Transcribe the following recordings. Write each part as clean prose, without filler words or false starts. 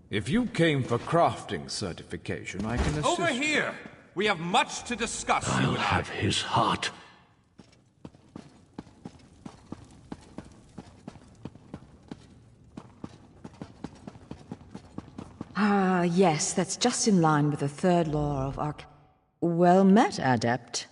If you came for crafting certification, I can assist. Over here! We have much to discuss, you I'll and I. have his heart. Ah, yes, that's just in line with the third law of Arc... Well met, Adept.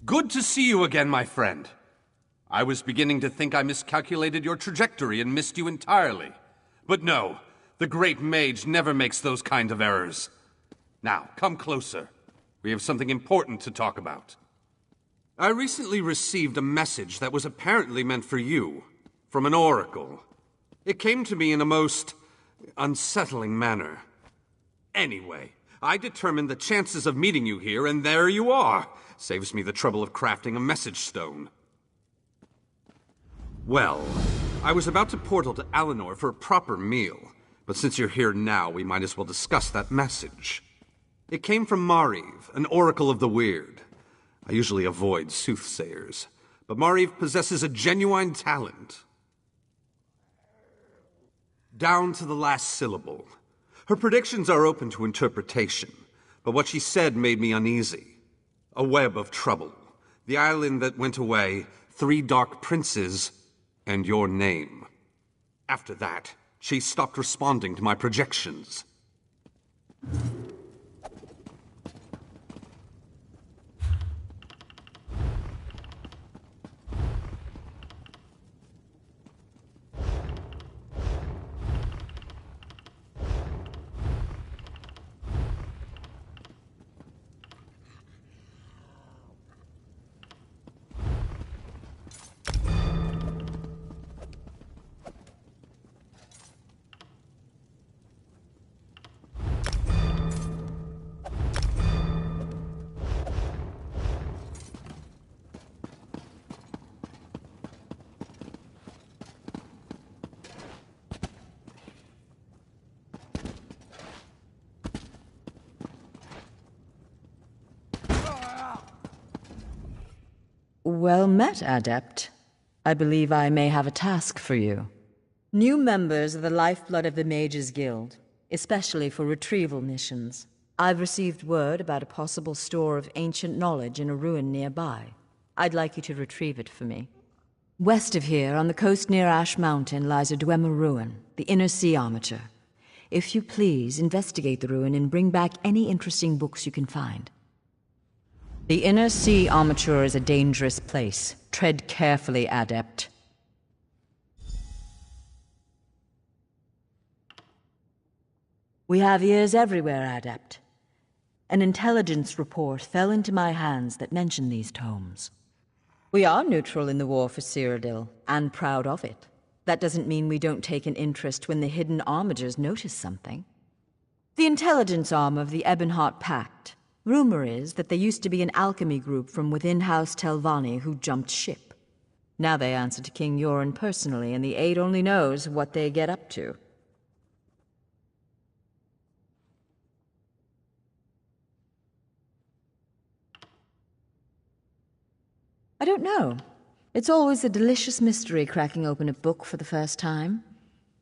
Good to see you again, my friend. I was beginning to think I miscalculated your trajectory and missed you entirely. But no, the great mage never makes those kind of errors. Now, come closer. We have something important to talk about. I recently received a message that was apparently meant for you, from an oracle. It came to me in a most unsettling manner. Anyway, I determined the chances of meeting you here, and there you are. Saves me the trouble of crafting a message stone. Well, I was about to portal to Alinor for a proper meal, but since you're here now, we might as well discuss that message. It came from Mariv, an oracle of the weird. I usually avoid soothsayers, but Mariv possesses a genuine talent. Down to the last syllable. Her predictions are open to interpretation, but what she said made me uneasy. A web of trouble. The island that went away, 3 dark princes, and your name. After that, she stopped responding to my projections. Well met, Adept. I believe I may have a task for you. New members are the lifeblood of the Mages Guild, especially for retrieval missions. I've received word about a possible store of ancient knowledge in a ruin nearby. I'd like you to retrieve it for me. West of here, on the coast near Ash Mountain, lies a Dwemer ruin, the Inner Sea Armature. If you please, investigate the ruin and bring back any interesting books you can find. The Inner Sea Armature is a dangerous place. Tread carefully, Adept. We have ears everywhere, Adept. An intelligence report fell into my hands that mentioned these tomes. We are neutral in the war for Cyrodiil, and proud of it. That doesn't mean we don't take an interest when the hidden armigers notice something. The intelligence arm of the Ebonheart Pact. Rumor is that there used to be an alchemy group from within House Telvanni who jumped ship. Now they answer to King Yoren personally, and the Aid only knows what they get up to. I don't know. It's always a delicious mystery cracking open a book for the first time.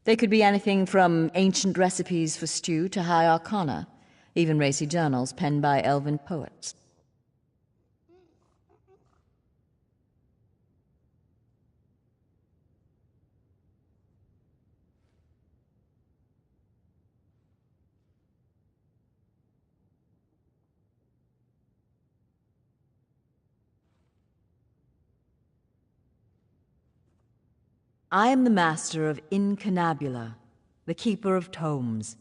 They could be anything from ancient recipes for stew to high arcana. Even racy journals penned by elven poets. I am the master of Incunabula, the keeper of tomes.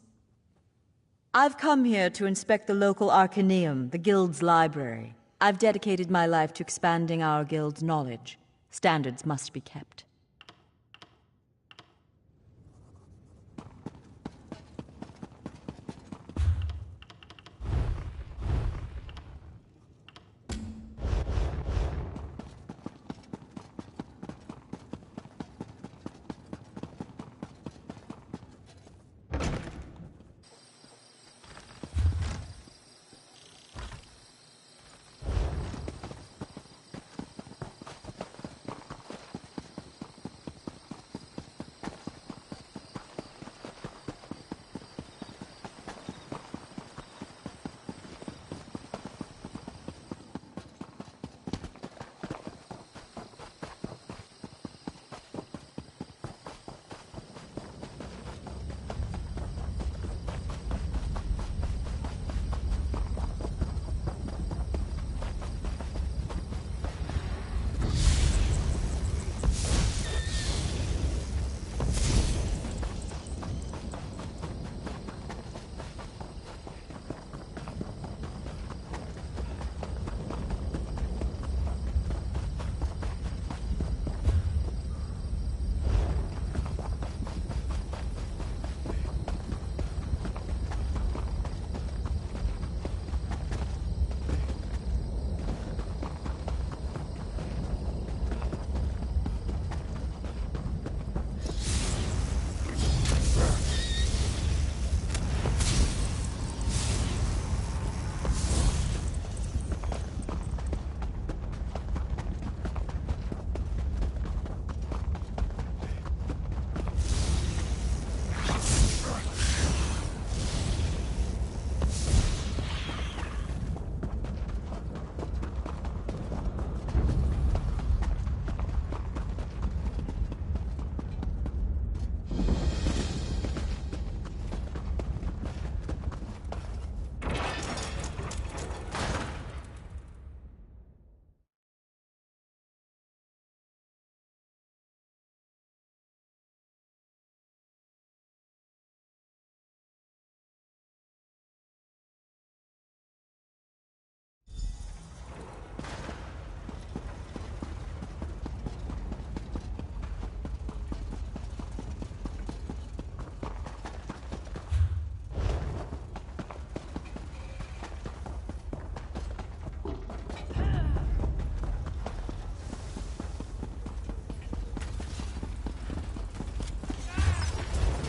I've come here to inspect the local Arcaneum, the Guild's library. I've dedicated my life to expanding our Guild's knowledge. Standards must be kept.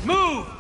Move!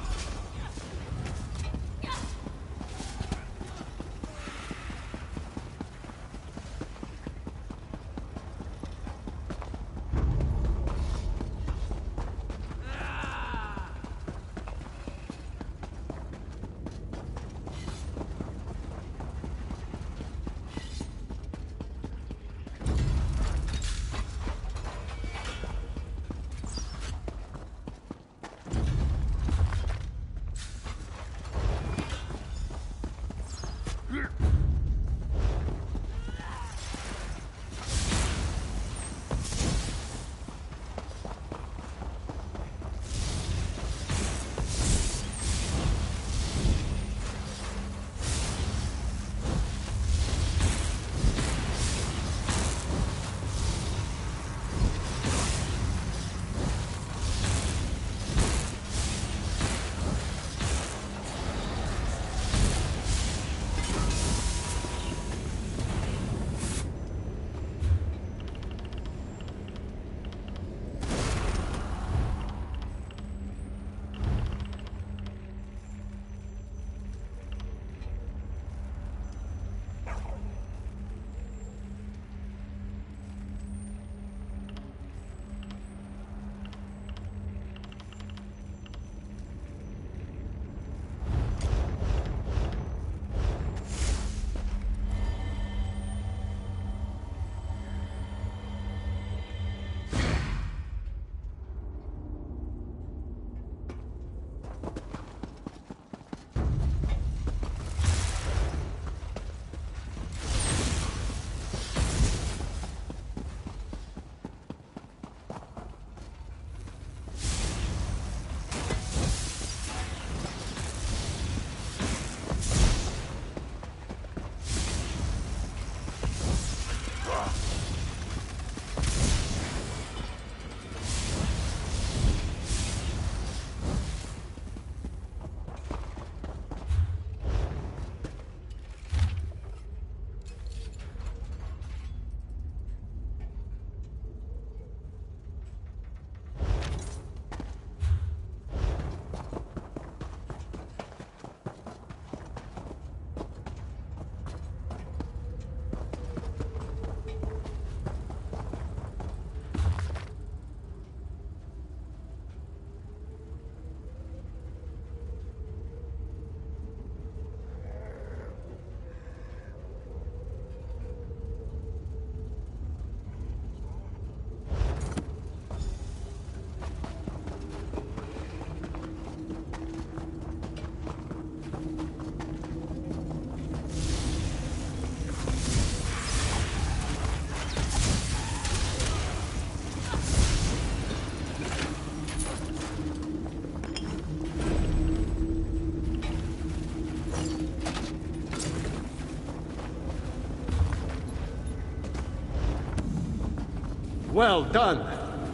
Well done.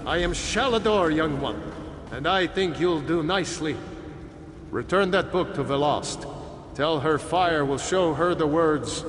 I am Shalador, young one, and I think you'll do nicely. Return that book to Velost. Tell her fire will show her the words,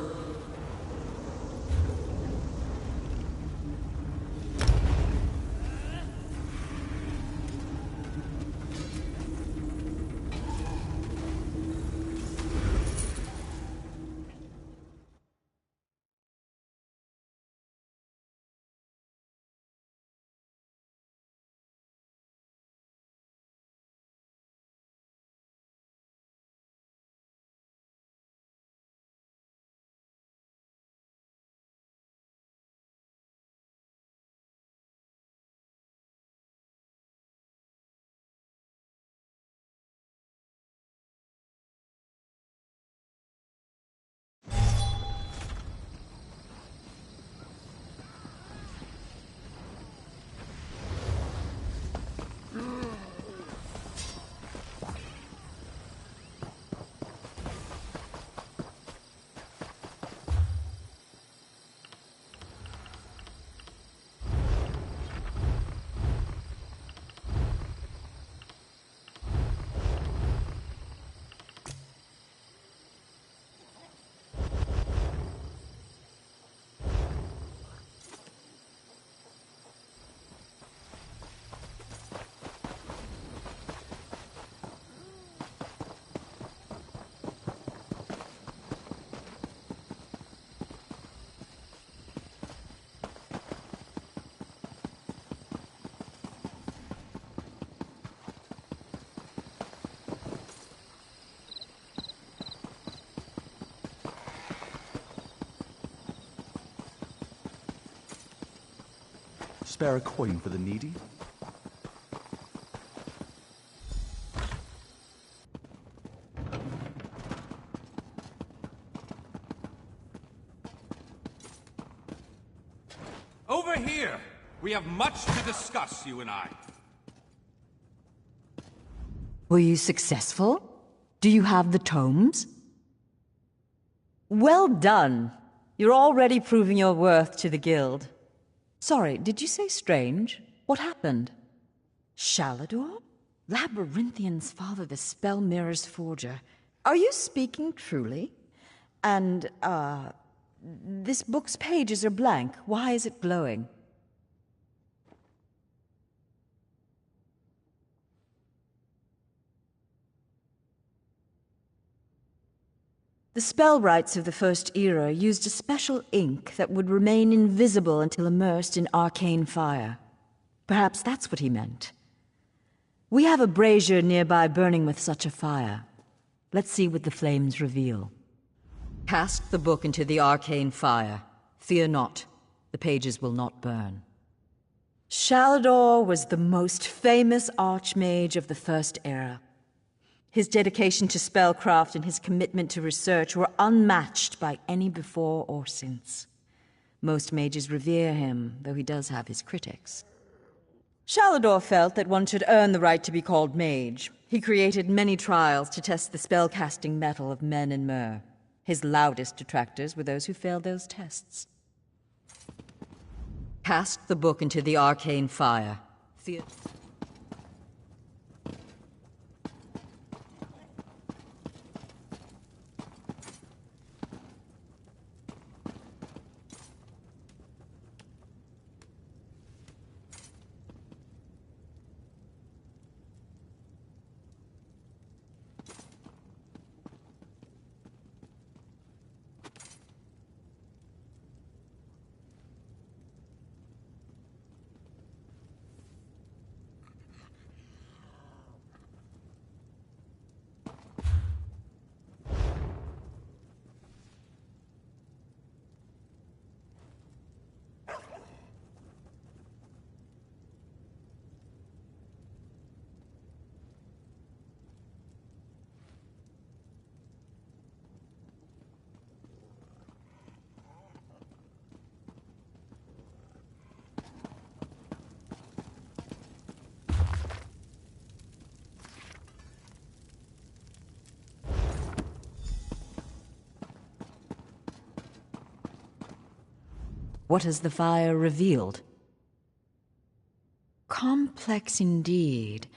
spare a coin for the needy? Over here! We have much to discuss, you and I. Were you successful? Do you have the tomes? Well done. You're already proving your worth to the guild. Sorry, did you say strange? What happened? Shalador? Labyrinthian's father, the Spell Mirror's forger. Are you speaking truly? And, this book's pages are blank. Why is it glowing? The spellwrights of the First Era used a special ink that would remain invisible until immersed in arcane fire. Perhaps that's what he meant. We have a brazier nearby burning with such a fire. Let's see what the flames reveal. Cast the book into the arcane fire. Fear not, the pages will not burn. Shalador was the most famous archmage of the First Era. His dedication to spellcraft and his commitment to research were unmatched by any before or since. Most mages revere him, though he does have his critics. Shalador felt that one should earn the right to be called mage. He created many trials to test the spellcasting mettle of men in Myr. His loudest detractors were those who failed those tests. Cast the book into the arcane fire. Fear... What has the fire revealed? Complex indeed.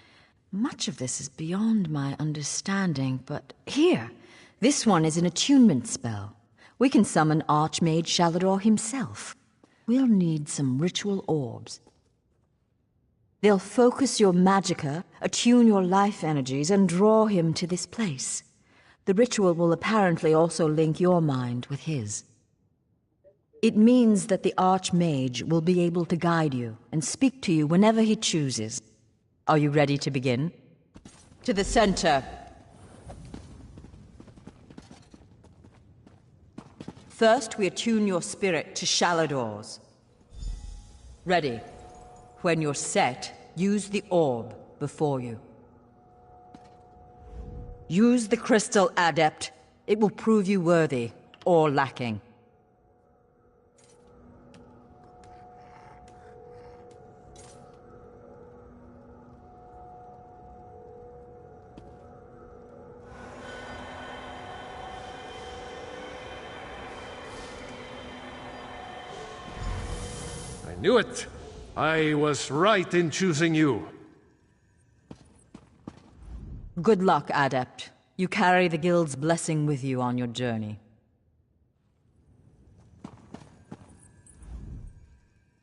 Much of this is beyond my understanding, but here, this one is an attunement spell. We can summon Archmage Shalador himself. We'll need some ritual orbs. They'll focus your magicka, attune your life energies, and draw him to this place. The ritual will apparently also link your mind with his. It means that the Archmage will be able to guide you and speak to you whenever he chooses. Are you ready to begin? To the center. First, we attune your spirit to Shalador's. Ready. When you're set, use the orb before you. Use the crystal, Adept. It will prove you worthy or lacking. I knew it. I was right in choosing you. Good luck, Adept. You carry the Guild's blessing with you on your journey.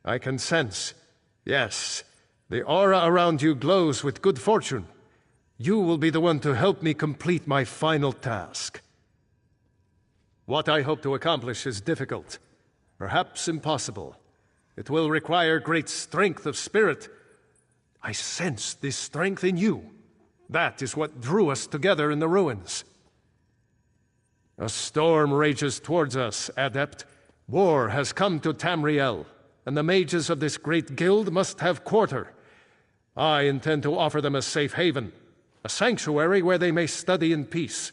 I can sense. Yes, the aura around you glows with good fortune. You will be the one to help me complete my final task. What I hope to accomplish is difficult, perhaps impossible. It will require great strength of spirit. I sense this strength in you. That is what drew us together in the ruins. A storm rages towards us, Adept. War has come to Tamriel. and the mages of this great guild must have quarter. I intend to offer them a safe haven, a sanctuary where they may study in peace.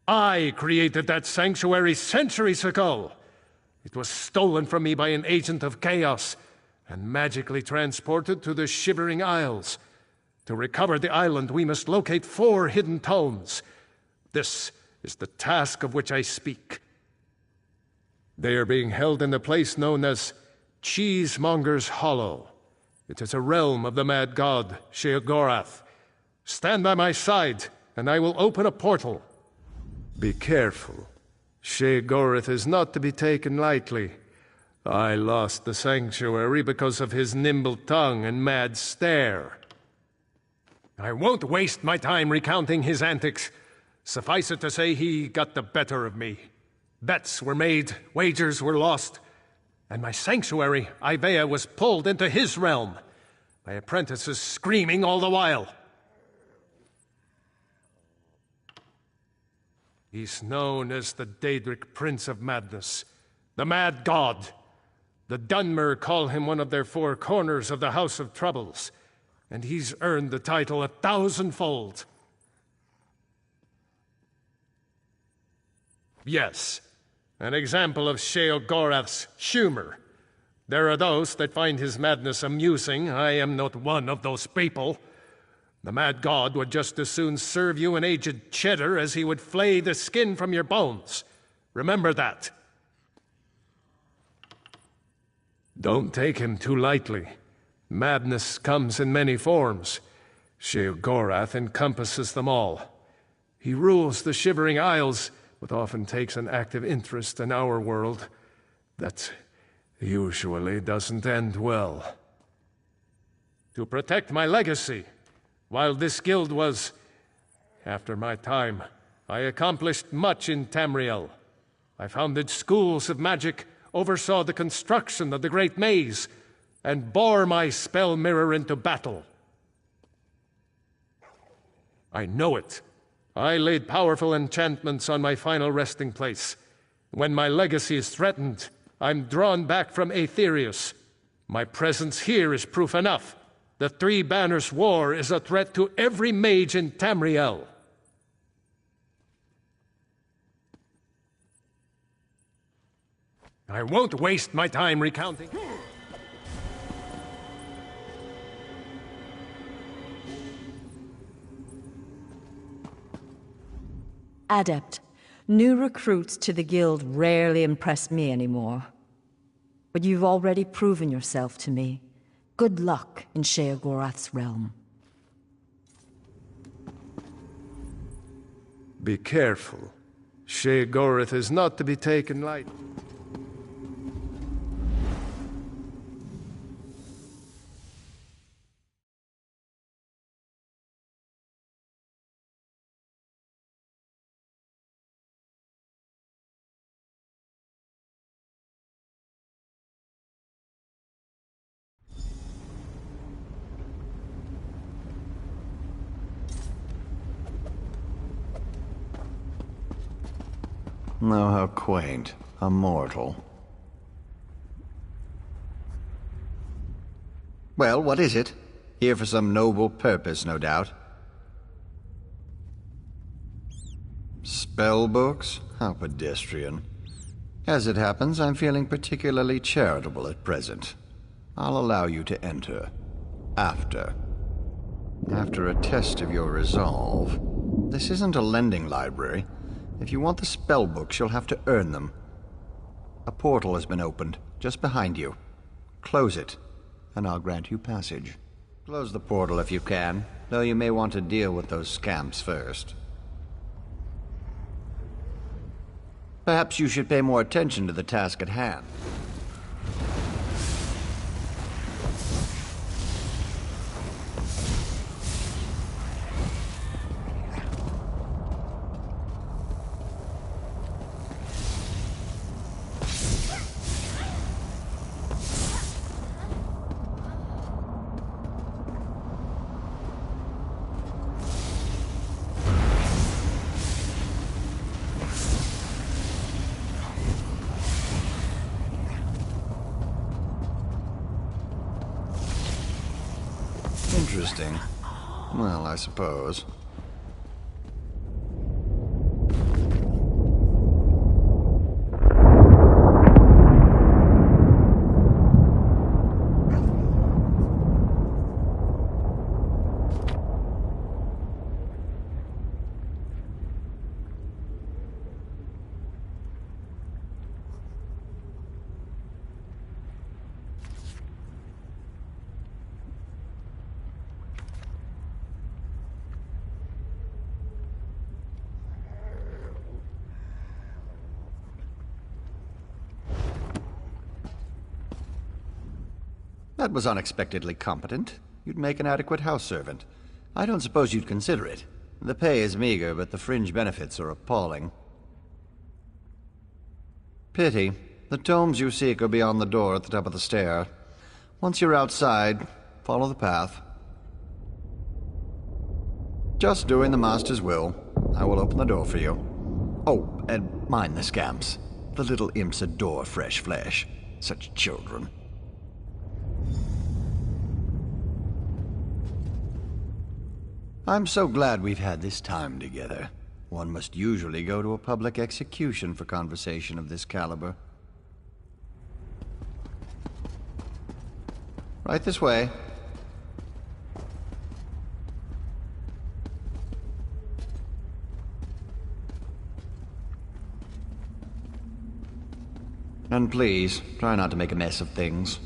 I created that sanctuary centuries ago. It was stolen from me by an agent of chaos and magically transported to the Shivering Isles. To recover the island, we must locate 4 hidden tomes. This is the task of which I speak. They are being held in the place known as Cheesemonger's Hollow. It is a realm of the mad god, Sheogorath. Stand by my side, and I will open a portal. Be careful. Sheogorath is not to be taken lightly. I lost the sanctuary because of his nimble tongue and mad stare. I won't waste my time recounting his antics. Suffice it to say, he got the better of me. Bets were made, wagers were lost, and my sanctuary, Ivea, was pulled into his realm. My apprentices screaming all the while. He's known as the Daedric Prince of Madness, the Mad God. The Dunmer call him one of their 4 corners of the House of Troubles, and he's earned the title 1,000-fold. Yes, an example of Sheogorath's humor. There are those that find his madness amusing. I am not one of those people. The Mad God would just as soon serve you an aged cheddar as he would flay the skin from your bones. Remember that. Don't take him too lightly. Madness comes in many forms. Sheogorath encompasses them all. He rules the Shivering Isles, but often takes an active interest in our world. That usually doesn't end well. To protect my legacy, while this guild was, after my time, I accomplished much in Tamriel. I founded schools of magic, oversaw the construction of the Great Maze, and bore my spell mirror into battle. I know it. I laid powerful enchantments on my final resting place. When my legacy is threatened, I'm drawn back from Aetherius. My presence here is proof enough. The 3 Banners War is a threat to every mage in Tamriel. I won't waste my time recounting. Adept, new recruits to the guild rarely impress me anymore. But you've already proven yourself to me. Good luck in Sheogorath's realm. Be careful. Sheogorath is not to be taken lightly. Oh, how quaint. A mortal. Well, what is it? Here for some noble purpose, no doubt. Spell books? How pedestrian. As it happens, I'm feeling particularly charitable at present. I'll allow you to enter. After a test of your resolve. This isn't a lending library. If you want the spell books, you'll have to earn them. A portal has been opened, just behind you. Close it, and I'll grant you passage. Close the portal if you can, though you may want to deal with those scamps first. Perhaps you should pay more attention to the task at hand. interesting. Well, I suppose. That was unexpectedly competent. You'd make an adequate house servant. I don't suppose you'd consider it. The pay is meager, but the fringe benefits are appalling. Pity. The tomes you seek are beyond the door at the top of the stair. Once you're outside, follow the path. Just doing the Master's will. I will open the door for you. Oh, and mind the scamps. The little imps adore fresh flesh. Such children. I'm so glad we've had this time together. One must usually go to a public execution for conversation of this caliber. Right this way. And please, try not to make a mess of things.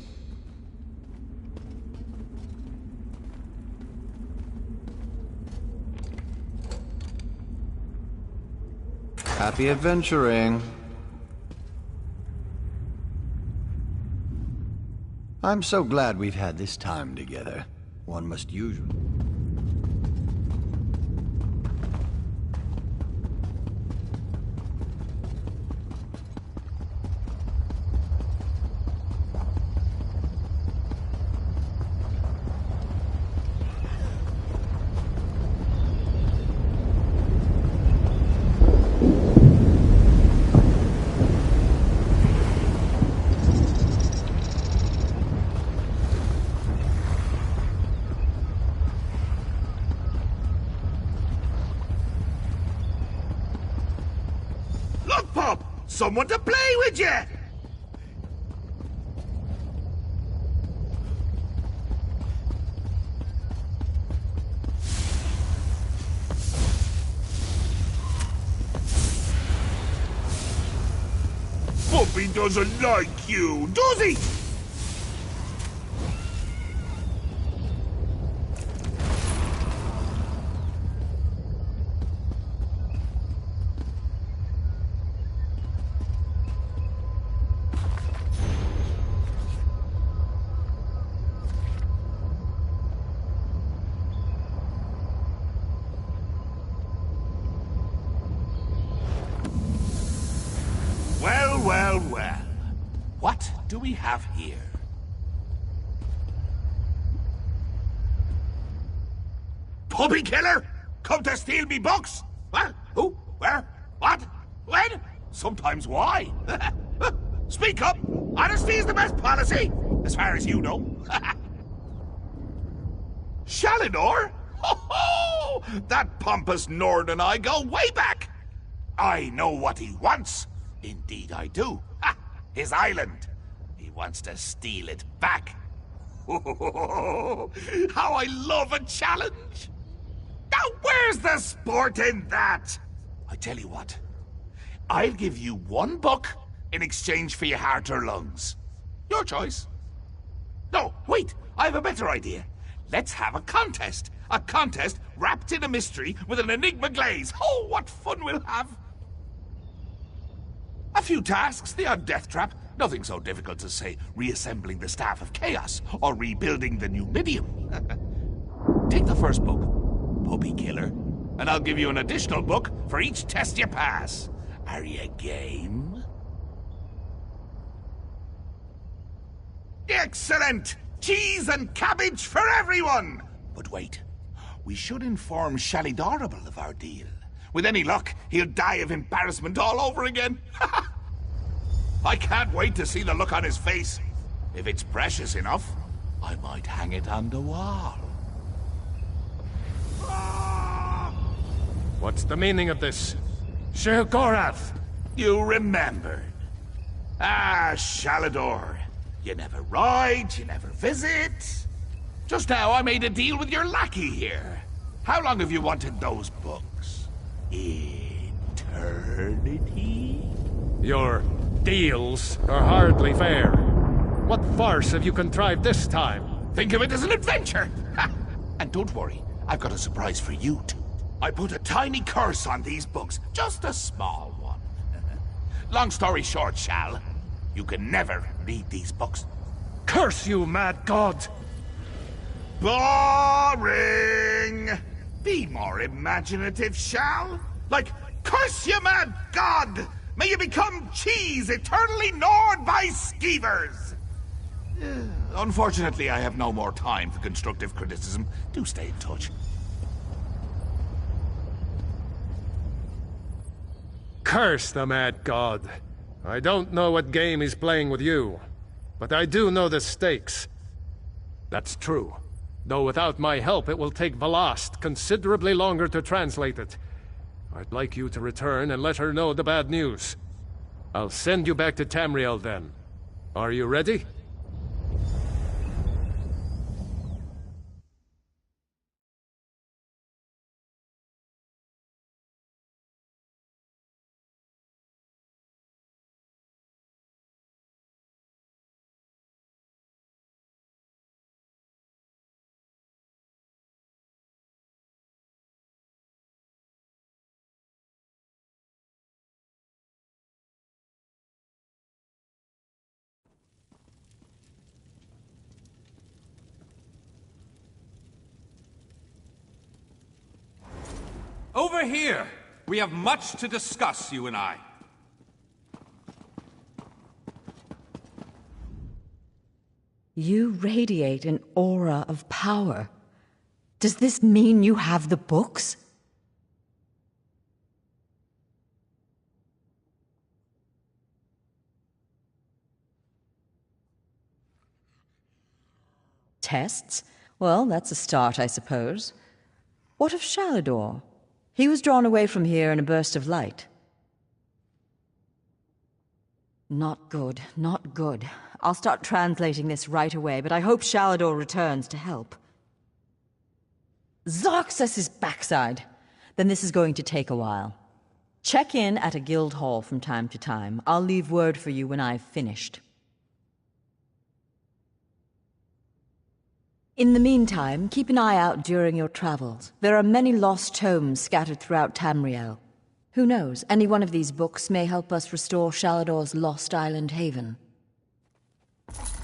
Happy adventuring. I'm so glad we've had this time together. One must usually... Someone to play with you! Puppy doesn't like you, does he? Well. What do we have here? Puppy killer? Come to steal me books? What? Who? Where? What? When? Sometimes why? Speak up! Honesty is the best policy, as far as you know. Shalinor? Ho-ho! That pompous Nord and I go way back. I know what he wants. Indeed I do. Ha! His island. He wants to steal it back. How I love a challenge. Now where's the sport in that? I tell you what. I'll give you one book in exchange for your heart or lungs. Your choice. No, wait. I have a better idea. Let's have a contest. A contest wrapped in a mystery with an enigma glaze. Oh, what fun we'll have. A few tasks, the odd death trap, nothing so difficult as, say, reassembling the Staff of Chaos or rebuilding the Numidium. Take the first book, Puppy Killer, and I'll give you an additional book for each test you pass. Are you game? Excellent! Cheese and cabbage for everyone! But wait, we should inform Shalidorable of our deal. With any luck, he'll die of embarrassment all over again. I can't wait to see the look on his face. If it's precious enough, I might hang it on the wall. What's the meaning of this? Sheogorath! You remembered. Ah, Shalador. You never ride, you never visit. Just now I made a deal with your lackey here. How long have you wanted those books? Eternity? Your deals are hardly fair. What farce have you contrived this time? Think of it as an adventure! Ha! And don't worry, I've got a surprise for you too. I put a tiny curse on these books, just a small one. Long story short, Shal, you can never read these books. Curse you, mad god! Boring! Be more imaginative, Shal. Like, curse you, mad god! May you become cheese eternally gnawed by skeevers! Unfortunately, I have no more time for constructive criticism. Do stay in touch. Curse the mad god. I don't know what game he's playing with you, but I do know the stakes. That's true. Though without my help, it will take Velast considerably longer to translate it. I'd like you to return and let her know the bad news. I'll send you back to Tamriel then. Are you ready? Over here! We have much to discuss, you and I. You radiate an aura of power. Does this mean you have the books? Tests? Well, that's a start, I suppose. What of Shalador? He was drawn away from here in a burst of light. Not good, not good. I'll start translating this right away, but I hope Shalador returns to help. Zarxus' backside! Then this is going to take a while. Check in at a guild hall from time to time. I'll leave word for you when I've finished. In the meantime, keep an eye out during your travels. There are many lost tomes scattered throughout Tamriel. Who knows, any one of these books may help us restore Shalador's lost island haven.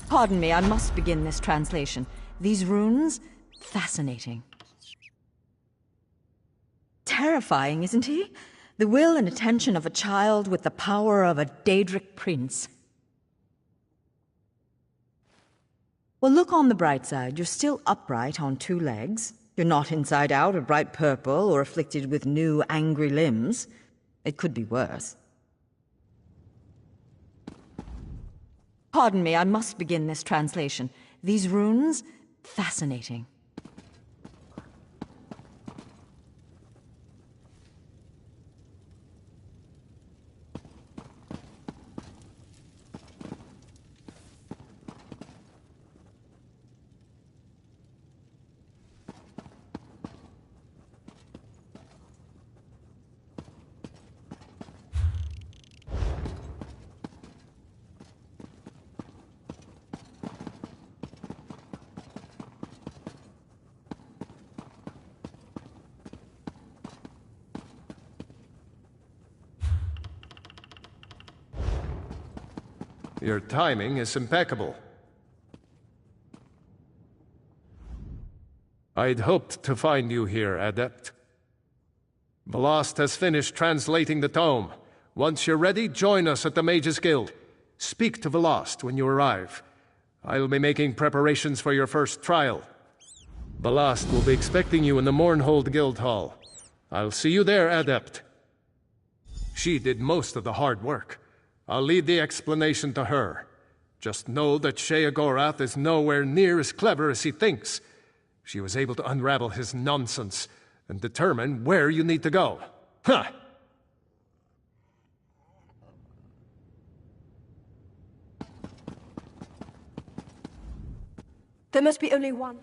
Pardon me, I must begin this translation. These runes? Fascinating. Terrifying, isn't he? The will and attention of a child with the power of a Daedric prince. Well, look on the bright side. You're still upright on two legs. You're not inside out or bright purple or afflicted with new angry limbs. It could be worse. Pardon me, I must begin this translation. These runes? Fascinating. Your timing is impeccable. I'd hoped to find you here, Adept. Velast has finished translating the tome. Once you're ready, join us at the Mages Guild. Speak to Velast when you arrive. I'll be making preparations for your first trial. Velast will be expecting you in the Mournhold Guild Hall. I'll see you there, Adept. She did most of the hard work. I'll leave the explanation to her. Just know that Sheogorath is nowhere near as clever as he thinks. She was able to unravel his nonsense, and determine where you need to go. Huh! There must be only one.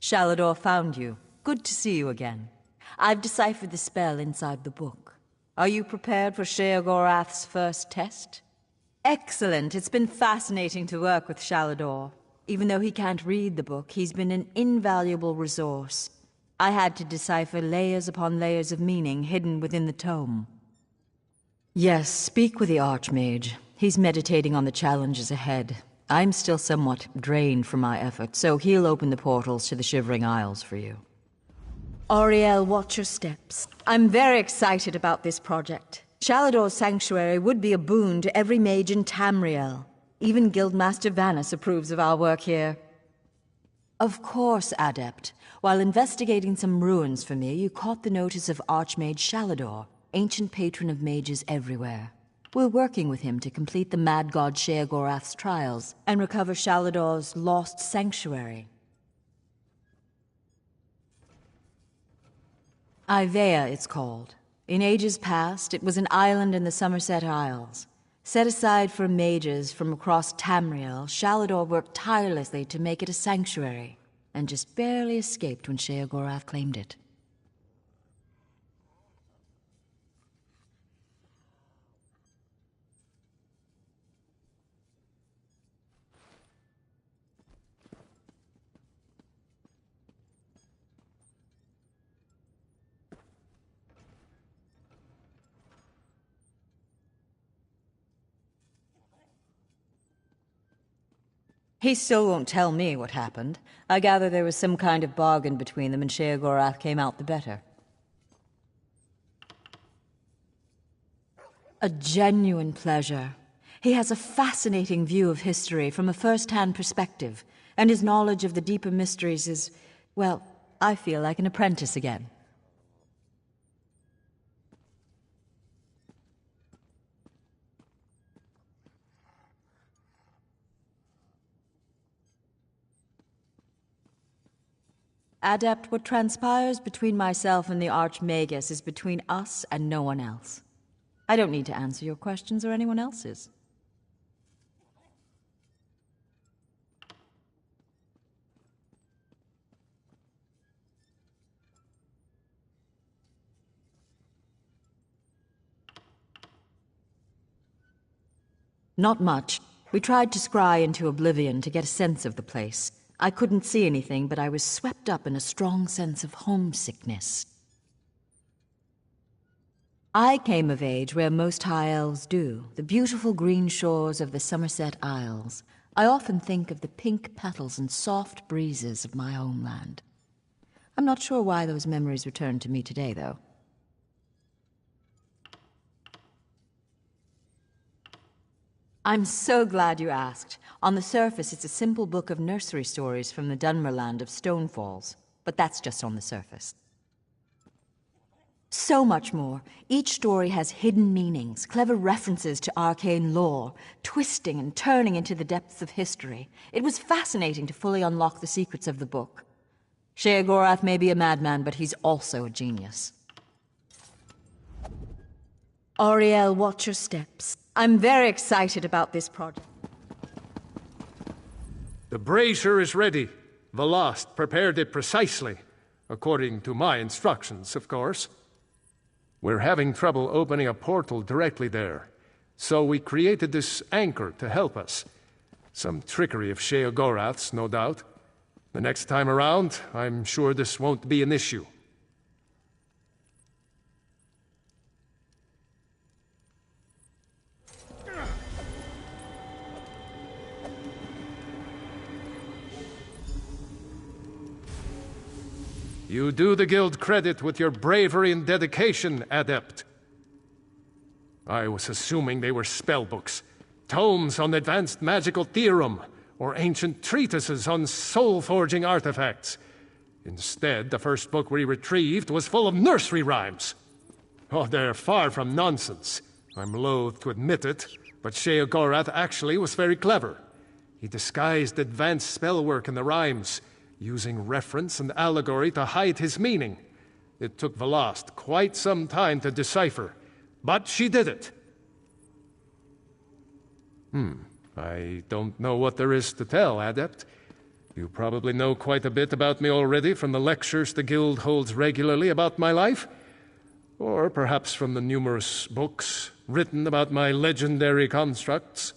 Shalador found you. Good to see you again. I've deciphered the spell inside the book. Are you prepared for Sheogorath's first test? Excellent. It's been fascinating to work with Shalador. Even though he can't read the book, he's been an invaluable resource. I had to decipher layers upon layers of meaning hidden within the tome. Yes, speak with the Archmage. He's meditating on the challenges ahead. I'm still somewhat drained from my effort, so he'll open the portals to the Shivering Isles for you. Auriel, watch your steps. I'm very excited about this project. Shalador's sanctuary would be a boon to every mage in Tamriel. Even Guildmaster Vanus approves of our work here. Of course, Adept. While investigating some ruins for me, you caught the notice of Archmage Shalador, ancient patron of mages everywhere. We're working with him to complete the Mad God Sheogorath's trials and recover Shalador's lost sanctuary. Ivea, it's called. In ages past, it was an island in the Somerset Isles. Set aside for mages from across Tamriel, Shalador worked tirelessly to make it a sanctuary, and just barely escaped when Sheogorath claimed it. He still won't tell me what happened. I gather there was some kind of bargain between them and Sheogorath came out the better. A genuine pleasure. He has a fascinating view of history from a first-hand perspective, and his knowledge of the deeper mysteries is, well, I feel like an apprentice again. Adept, what transpires between myself and the Archmagus is between us and no one else. I don't need to answer your questions or anyone else's. Not much. We tried to scry into oblivion to get a sense of the place. I couldn't see anything, but I was swept up in a strong sense of homesickness. I came of age where most high elves do, the beautiful green shores of the Somerset Isles. I often think of the pink petals and soft breezes of my homeland. I'm not sure why those memories return to me today, though. I'm so glad you asked. On the surface, it's a simple book of nursery stories from the Dunmerland of Stonefalls, but that's just on the surface. So much more. Each story has hidden meanings, clever references to arcane lore, twisting and turning into the depths of history. It was fascinating to fully unlock the secrets of the book. Sheogorath may be a madman, but he's also a genius. Ariel, watch your steps. I'm very excited about this project. The brazier is ready. Velast prepared it precisely, according to my instructions, of course. We're having trouble opening a portal directly there, so we created this anchor to help us. Some trickery of Sheogorath's, no doubt. The next time around, I'm sure this won't be an issue. You do the guild credit with your bravery and dedication, Adept. I was assuming they were spellbooks, tomes on advanced magical theorem, or ancient treatises on soul-forging artifacts. Instead, the first book we retrieved was full of nursery rhymes. Oh, they're far from nonsense. I'm loath to admit it, but Sheogorath actually was very clever. He disguised advanced spellwork in the rhymes, using reference and allegory to hide his meaning. It took Velast quite some time to decipher, but she did it. I don't know what there is to tell, Adept. You probably know quite a bit about me already from the lectures the Guild holds regularly about my life, or perhaps from the numerous books written about my legendary constructs.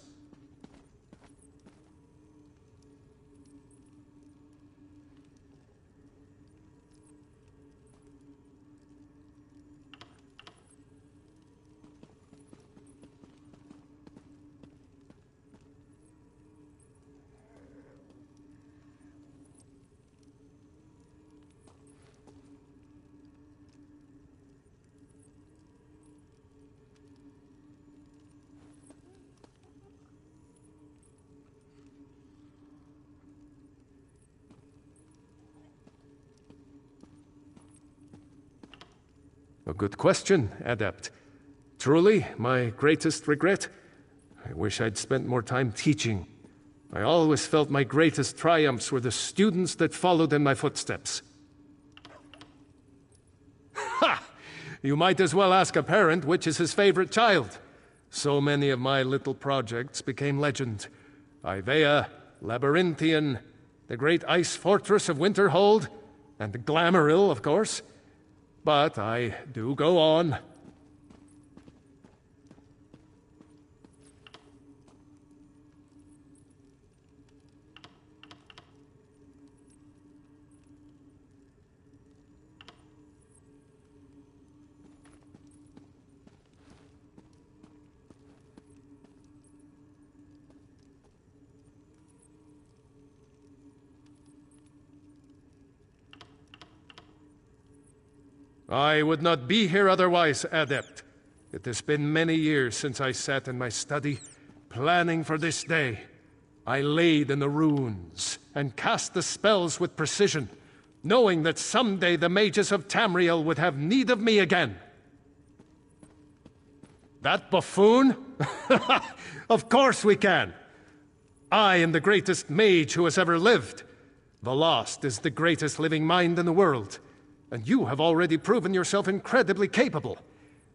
A good question, Adept. Truly, my greatest regret? I wish I'd spent more time teaching. I always felt my greatest triumphs were the students that followed in my footsteps. Ha! You might as well ask a parent which is his favorite child. So many of my little projects became legend. Ivea, Labyrinthian, the great ice fortress of Winterhold, and Glamouril, of course. But I do go on. I would not be here otherwise, Adept. It has been many years since I sat in my study, planning for this day. I laid in the runes and cast the spells with precision, knowing that someday the mages of Tamriel would have need of me again. That buffoon? Of course we can. I am the greatest mage who has ever lived. Velast is the greatest living mind in the world. And you have already proven yourself incredibly capable.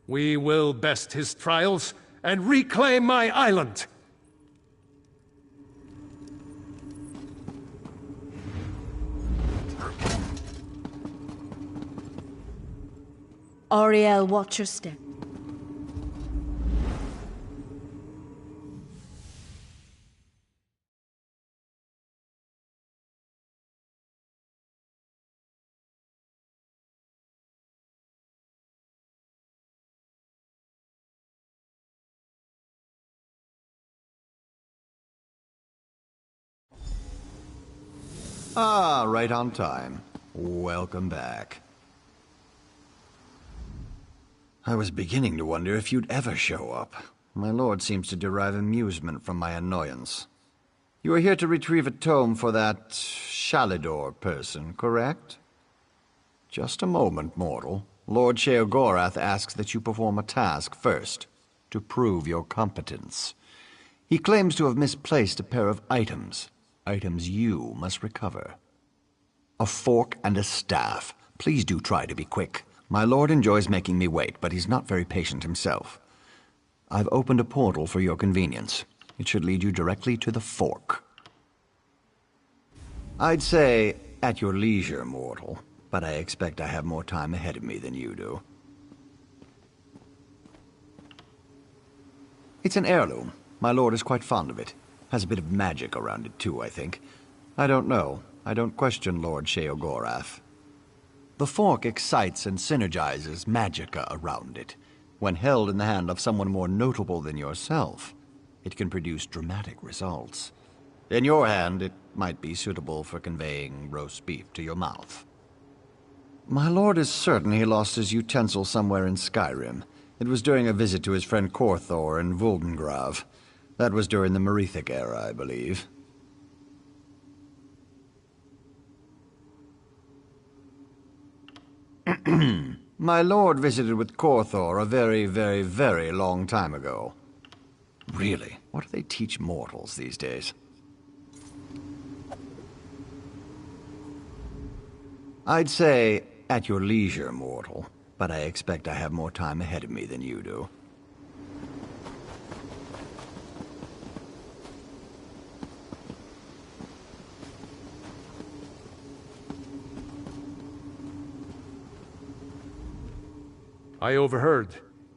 We will best his trials and reclaim my island. Ariel, watch your step. Ah, right on time. Welcome back. I was beginning to wonder if you'd ever show up. My lord seems to derive amusement from my annoyance. You are here to retrieve a tome for that Shalidor person, correct? Just a moment, mortal. Lord Sheogorath asks that you perform a task first, to prove your competence. He claims to have misplaced a pair of items you must recover. A fork and a staff. Please do try to be quick. My lord enjoys making me wait, but he's not very patient himself. I've opened a portal for your convenience. It should lead you directly to the fork. I'd say, at your leisure, mortal, but I expect I have more time ahead of me than you do. It's an heirloom. My lord is quite fond of it. Has a bit of magic around it, too, I think. I don't know. I don't question Lord Sheogorath. The fork excites and synergizes magicka around it. When held in the hand of someone more notable than yourself, it can produce dramatic results. In your hand, it might be suitable for conveying roast beef to your mouth. My lord is certain he lost his utensil somewhere in Skyrim. It was during a visit to his friend Korthor in Vuldengrav. That was during the Merethic era, I believe. My lord visited with Korthor a very, very, very long time ago. Really? What do they teach mortals these days? I'd say, at your leisure, mortal, but I expect I have more time ahead of me than you do. I overheard.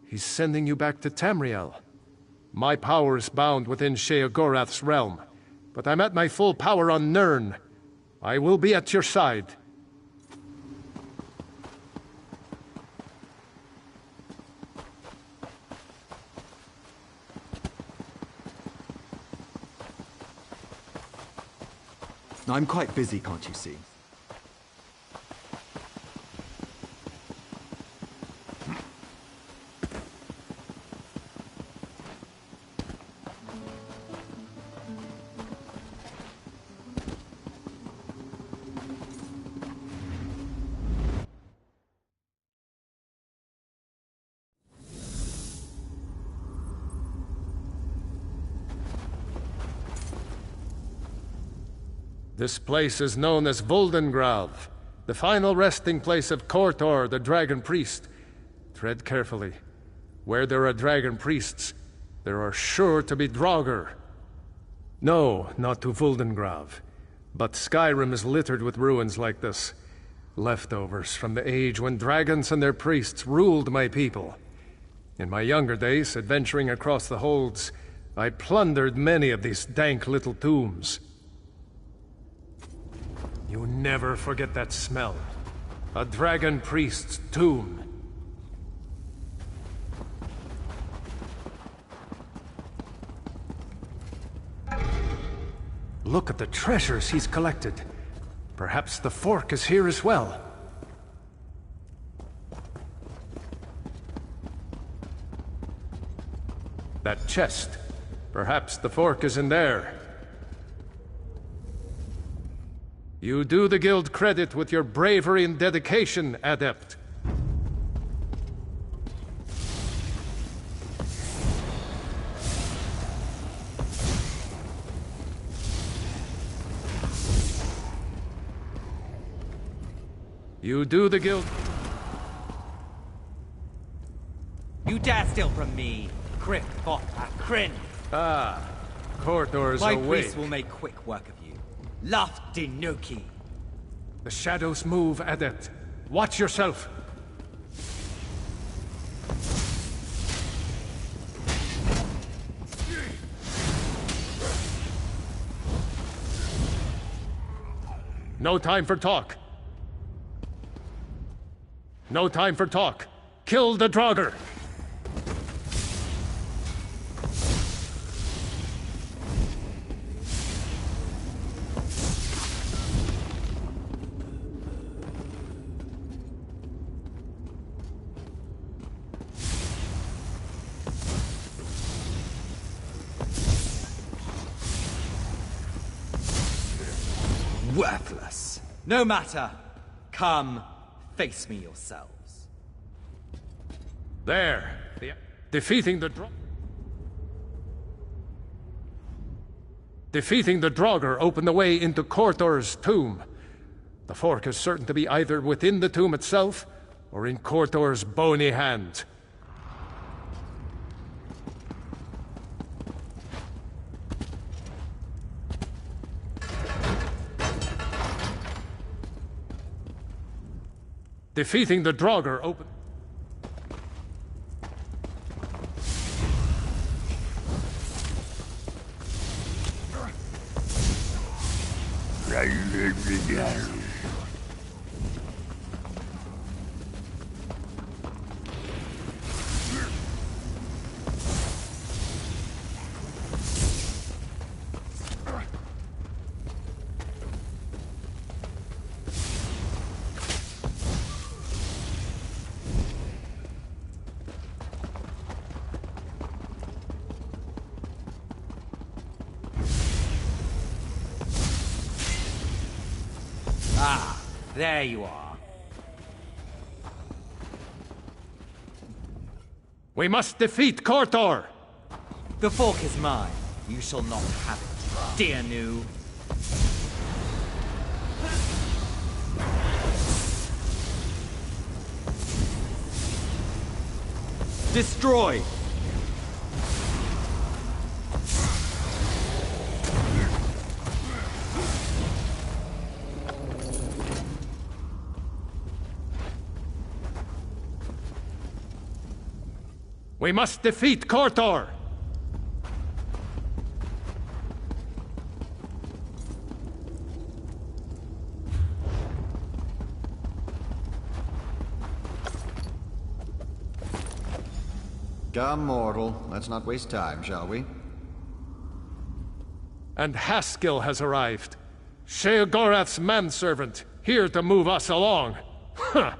He's sending you back to Tamriel. My power is bound within Sheogorath's realm, but I'm at my full power on Nirn. I will be at your side. I'm quite busy, can't you see? This place is known as Vuldengrav, the final resting place of Korthor, the Dragon Priest. Tread carefully. Where there are Dragon Priests, there are sure to be Draugr. No, not to Vuldengrav. But Skyrim is littered with ruins like this. Leftovers from the age when dragons and their priests ruled my people. In my younger days, adventuring across the holds, I plundered many of these dank little tombs. You never forget that smell. A dragon priest's tomb. Look at the treasures he's collected. Perhaps the fork is here as well. That chest. Perhaps the fork is in there. You do the guild credit with your bravery and dedication, Adept. You do the guild... You dare steal from me, Krip Bot Krin. Ah, Korthor's My awake. priests will make quick work of you. Laftinoki. The shadows move, Adept. Watch yourself. No time for talk. No time for talk. Kill the Draugr. worthless. No matter. Come, face me yourselves. There. Defeating the Draugr opened the way into Kortor's tomb. The fork is certain to be either within the tomb itself, or in Kortor's bony hand. Defeating the Draugr open... Ah, there you are. We must defeat Kortor! The fork is mine. You shall not have it, dear new. Destroy! We must defeat Kortor! Come, mortal. Let's not waste time, shall we? And Haskill has arrived. Sheogorath's manservant, here to move us along. Huh!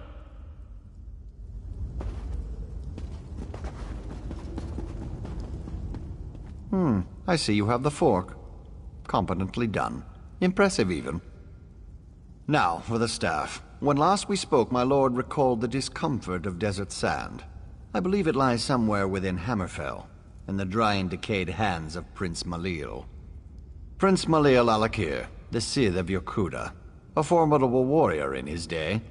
I see you have the fork. Competently done. Impressive, even. Now, for the staff. When last we spoke, my lord recalled the discomfort of desert sand. I believe it lies somewhere within Hammerfell, in the dry and decayed hands of Prince Malil. Prince Malil Alakir, the Sith of Yokuda, a formidable warrior in his day.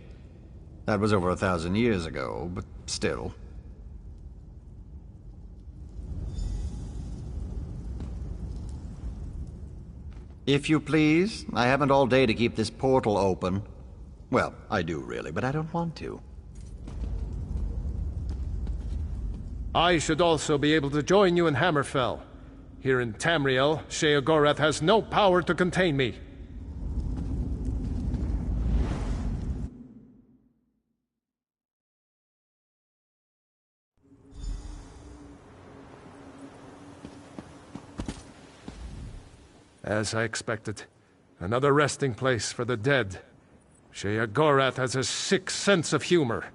That was over 1,000 years ago, but still. If you please, I haven't all day to keep this portal open. Well, I do really, but I don't want to. I should also be able to join you in Hammerfell. Here in Tamriel, Sheogorath has no power to contain me. As I expected, another resting place for the dead. Sheogorath has a sick sense of humor.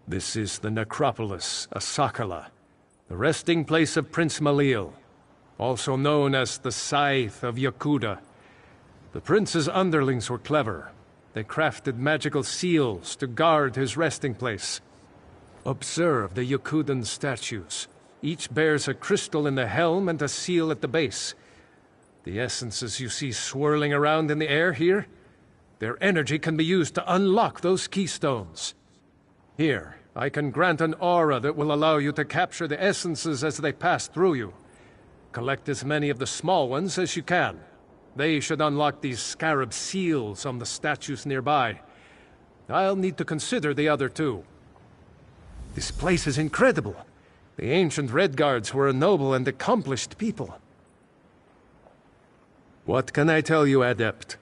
This is the necropolis, Asakala, the resting place of Prince Malil, also known as the Scythe of Yokuda. The prince's underlings were clever. They crafted magical seals to guard his resting place. Observe the Yokudan statues. Each bears a crystal in the helm and a seal at the base. The essences you see swirling around in the air here, their energy can be used to unlock those keystones. Here, I can grant an aura that will allow you to capture the essences as they pass through you. Collect as many of the small ones as you can. They should unlock these scarab seals on the statues nearby. I'll need to consider the other two. This place is incredible. The ancient Redguards were a noble and accomplished people. What can I tell you, Adept?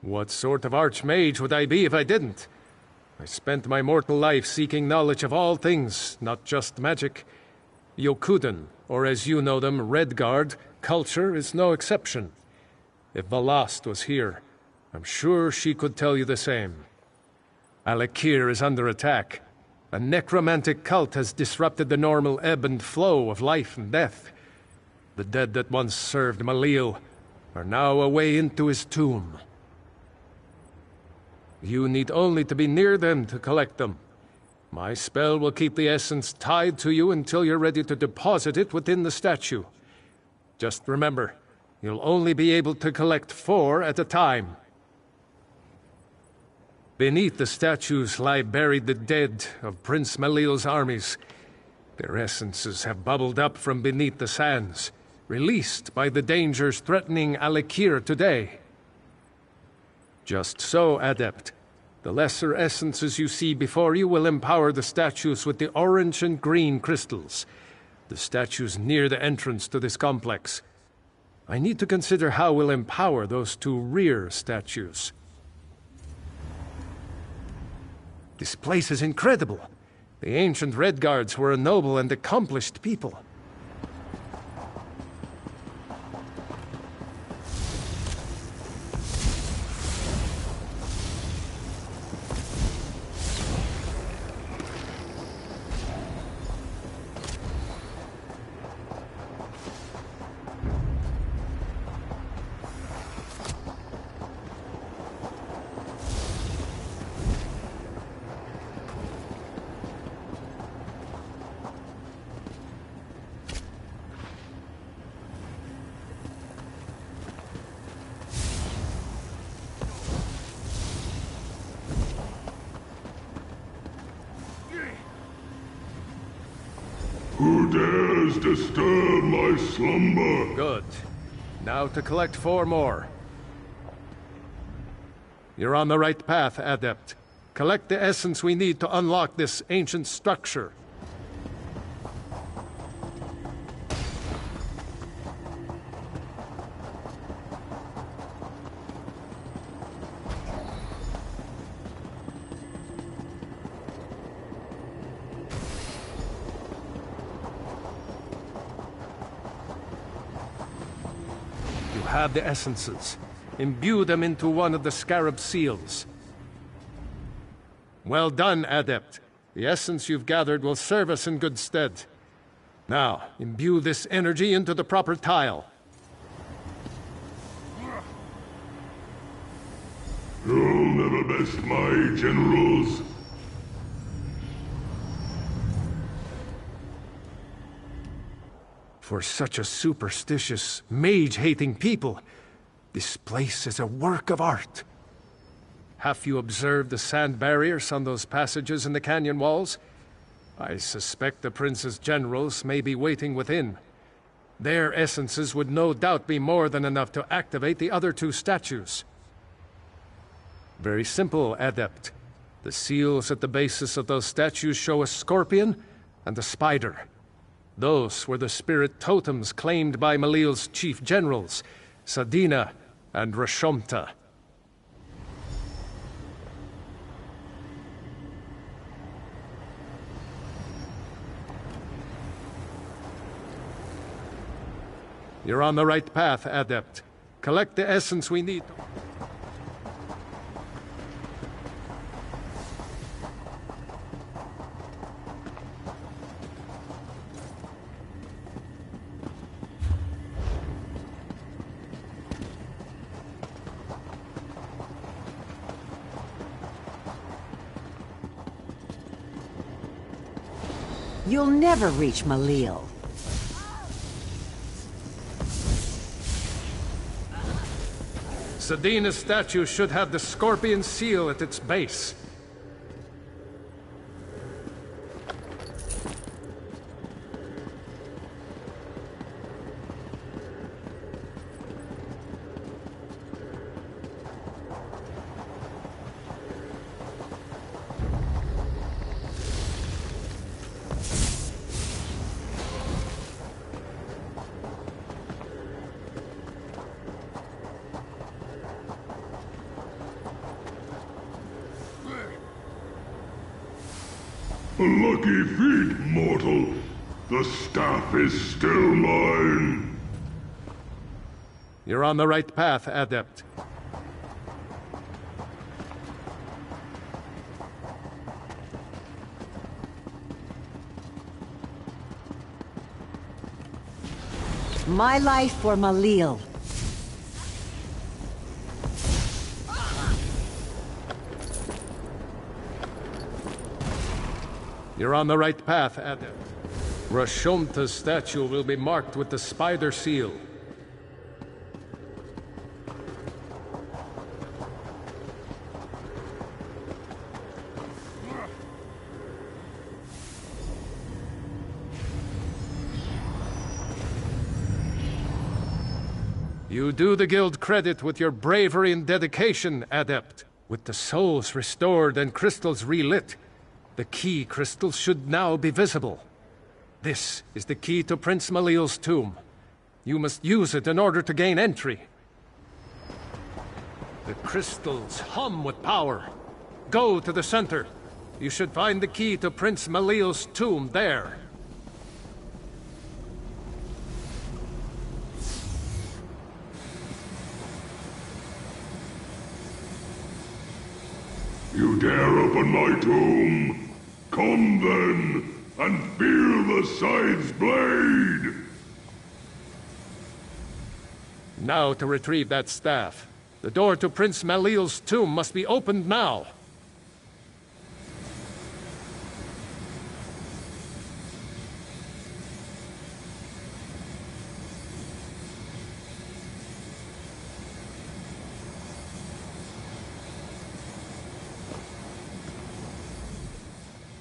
What sort of archmage would I be if I didn't? I spent my mortal life seeking knowledge of all things, not just magic. Yokudan, or as you know them, Redguard, culture is no exception. If Valast was here, I'm sure she could tell you the same. Alakir is under attack. A necromantic cult has disrupted the normal ebb and flow of life and death. The dead that once served Malil are now away into his tomb. You need only to be near them to collect them. My spell will keep the essence tied to you until you're ready to deposit it within the statue. Just remember, you'll only be able to collect 4 at a time. Beneath the statues lie buried the dead of Prince Malil's armies. Their essences have bubbled up from beneath the sands, released by the dangers threatening Alekir today. Just so, Adept. The lesser essences you see before you will empower the statues with the orange and green crystals. The statues near the entrance to this complex. I need to consider how we'll empower those 2 rear statues. This place is incredible. The ancient Red Guards were a noble and accomplished people. Who dares disturb my slumber? Good. Now to collect 4 more. You're on the right path, Adept. Collect the essence we need to unlock this ancient structure. Have the essences. Imbue them into one of the scarab seals. Well done, Adept. The essence you've gathered will serve us in good stead. Now, imbue this energy into the proper tile. You'll never best my generals. For such a superstitious, mage-hating people, this place is a work of art. Have you observed the sand barriers on those passages in the canyon walls? I suspect the prince's generals may be waiting within. Their essences would no doubt be more than enough to activate the other 2 statues. Very simple, Adept. The seals at the bases of those statues show a scorpion and a spider. Those were the spirit totems claimed by Malil's chief generals, Sadina and Rashomta. You're on the right path, Adept. Collect the essence we need. You'll never reach Malil. Sadina's statue should have the scorpion seal at its base. A lucky feat, mortal. The staff is still mine. You're on the right path, Adept. My life for Malil. You're on the right path, Adept. Rashomta's statue will be marked with the spider seal. You do the guild credit with your bravery and dedication, Adept. With the souls restored and crystals relit, the key crystals should now be visible. This is the key to Prince Malil's tomb. You must use it in order to gain entry. The crystals hum with power. Go to the center. You should find the key to Prince Malil's tomb there. You dare open my tomb? Come then, and feel the scythe's blade! Now to retrieve that staff. The door to Prince Malil's tomb must be opened now.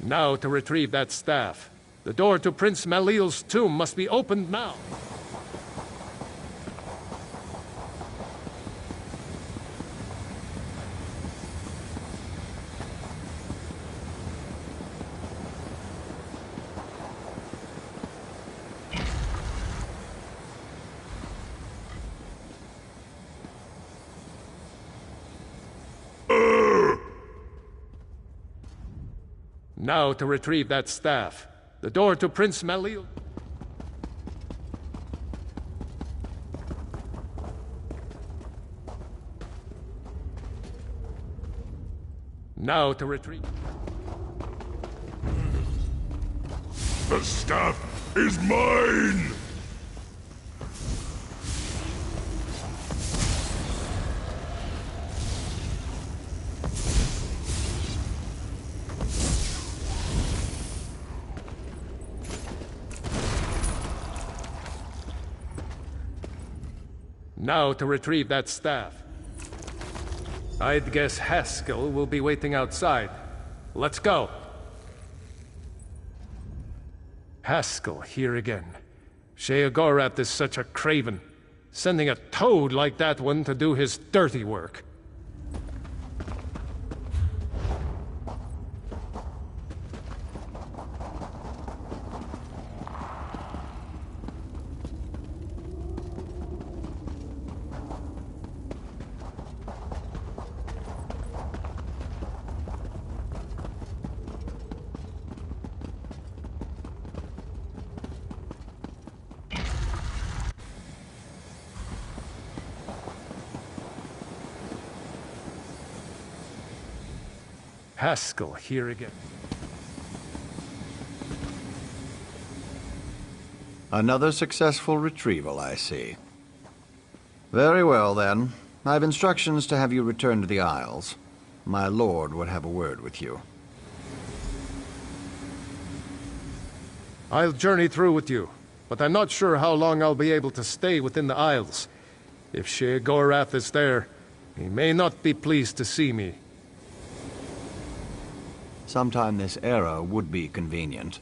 Now to retrieve that staff. The door to Prince Malil's tomb must be opened now. Now to retrieve that staff. The door to Prince Malil... Now to retrieve... The staff is mine! Now to retrieve that staff. I'd guess Haskell will be waiting outside. Let's go. Haskell here again. Sheogorath is such a craven. Sending a toad like that one to do his dirty work. Haskell here again. Another successful retrieval, I see. Very well, then. I've instructions to have you return to the Isles. My lord would have a word with you. I'll journey through with you, but I'm not sure how long I'll be able to stay within the Isles. If Sheogorath is there, he may not be pleased to see me. Sometime this era would be convenient.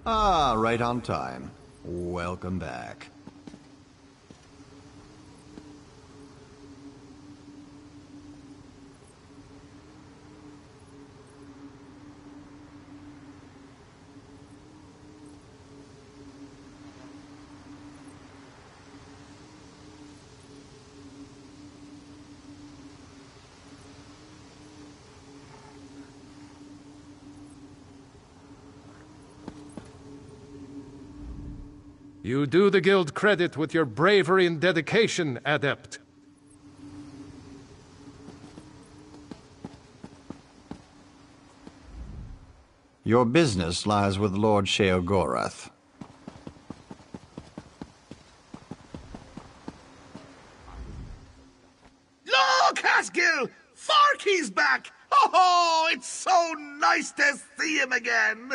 Ah, right on time. Welcome back. You do the guild credit with your bravery and dedication, Adept. Your business lies with Lord Sheogorath. Fastgill! Forky's back! Oh, it's so nice to see him again!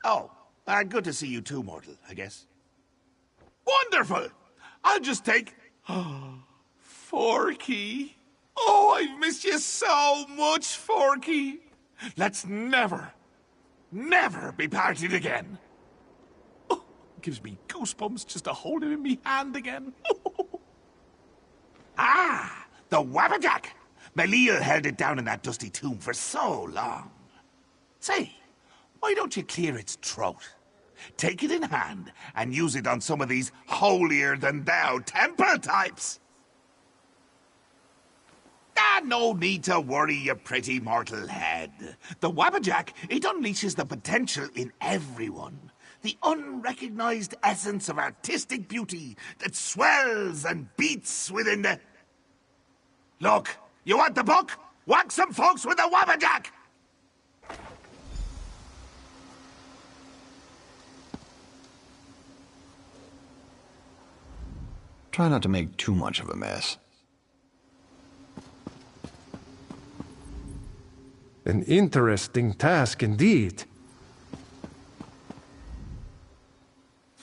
Oh, good to see you too, mortal, I guess. Wonderful! I'll just take... Forky. Oh, I've missed you so much, Forky. Let's never be parted again. Oh, gives me goosebumps just to hold him in me hand again. Ah, the Wabbajack. Malil held it down in that dusty tomb for so long. Say, why don't you clear its throat? Take it in hand and use it on some of these holier-than-thou temple types. No need to worry, you pretty mortal head. The Wabbajack, it unleashes the potential in everyone. The unrecognized essence of artistic beauty that swells and beats within the... Look, you want the book? Whack some folks with the Wabbajack! Try not to make too much of a mess. An interesting task indeed.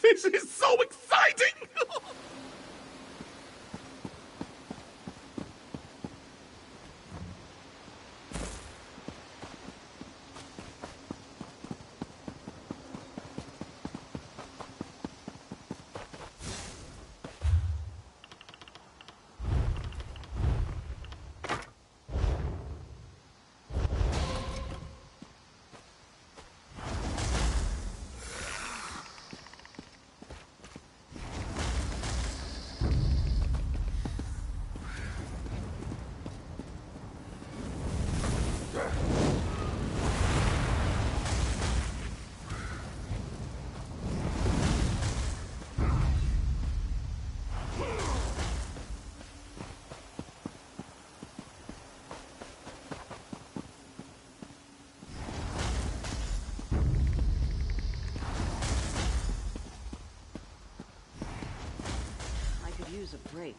This is so exciting! Use a break.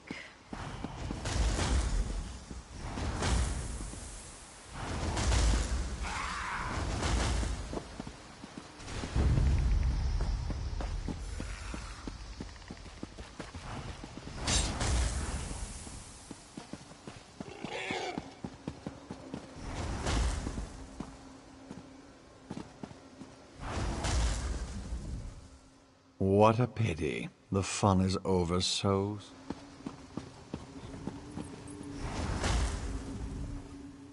What a pity. The fun is over so...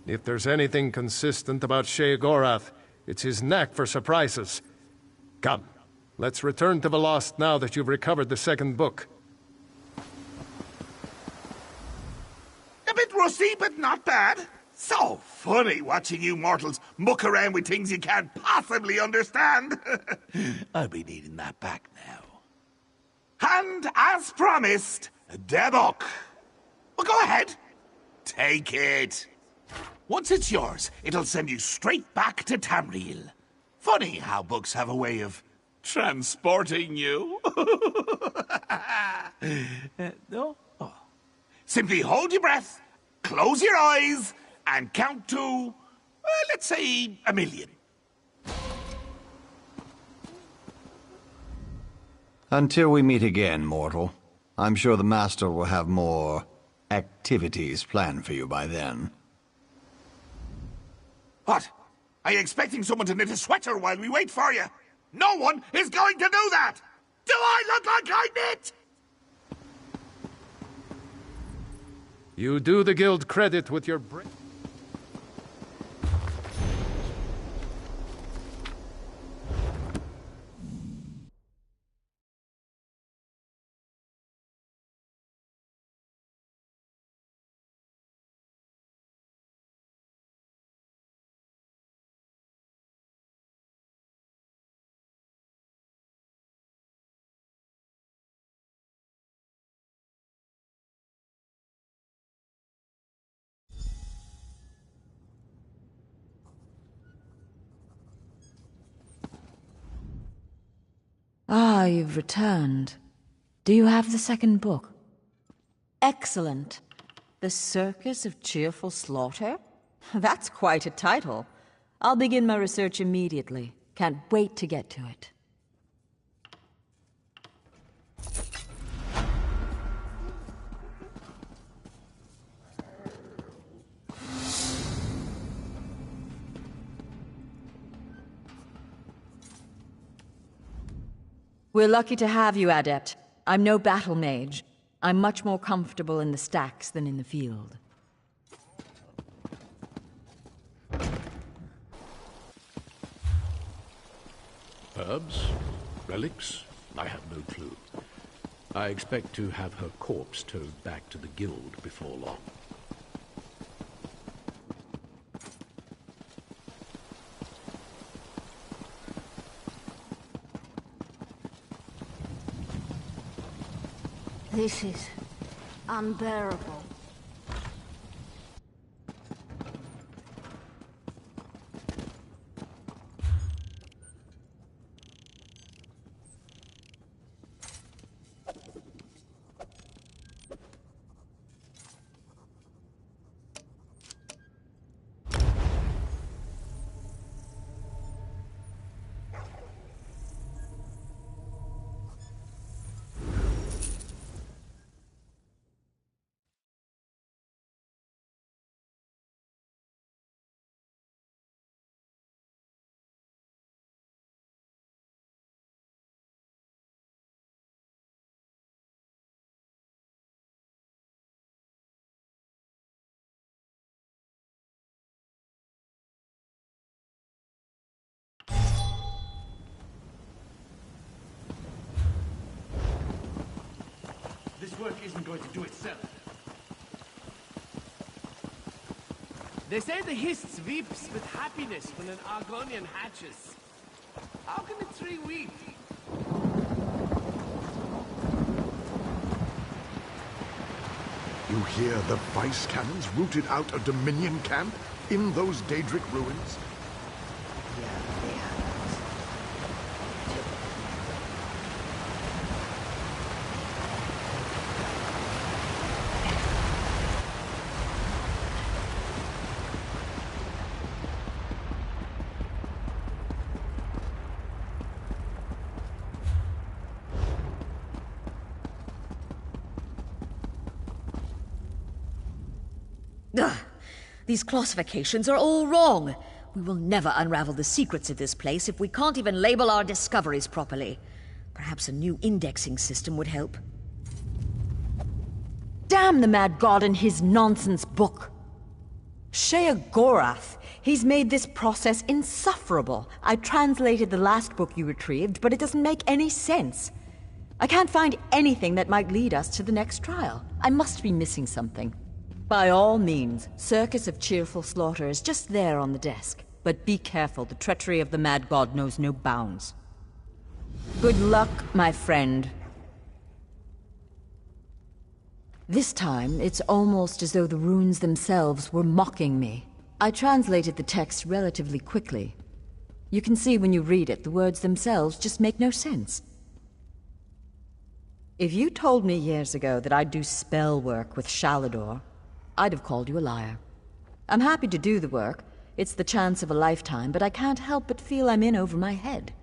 If there's anything consistent about Sheogorath, it's his knack for surprises. Come, let's return to the Lost now that you've recovered the second book. A bit rusty, but not bad. So funny watching you mortals muck around with things you can't possibly understand. I'll be needing that back now. And as promised, the book. Well, go ahead. Take it. Once it's yours, it'll send you straight back to Tamriel. Funny how books have a way of transporting you. No? Oh. Simply hold your breath, close your eyes, and count to, let's say, 1,000,000. Until we meet again, mortal. I'm sure the Master will have more activities planned for you by then. What? Are you expecting someone to knit a sweater while we wait for you? No one is going to do that! Do I look like I knit? You do the guild credit with your brain. Ah, you've returned. Do you have the second book? Excellent. The Circus of Cheerful Slaughter? That's quite a title. I'll begin my research immediately. Can't wait to get to it. We're lucky to have you, Adept. I'm no battle mage. I'm much more comfortable in the stacks than in the field. Herbs? Relics? I have no clue. I expect to have her corpse towed back to the guild before long. This is unbearable. This work isn't going to do itself. They say the Hist weeps with happiness when an Argonian hatches. How can a tree weep? You hear the vice cannons rooted out a Dominion camp in those Daedric ruins? Ugh. These classifications are all wrong. We will never unravel the secrets of this place if we can't even label our discoveries properly. Perhaps a new indexing system would help. Damn the Mad God and his nonsense book! Sheogorath! He's made this process insufferable. I translated the last book you retrieved, but it doesn't make any sense. I can't find anything that might lead us to the next trial. I must be missing something. By all means, Circus of Cheerful Slaughter is just there on the desk. But be careful, the treachery of the Mad God knows no bounds. Good luck, my friend. This time, it's almost as though the runes themselves were mocking me. I translated the text relatively quickly. You can see when you read it, the words themselves just make no sense. If you told me years ago that I'd do spell work with Shalador, I'd have called you a liar. I'm happy to do the work. It's the chance of a lifetime, but I can't help but feel I'm in over my head.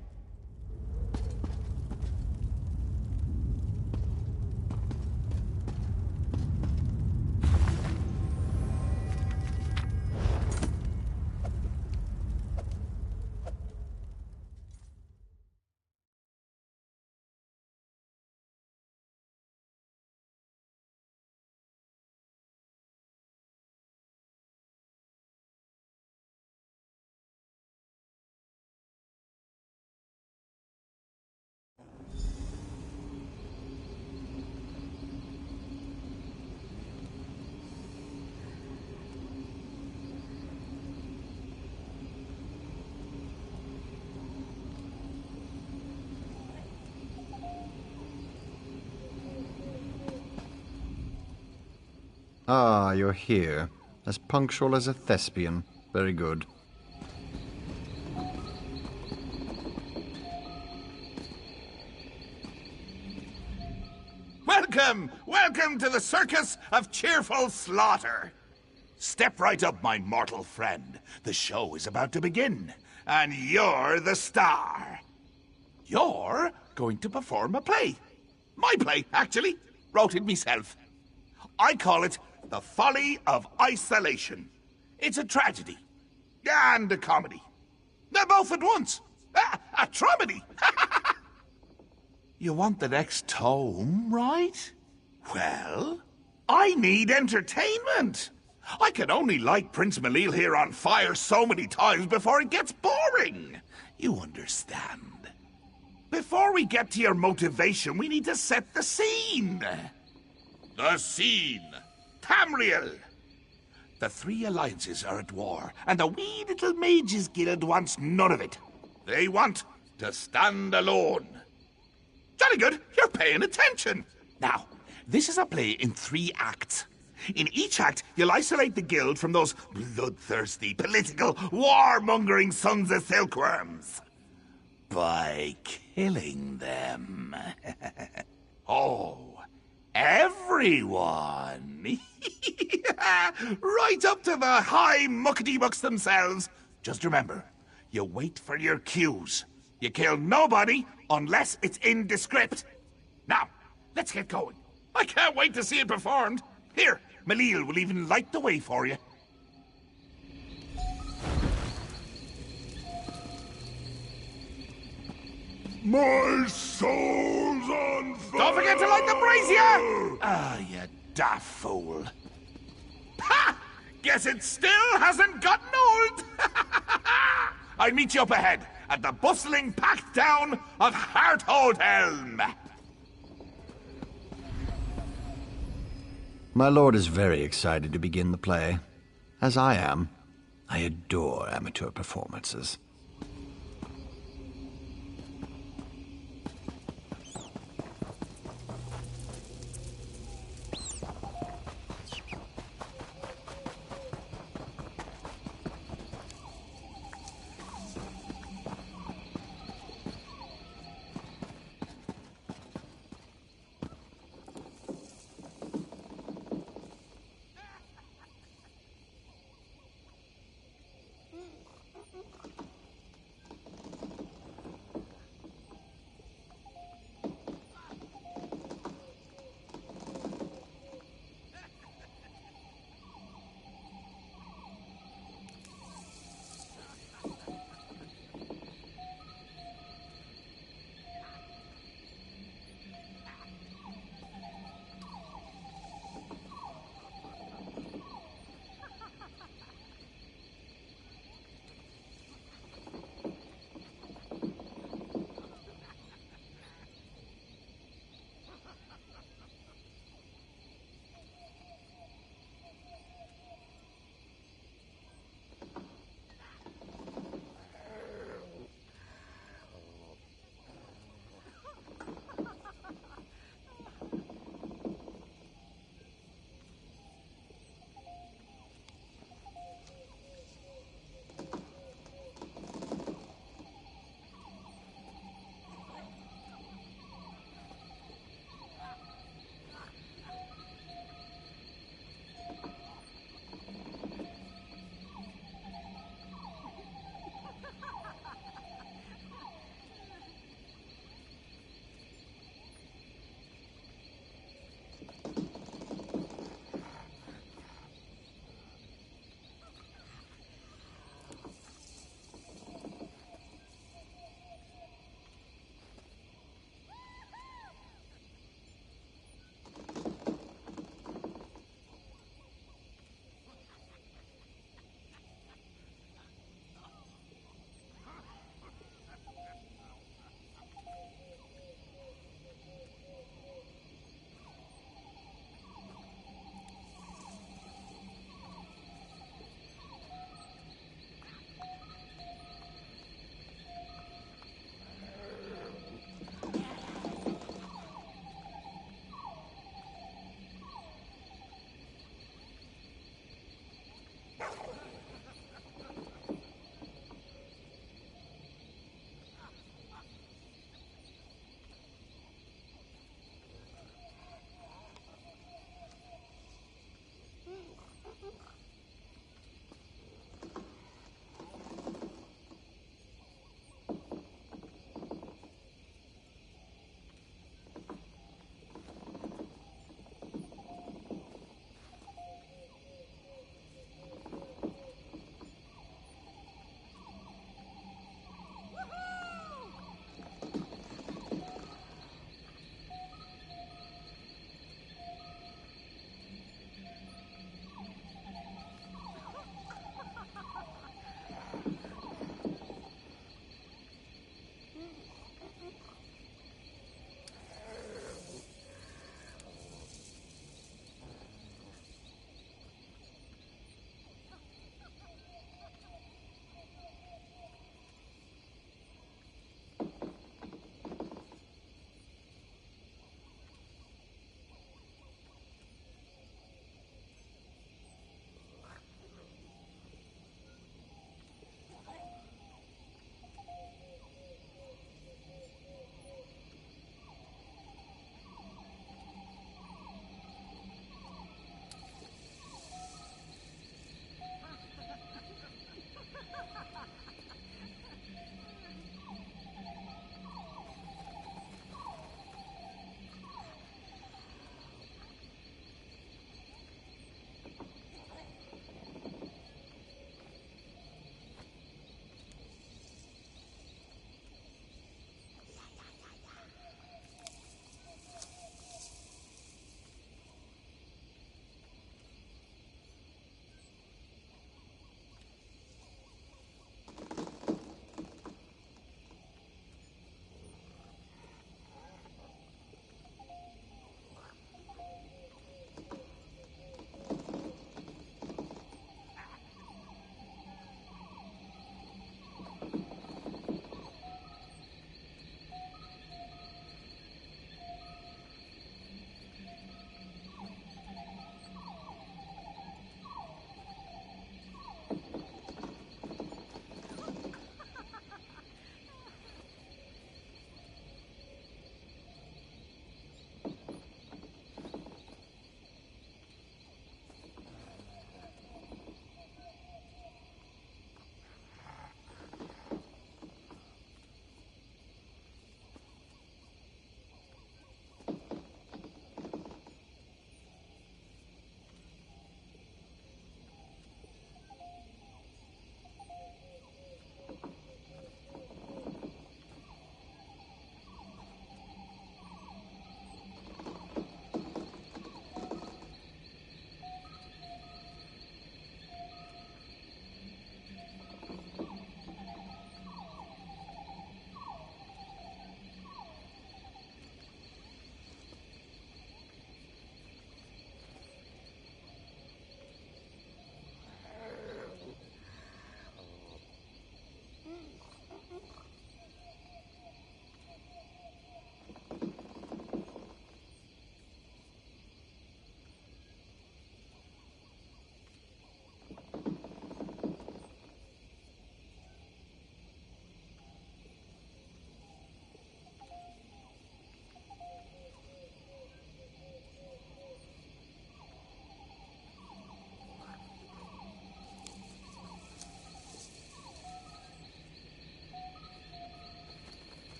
Ah, you're here. As punctual as a thespian. Very good. Well Welcome! Welcome to the circus of cheerful slaughter! Step right up, my mortal friend. The show is about to begin, and you're the star. You're going to perform a play. My play, actually. Wrote it myself. I call it The Folly of Isolation. It's a tragedy. And a comedy. They're both at once. A tromedy. You want the next tome, right? Well, I need entertainment. I can only light Prince Malil here on fire so many times before it gets boring. You understand? Before we get to your motivation, we need to set the scene. The scene. Tamriel. The three alliances are at war, and the wee little mages guild wants none of it. They want to stand alone. Jolly good, you're paying attention. Now, this is a play in 3 acts. In each act, you'll isolate the guild from those bloodthirsty, political, warmongering sons of silkworms. By killing them. Oh, everyone. Right up to the high muckety-mucks themselves. Just remember, you wait for your cues. You kill nobody unless it's in the script. Now, let's get going. I can't wait to see it performed. Here, Malil will even light the way for you. My soul's on fire! Don't forget to light the brazier! Ah, you daft fool. Ha! Guess it still hasn't gotten old! I'll meet you up ahead at the bustling packed town of Hartholdhelm. My lord is very excited to begin the play. As I am. I adore amateur performances.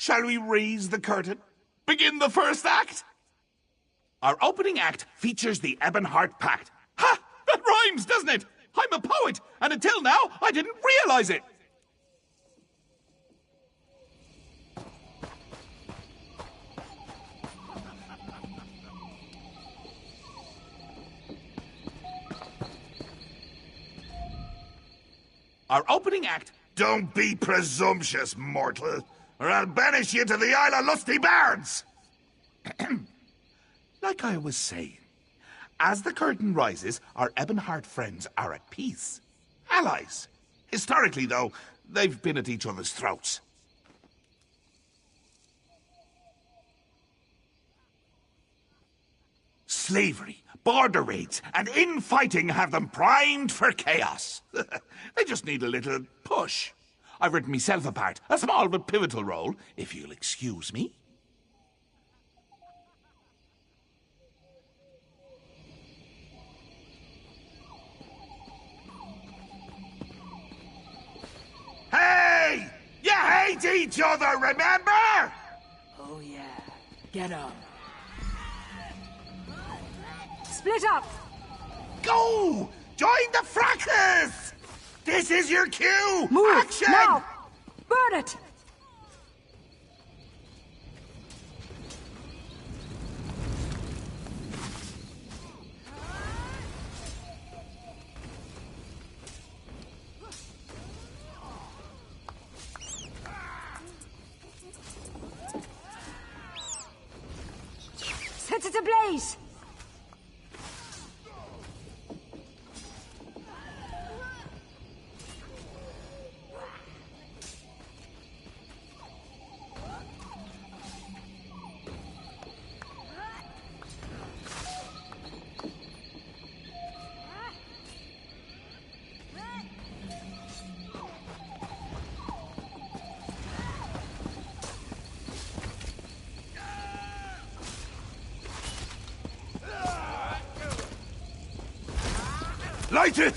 Shall we raise the curtain? Begin the first act? Our opening act features the Ebonheart Pact. Ha! That rhymes, doesn't it? I'm a poet, and until now, I didn't realize it. Our opening act... Don't be presumptuous, mortal, or I'll banish you to the Isle of Lusty Bards! Like I was saying, as the curtain rises, our Ebonheart friends are at peace. Allies. Historically, though, they've been at each other's throats. Slavery, border raids, and infighting have them primed for chaos. They just need a little push. I've written myself a part, a small but pivotal role, if you'll excuse me. Hey! You hate each other, remember? Oh yeah. Get up. Split up! Go! Join the fracas! This is your cue! Move! Action! Now! Burn it! Set it ablaze! Light it!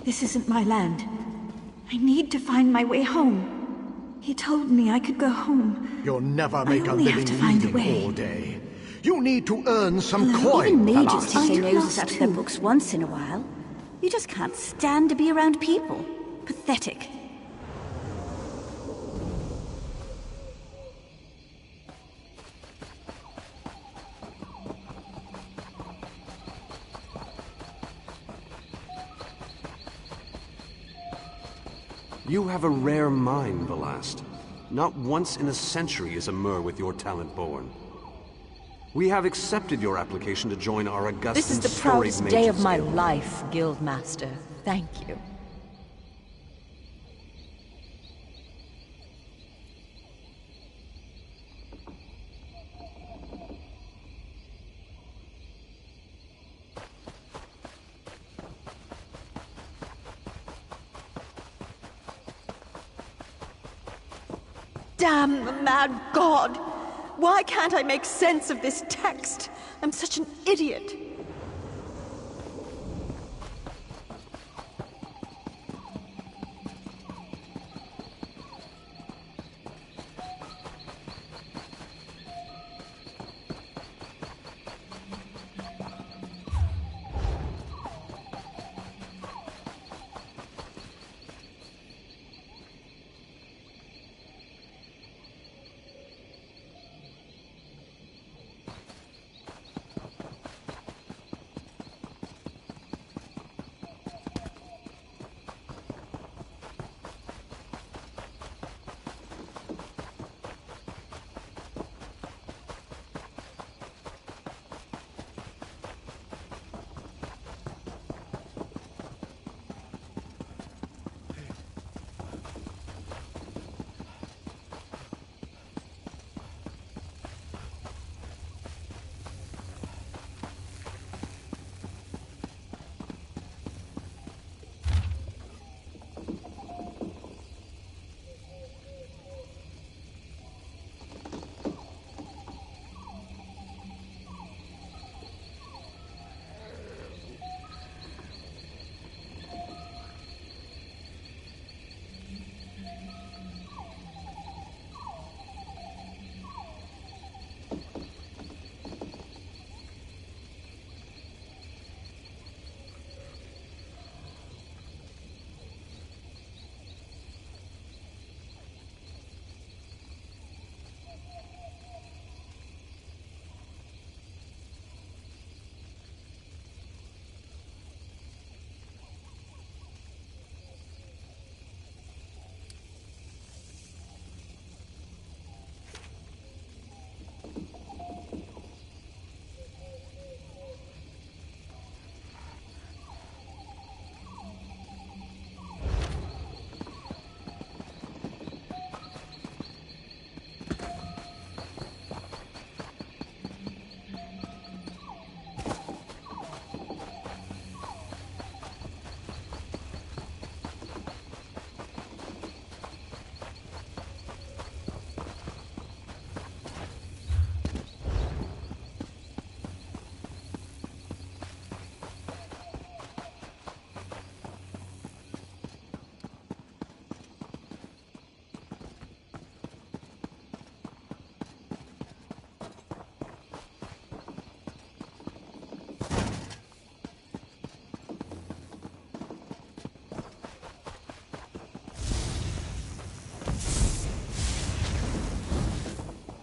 This isn't my land. I need to find my way home. He told me I could go home. You'll never I make a only have living to find a reading way. all day. You need to earn some Hello? coin, Even mages Palas. take their noses out of their books once in a while. You just can't stand to be around people. Pathetic. You have a rare mind, Outlast. Not once in a century is a Mer with your talent born. We have accepted your application to join our august This is and the storied proudest Mages day of my Guild. life, Guildmaster. Thank you. Damn the mad god! Why can't I make sense of this text? I'm such an idiot.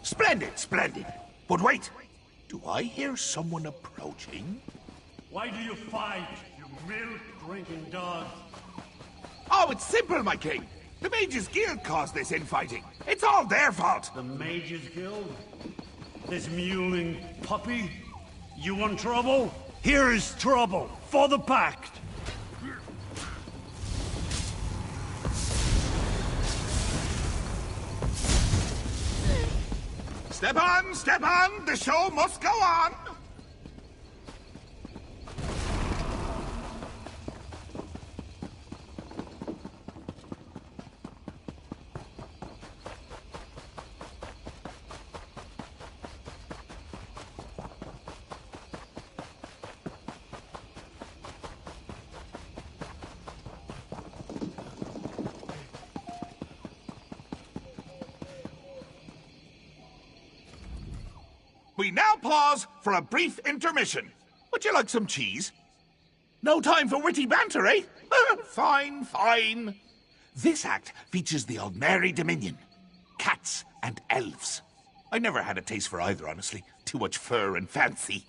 Splendid, splendid. But wait, do I hear someone approaching? Why do you fight, you milk-drinking dogs? Oh, it's simple, my king. The Mages Guild caused this infighting. It's all their fault. The Mages Guild? This mewling puppy? You want trouble? Here is trouble, for the Pact. Step on, the show must go on. We now pause for a brief intermission. Would you like some cheese? No time for witty banter, eh? Fine, fine. This act features the Aldmeri Dominion. Cats and elves. I never had a taste for either, honestly. Too much fur and fancy.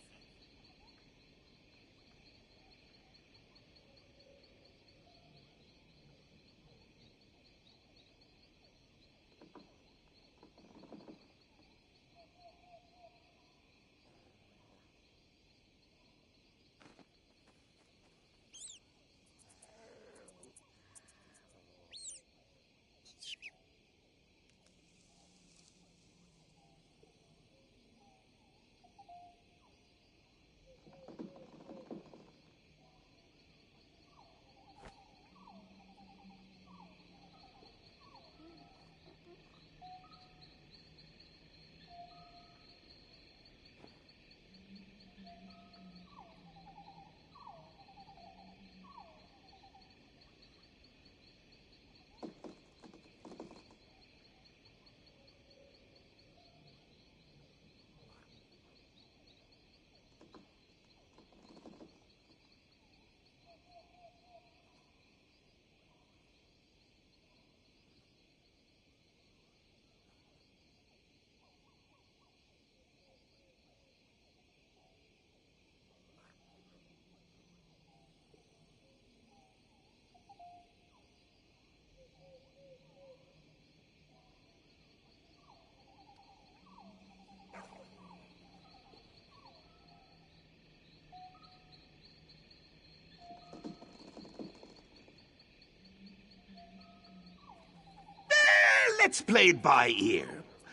let's play it by ear.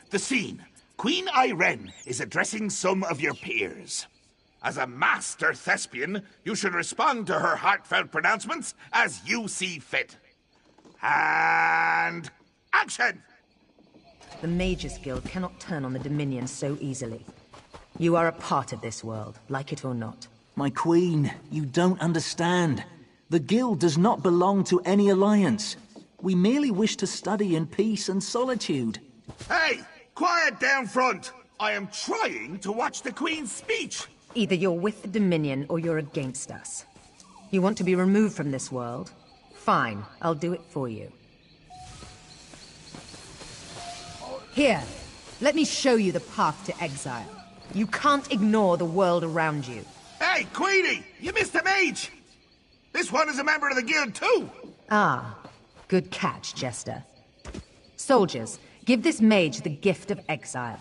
The scene. Queen Irene is addressing some of your peers. As a master thespian, you should respond to her heartfelt pronouncements as you see fit. And action! The Mages Guild cannot turn on the Dominion so easily. You are a part of this world, like it or not. My queen, you don't understand. The Guild does not belong to any alliance. We merely wish to study in peace and solitude. Hey! Quiet down front! I am trying to watch the Queen's speech! Either you're with the Dominion or you're against us. You want to be removed from this world? Fine, I'll do it for you. Here, let me show you the path to exile. You can't ignore the world around you. Hey, Queenie! You missed a mage! This one is a member of the Guild too! Ah, good catch, Jester. Soldiers, give this mage the gift of exile.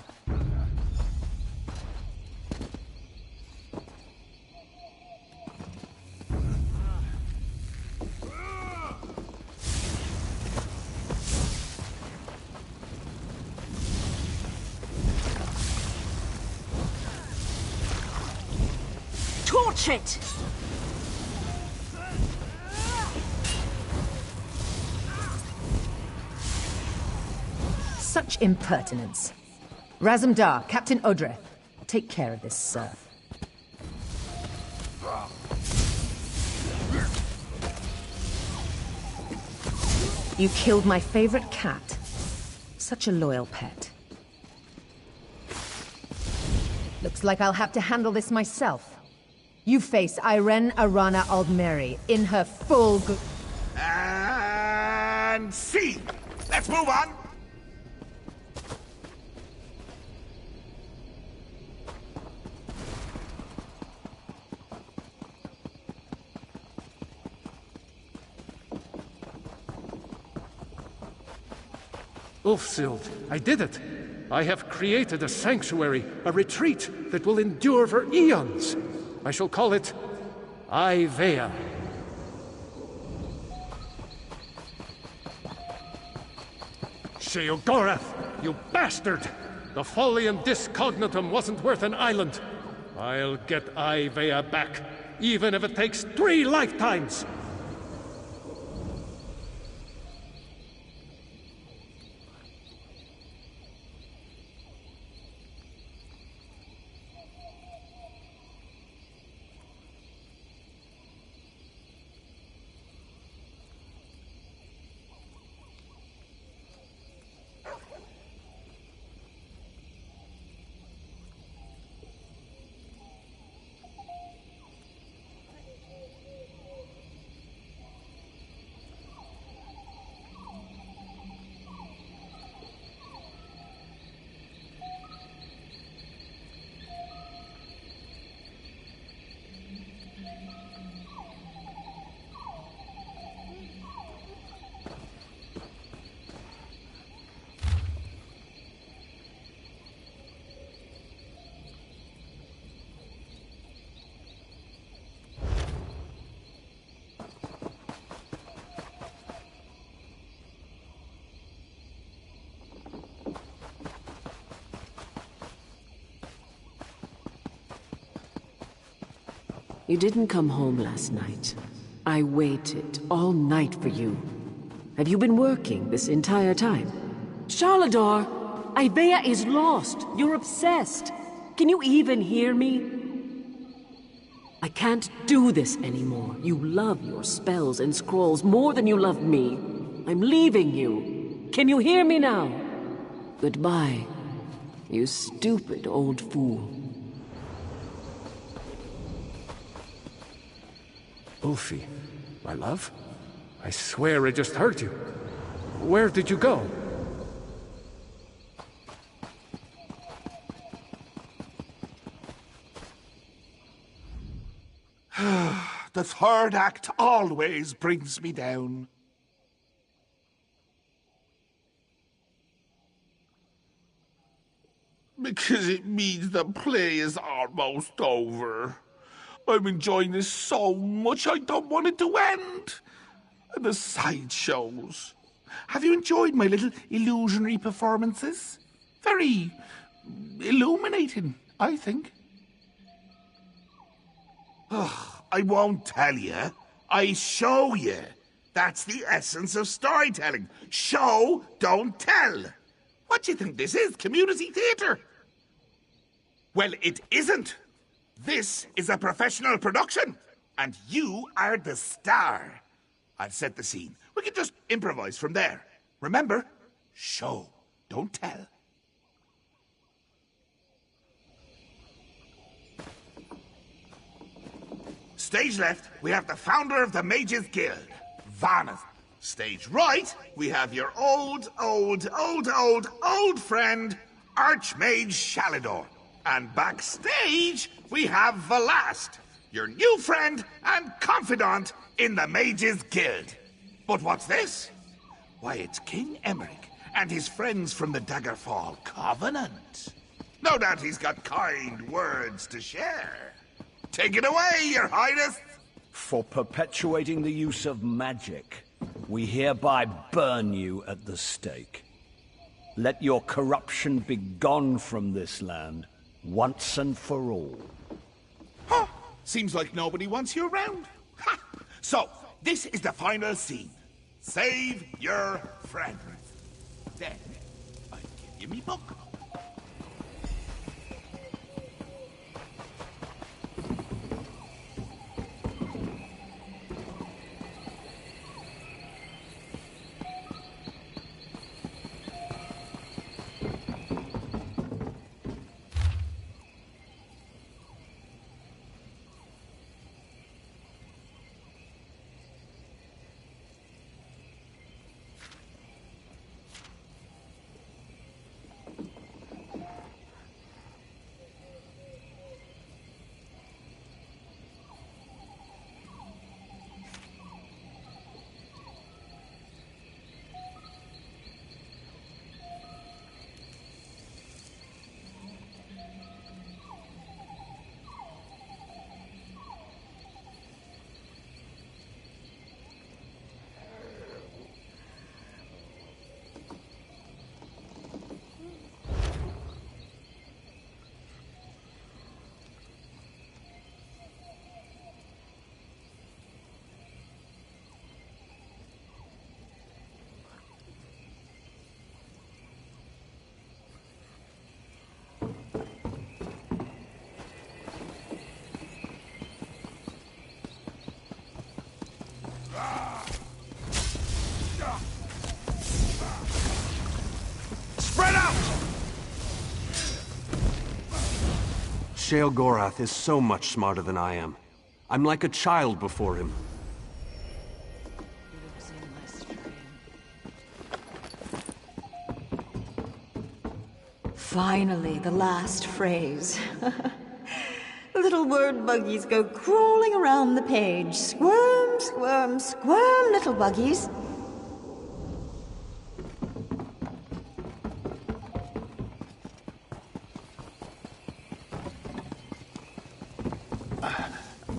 Torch it! Such impertinence. Razumdar, Captain Odreth, take care of this serf. You killed my favorite cat. Such a loyal pet. Looks like I'll have to handle this myself. You face Irene Arana Aldmeri in her full And see! Let's move on! Ulfsild, I did it! I have created a sanctuary, a retreat that will endure for eons. I shall call it Ivea. Sheogorath, you bastard! The Folium Discognatum wasn't worth an island. I'll get Ivea back, even if it takes 3 lifetimes! You didn't come home last night. I waited all night for you. Have you been working this entire time? Charlador, Ivea is lost. You're obsessed. Can you even hear me? I can't do this anymore. You love your spells and scrolls more than you love me. I'm leaving you. Can you hear me now? Goodbye, you stupid old fool. Ulfi, my love? I swear I just heard you. Where did you go? The third act always brings me down. Because it means the play is almost over. I'm enjoying this so much I don't want it to end. And the sideshows. Have you enjoyed my little illusionary performances? Very illuminating, I think. Ugh, I won't tell you. I show you. That's the essence of storytelling. Show, don't tell. What do you think this is? Community theatre? Well, it isn't. This is a professional production, and you are the star. I've set the scene. We can just improvise from there. Remember, show, don't tell. Stage left, we have the founder of the Mages Guild, Varnus. Stage right, we have your old friend, Archmage Shalidor. And backstage, we have Outlast, your new friend and confidant in the Mages Guild. But what's this? Why, it's King Emmerich and his friends from the Daggerfall Covenant. No doubt he's got kind words to share. Take it away, Your Highness! For perpetuating the use of magic, we hereby burn you at the stake. Let your corruption be gone from this land, once and for all. Huh. Seems like nobody wants you around. Ha! So, this is the final scene. Save your friends. Then, I'll give you me book. Shale Gorath is so much smarter than I am. I'm like a child before him. Finally, the last phrase. Little word buggies go crawling around the page. Squirm, squirm, squirm, little buggies.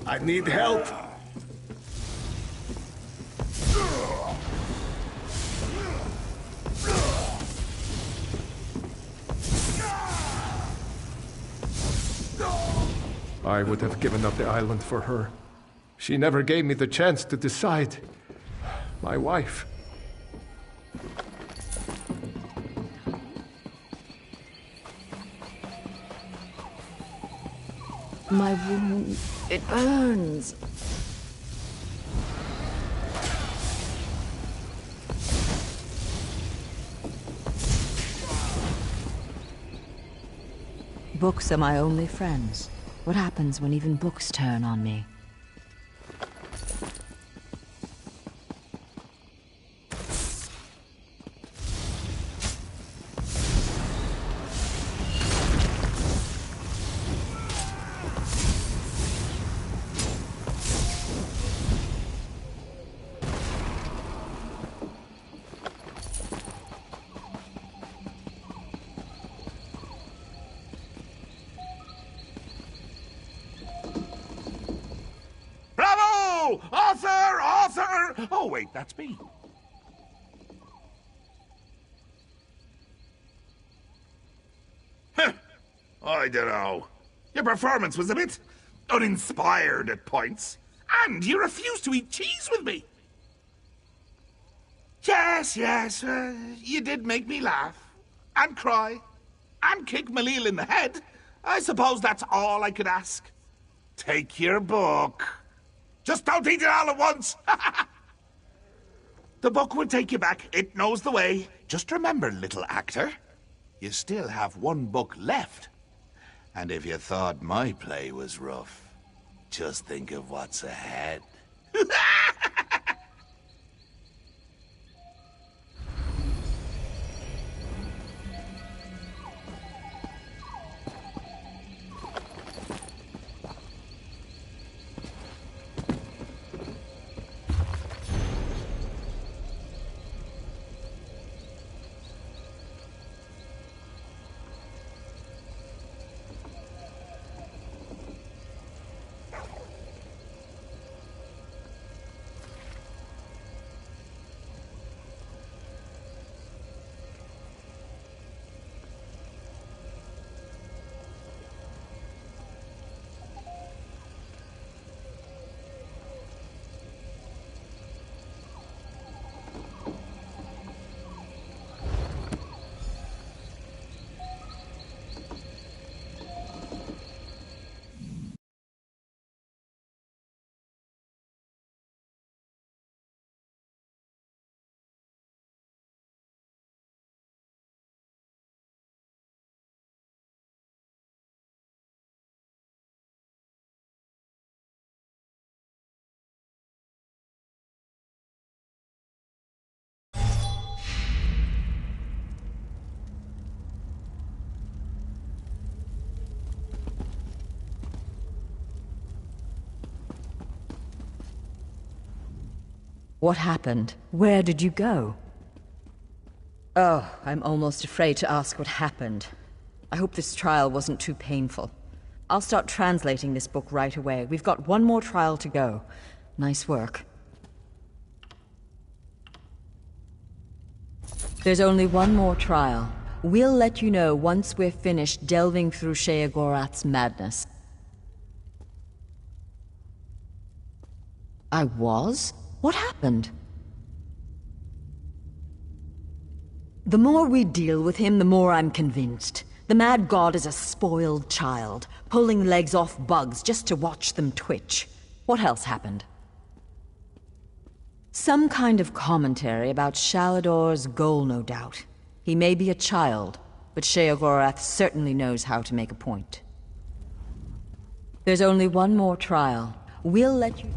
I need help. I would have given up the island for her. She never gave me the chance to decide. My wife. My wound, it burns. Books are my only friends. What happens when even books turn on me? Author! Oh, wait, that's me. I don't know. Your performance was a bit uninspired at points. And you refused to eat cheese with me. Yes, you did make me laugh. And cry. And kick Malil in the head. I suppose that's all I could ask. Take your book. Just don't eat it all at once. The book will take you back. It knows the way. Just remember, little actor, you still have one book left. And if you thought my play was rough, just think of what's ahead. What happened? Where did you go? Oh, I'm almost afraid to ask what happened. I hope this trial wasn't too painful. I'll start translating this book right away. We've got one more trial to go. Nice work. There's only one more trial. We'll let you know once we're finished delving through Sheogorath's madness. I was? What happened? The more we deal with him, the more I'm convinced. The mad god is a spoiled child, pulling legs off bugs just to watch them twitch. What else happened? Some kind of commentary about Shalador's goal, no doubt. He may be a child, but Sheogorath certainly knows how to make a point. There's only one more trial. We'll let you...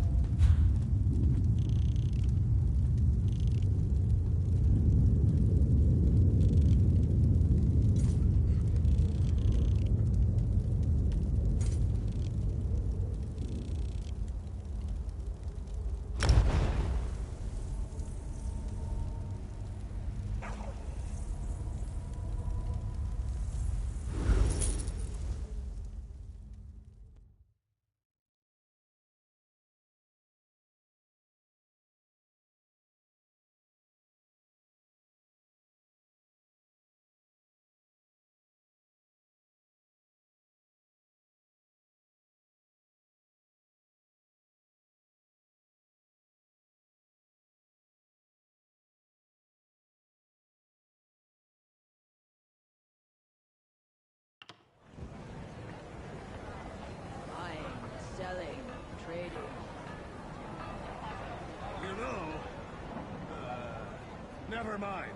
Never mind.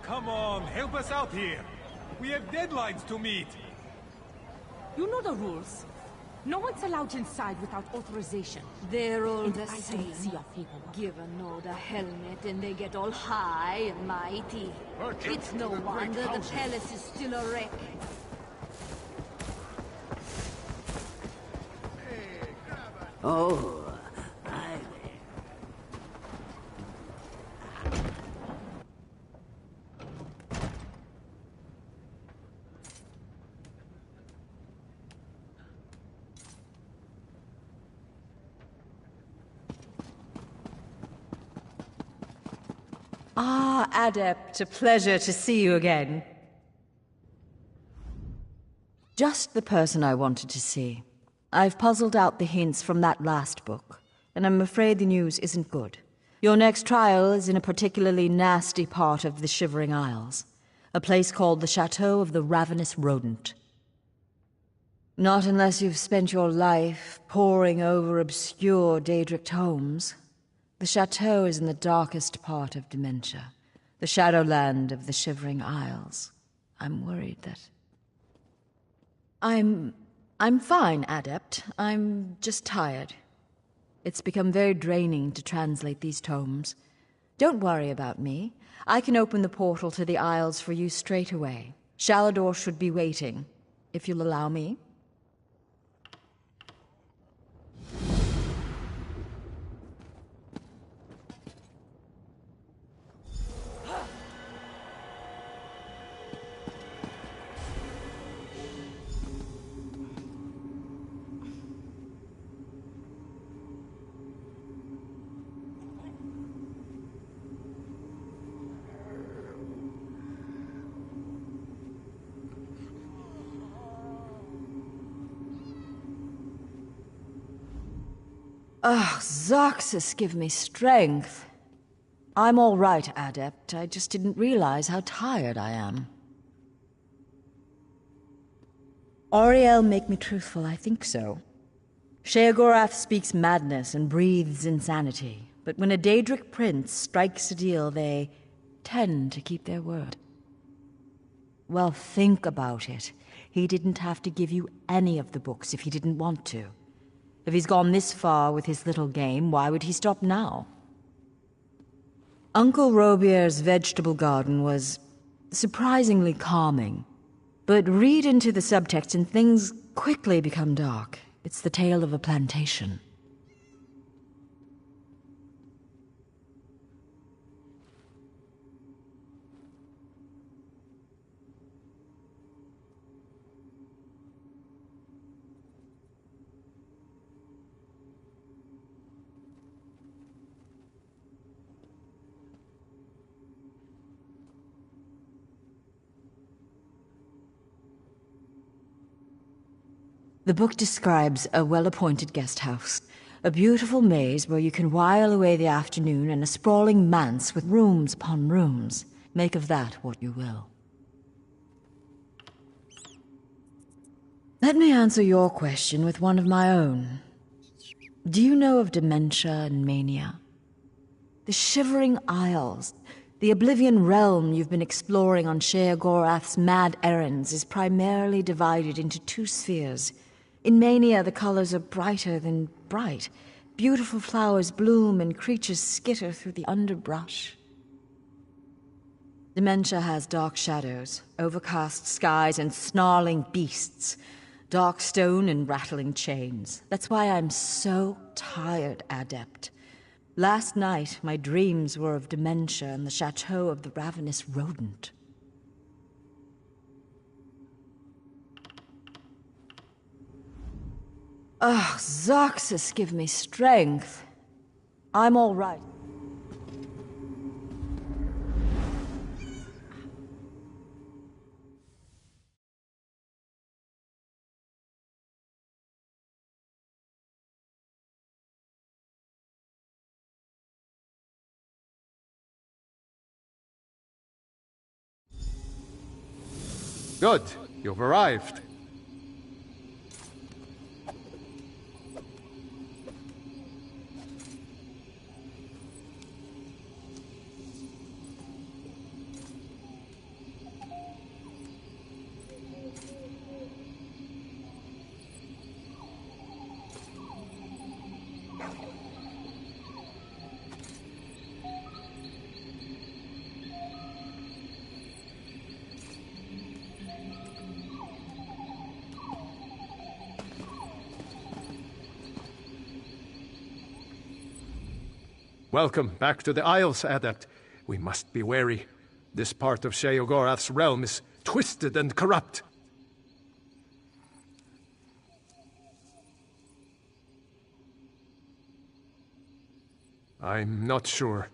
Come on, help us out here. We have deadlines to meet. You know the rules. No one's allowed inside without authorization. They're all And the I don't same. see your paperwork. Give a nod a helmet and they get all high and mighty. It's no wonder the palace is still a wreck. Oh, Ah, Adept, a pleasure to see you again. Just the person I wanted to see. I've puzzled out the hints from that last book, and I'm afraid the news isn't good. Your next trial is in a particularly nasty part of the Shivering Isles, a place called the Chateau of the Ravenous Rodent. Not unless you've spent your life poring over obscure Daedric tomes. The chateau is in the darkest part of Dementia, the Shadowland of the Shivering Isles. I'm worried that... I'm fine, Adept. I'm just tired. It's become very draining to translate these tomes. Don't worry about me. I can open the portal to the Isles for you straight away. Shalador should be waiting, if you'll allow me. Ah, Zoxus, give me strength. I'm all right, Adept. I just didn't realize how tired I am. Auriel make me truthful, I think so. Sheogorath speaks madness and breathes insanity, but when a Daedric prince strikes a deal, they tend to keep their word. Well, think about it. He didn't have to give you any of the books if he didn't want to. If he's gone this far with his little game, why would he stop now? Uncle Robier's vegetable garden was surprisingly calming. But read into the subtext and things quickly become dark. It's the tale of a plantation. The book describes a well-appointed guest house, a beautiful maze where you can while away the afternoon in a sprawling manse with rooms upon rooms. Make of that what you will. Let me answer your question with one of my own. Do you know of dementia and mania? The Shivering Isles, the Oblivion realm you've been exploring on Sheogorath's mad errands, is primarily divided into two spheres. In mania, the colors are brighter than bright. Beautiful flowers bloom and creatures skitter through the underbrush. Dementia has dark shadows, overcast skies, and snarling beasts. Dark stone and rattling chains. That's why I'm so tired, Adept. Last night, my dreams were of dementia and the chateau of the ravenous rodent. Ugh, Zoxus, give me strength. I'm all right. Good. You've arrived. Welcome back to the Isles, Adept. We must be wary. This part of Sheogorath's realm is twisted and corrupt. I'm not sure.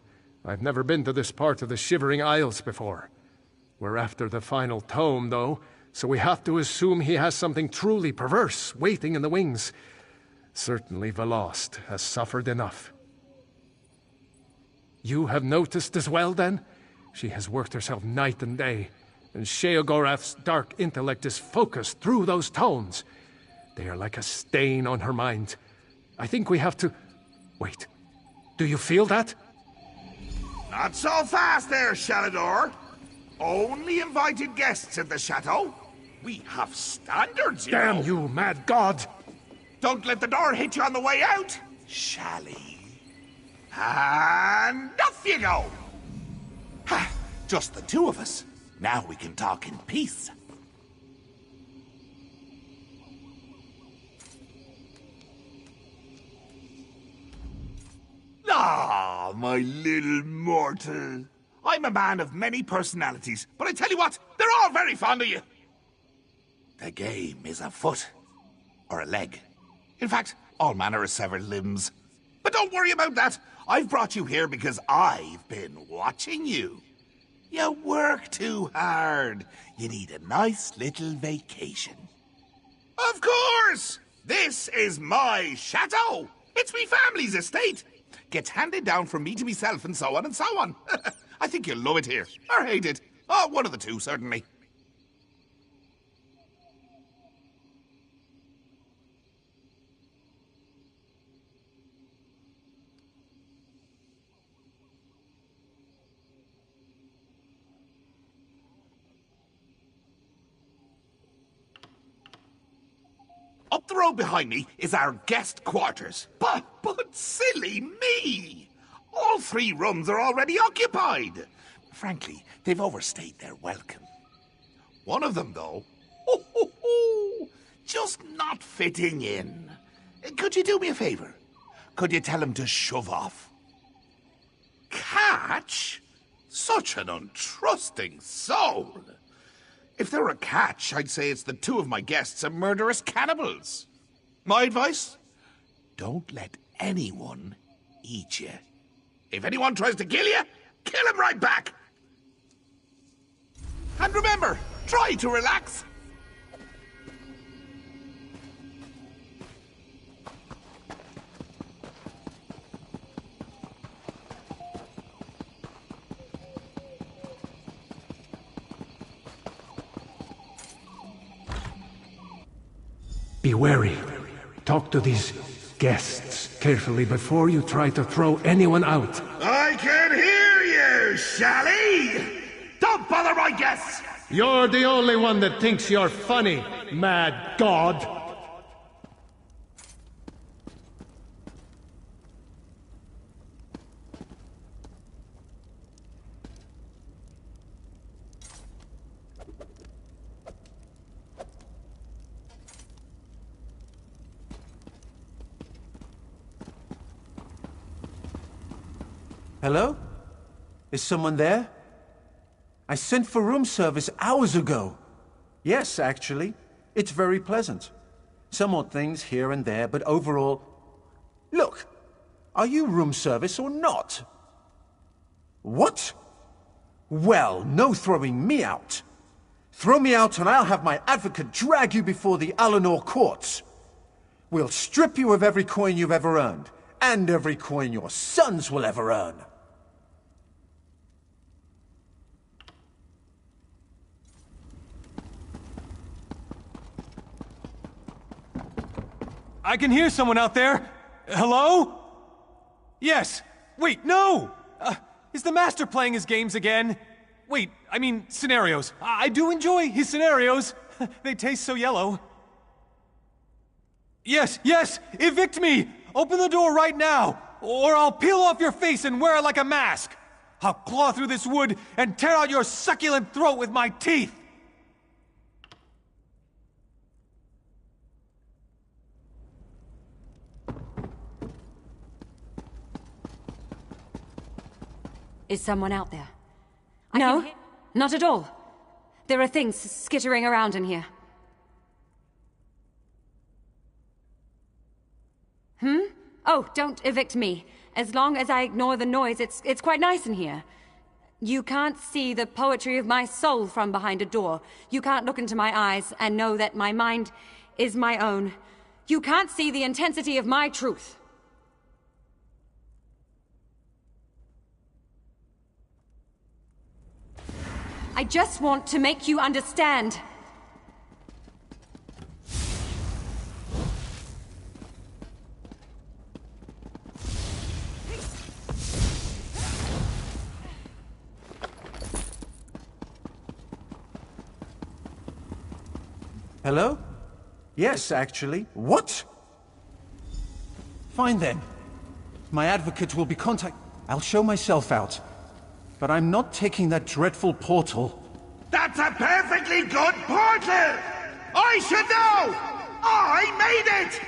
I've never been to this part of the Shivering Isles before. We're after the final tome, though, so we have to assume he has something truly perverse waiting in the wings. Certainly Velost has suffered enough. You have noticed as well, then? She has worked herself night and day, and Sheogorath's dark intellect is focused through those tones. They are like a stain on her mind. I think we have to... Wait. Do you feel that? Not so fast there, Shalador. Only invited guests at the chateau. We have standards, you know. Damn you, mad god! Don't let the door hit you on the way out, Shally. And off you go! Ha! Just the two of us. Now we can talk in peace. Ah, my little mortal. I'm a man of many personalities, but I tell you what, they're all very fond of you. The game is a foot. Or a leg. In fact, all manner of severed limbs. But don't worry about that. I've brought you here because I've been watching you. You work too hard. You need a nice little vacation. Of course! This is my chateau. It's me family's estate. Gets handed down from me to myself and so on and so on. I think you'll love it here. Or hate it. Oh, one of the two, certainly. Up the road behind me is our guest quarters. But silly me! All 3 rooms are already occupied. Frankly, they've overstayed their welcome. One of them, though, just not fitting in. Could you do me a favor? Could you tell him to shove off? Catch? Such an untrusting soul. If there were a catch, I'd say it's the 2 of my guests are murderous cannibals. My advice? Don't let anyone eat you. If anyone tries to kill you, kill him right back. And remember, try to relax. Be wary. Talk to these guests carefully before you try to throw anyone out. I can hear you, Shally! Don't bother my guests! You're the only one that thinks you're funny, mad god! Hello? Is someone there? I sent for room service hours ago. Yes, actually. It's very pleasant. Some odd things here and there, but overall... Look! Are you room service or not? What? Well, no throwing me out. Throw me out and I'll have my advocate drag you before the Alinor courts. We'll strip you of every coin you've ever earned, and every coin your sons will ever earn. I can hear someone out there. Hello? Yes. Wait, no! Is the Master playing his games again? Wait, I mean, scenarios. I do enjoy his scenarios. They taste so yellow. Yes, yes! Evict me! Open the door right now, or I'll peel off your face and wear it like a mask. I'll claw through this wood and tear out your succulent throat with my teeth. Is someone out there? No, not at all. There are things skittering around in here. Oh, don't evict me. As long as I ignore the noise, it's quite nice in here. You can't see the poetry of my soul from behind a door. You can't look into my eyes and know that my mind is my own. You can't see the intensity of my truth. I just want to make you understand. Hello? Yes, actually. What? Fine then. My advocate will be I'll show myself out. But I'm not taking that dreadful portal. That's a perfectly good portal! I should know! I made it!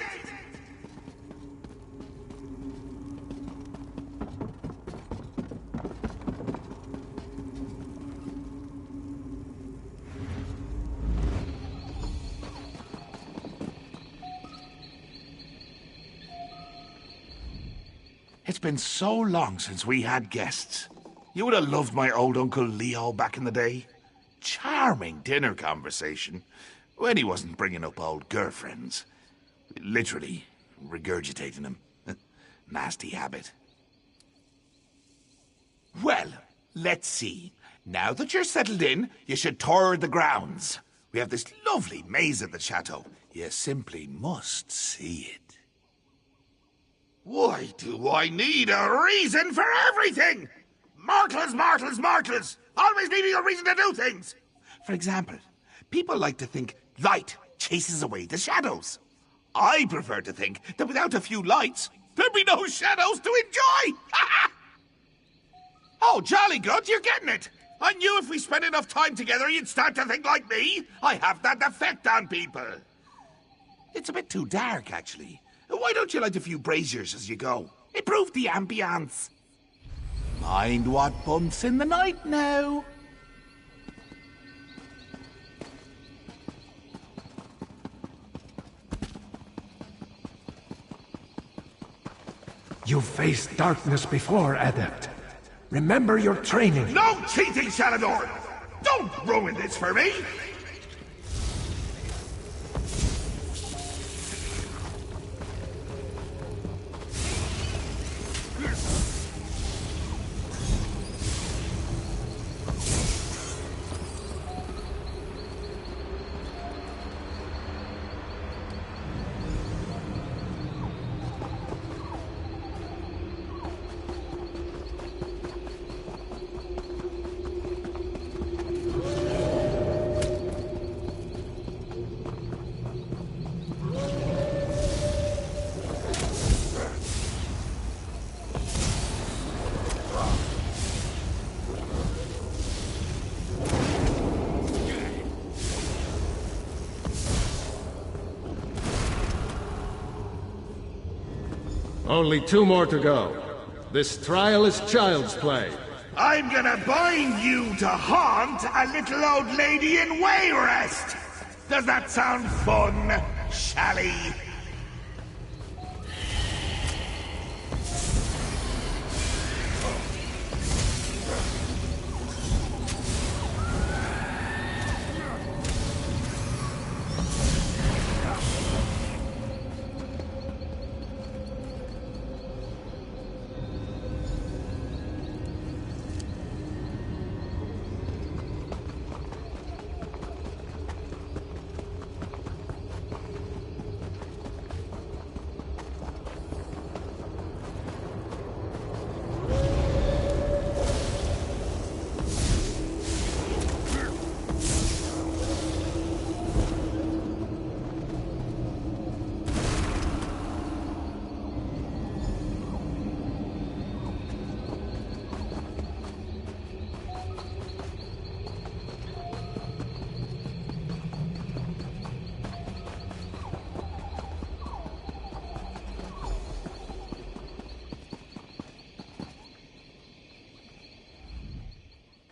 It's been so long since we had guests. You would have loved my old Uncle Leo back in the day. Charming dinner conversation. When he wasn't bringing up old girlfriends. Literally regurgitating them. Nasty habit. Well, let's see. Now that you're settled in, you should tour the grounds. We have this lovely maze at the chateau. You simply must see it. Why do I need a reason for everything? Mortals, mortals, mortals! Always needing a reason to do things! For example, people like to think light chases away the shadows. I prefer to think that without a few lights, there'd be no shadows to enjoy! Oh, jolly good, you're getting it! I knew if we spent enough time together, you'd start to think like me. I have that effect on people. It's a bit too dark, actually. Why don't you light a few braziers as you go? Improve the ambience. Mind what bumps in the night now. You've faced darkness before, Adept. Remember your training. No cheating, Shalador! Don't ruin this for me! Only 2 more to go. This trial is child's play. I'm gonna bind you to haunt a little old lady in Wayrest! Does that sound fun, Shally?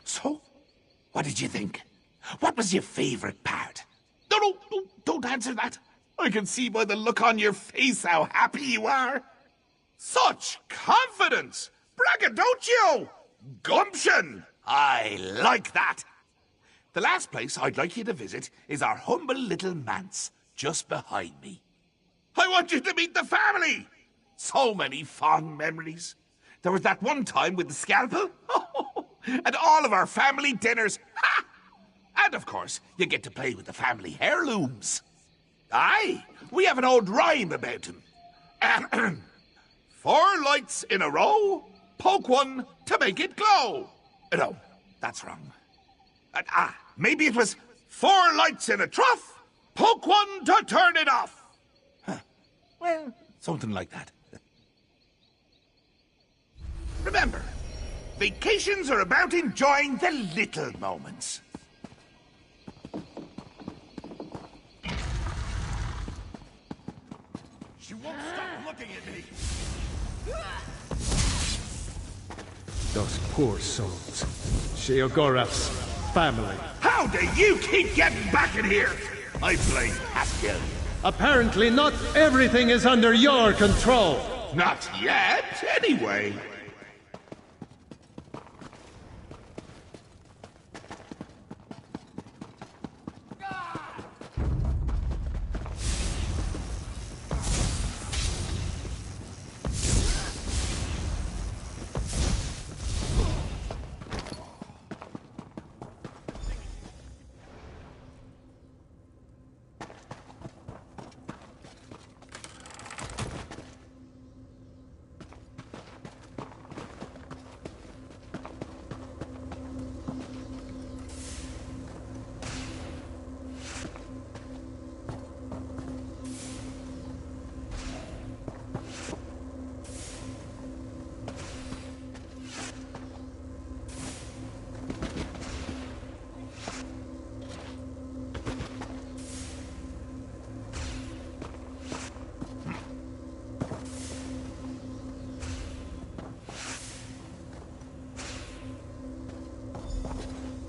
So, what did you think? What was your favorite part? No, don't answer that. I can see by the look on your face how happy you are. Such confidence! Braggadocio! Gumption! I like that. The last place I'd like you to visit is our humble little manse, just behind me. I want you to meet the family! So many fond memories. There was that one time with the scalpel. And all of our family dinners. Ha! And of course, you get to play with the family heirlooms. Aye, we have an old rhyme about him. 4 lights in a row, poke one to make it glow. No, that's wrong. Maybe it was 4 lights in a trough, poke one to turn it off. Huh. Well, something like that. Remember, vacations are about enjoying the little moments. She won't stop looking at me. Those poor souls. Sheogorath's family. How do you keep getting back in here? I blame Haskell. Apparently not everything is under your control. Not yet, anyway.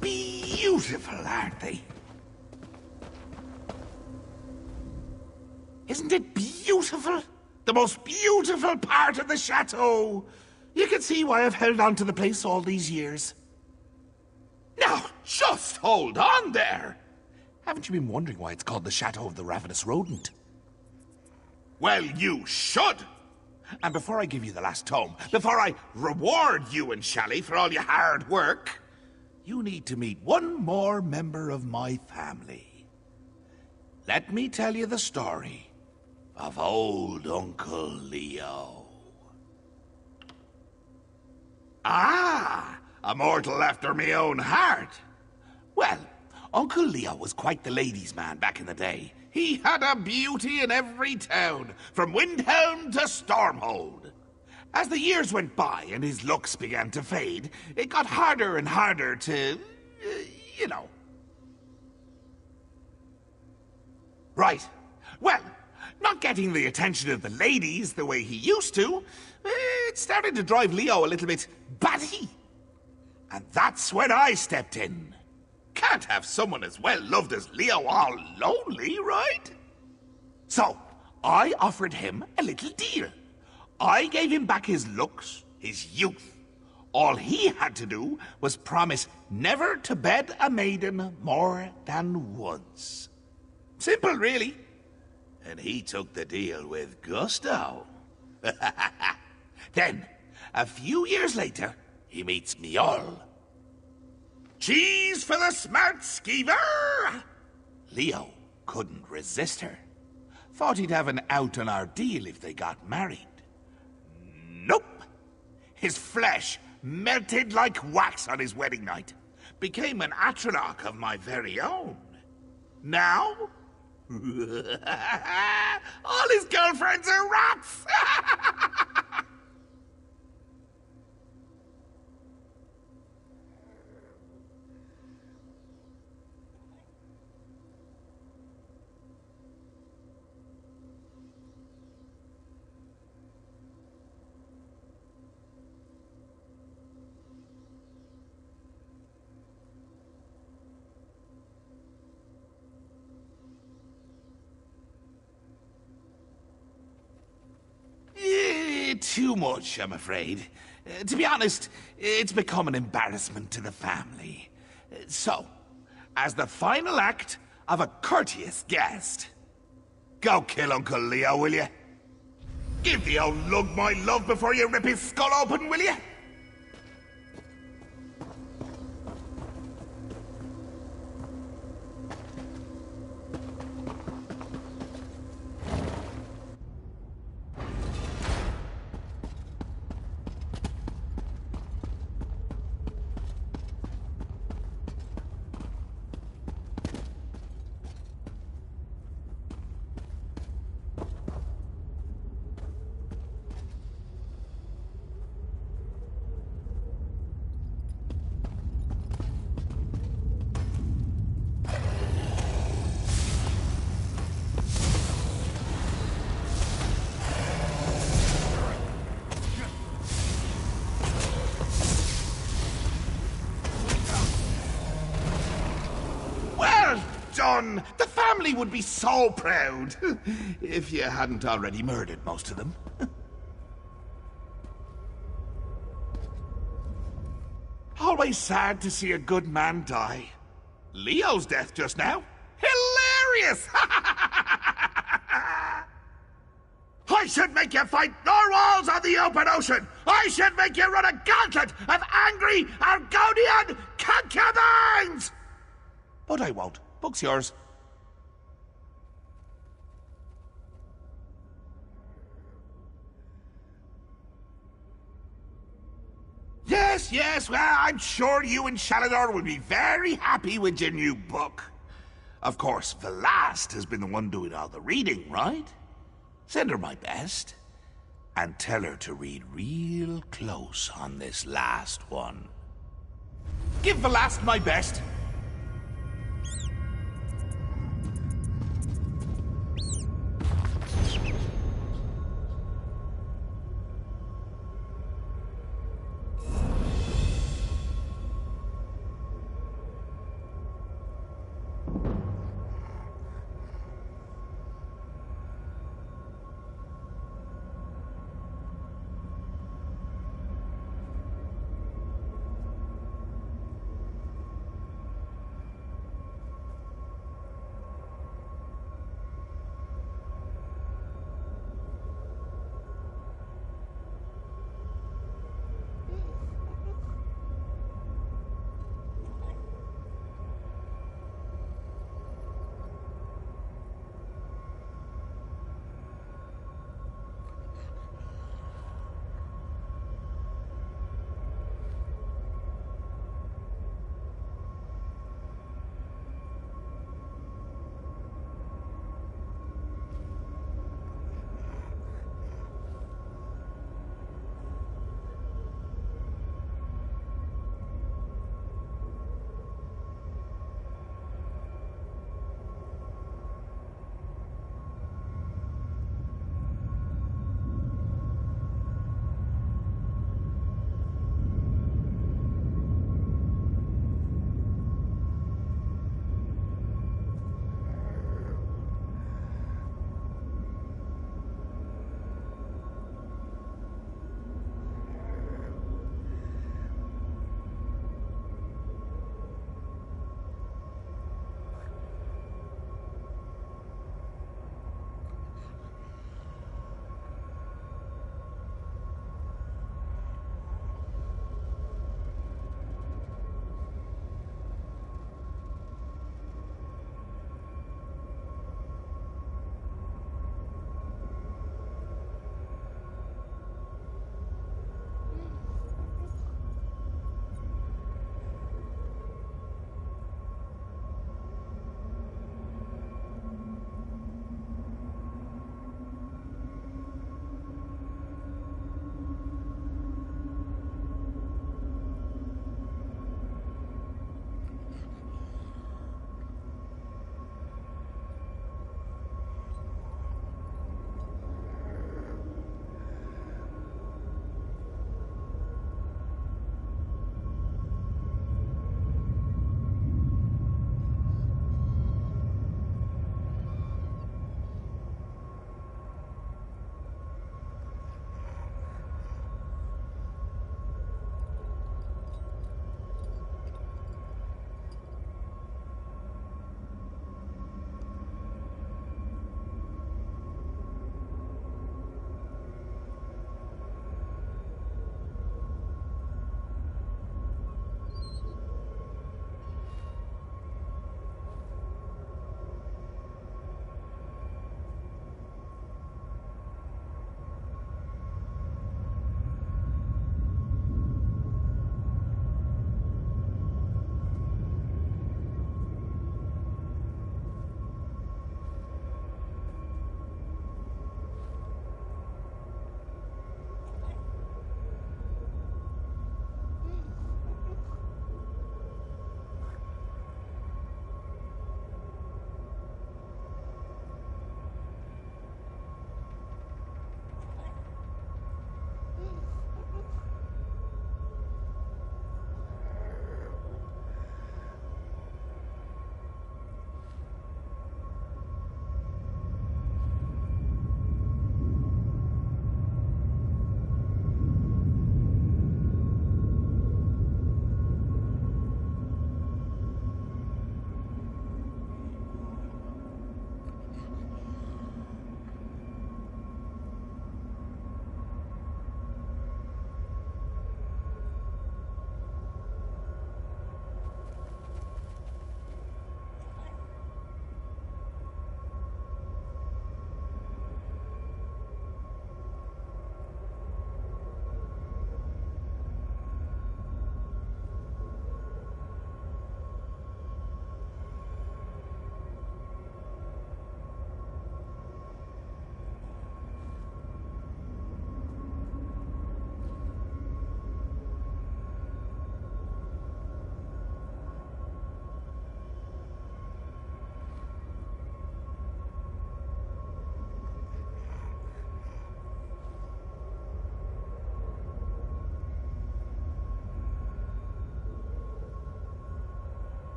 Beautiful, aren't they? Isn't it beautiful? The most beautiful part of the chateau. You can see why I've held on to the place all these years. Now, just hold on there. Haven't you been wondering why it's called the Chateau of the Ravenous Rodent? Well, you should. And before I give you the last tome, before I reward you and Shally for all your hard work, you need to meet one more member of my family. Let me tell you the story of old Uncle Leo. Ah, a mortal after me own heart. Well, Uncle Leo was quite the ladies' man back in the day. He had a beauty in every town, from Windhelm to Stormhold. As the years went by and his looks began to fade, it got harder and harder to, you know. Right. Well, not getting the attention of the ladies the way he used to, it started to drive Leo a little bit batty. And that's when I stepped in. Can't have someone as well loved as Leo all lonely, right? So, I offered him a little deal. I gave him back his looks, his youth. All he had to do was promise never to bed a maiden more than once. Simple, really. And he took the deal with gusto. Then, a few years later, he meets Mjol. Cheese for the smart skeever! Leo couldn't resist her. Thought he'd have an out on our deal if they got married. Nope. His flesh melted like wax on his wedding night. Became an atronach of my very own. Now, all his girlfriends are rats! too much, I'm afraid. To be honest, it's become an embarrassment to the family. So, as the final act of a courteous guest, go kill Uncle Leo, will you? Give the old lug my love before you rip his skull open, will you? Done! The family would be so proud! If you hadn't already murdered most of them. Always sad to see a good man die. Leo's death just now? Hilarious! I should make you fight narwhals on the open ocean! I should make you run a gauntlet of angry Argonian concubines! But I won't. Book's yours. Yes, well, I'm sure you and Shalador will be very happy with your new book. Of course, Outlast has been the one doing all the reading, right? Send her my best, and tell her to read real close on this last one. Give Outlast my best.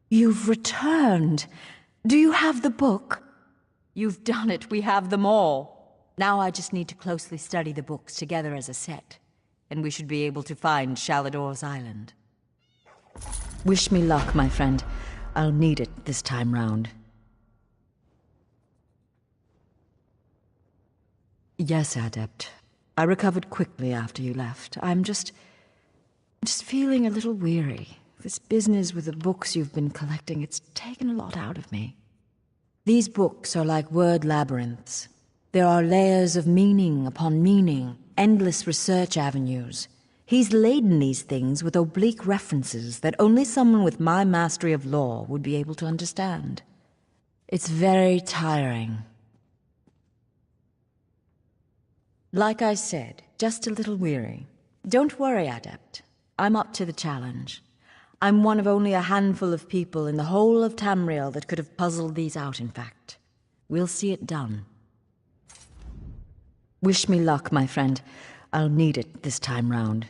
You've returned. Do you have the book? You've done it. We have them all. Now I just need to closely study the books together as a set, and we should be able to find Shalador's island. Wish me luck, my friend. I'll need it this time round. Yes, Adept. I recovered quickly after you left. I'm just feeling a little weary. This business with the books you've been collecting, it's taken a lot out of me. These books are like word labyrinths. There are layers of meaning upon meaning, endless research avenues. He's laden these things with oblique references that only someone with my mastery of law would be able to understand. It's very tiring. Like I said, just a little weary. Don't worry, Adept. I'm up to the challenge. I'm one of only a handful of people in the whole of Tamriel that could have puzzled these out, in fact. We'll see it done. Wish me luck, my friend. I'll need it this time round.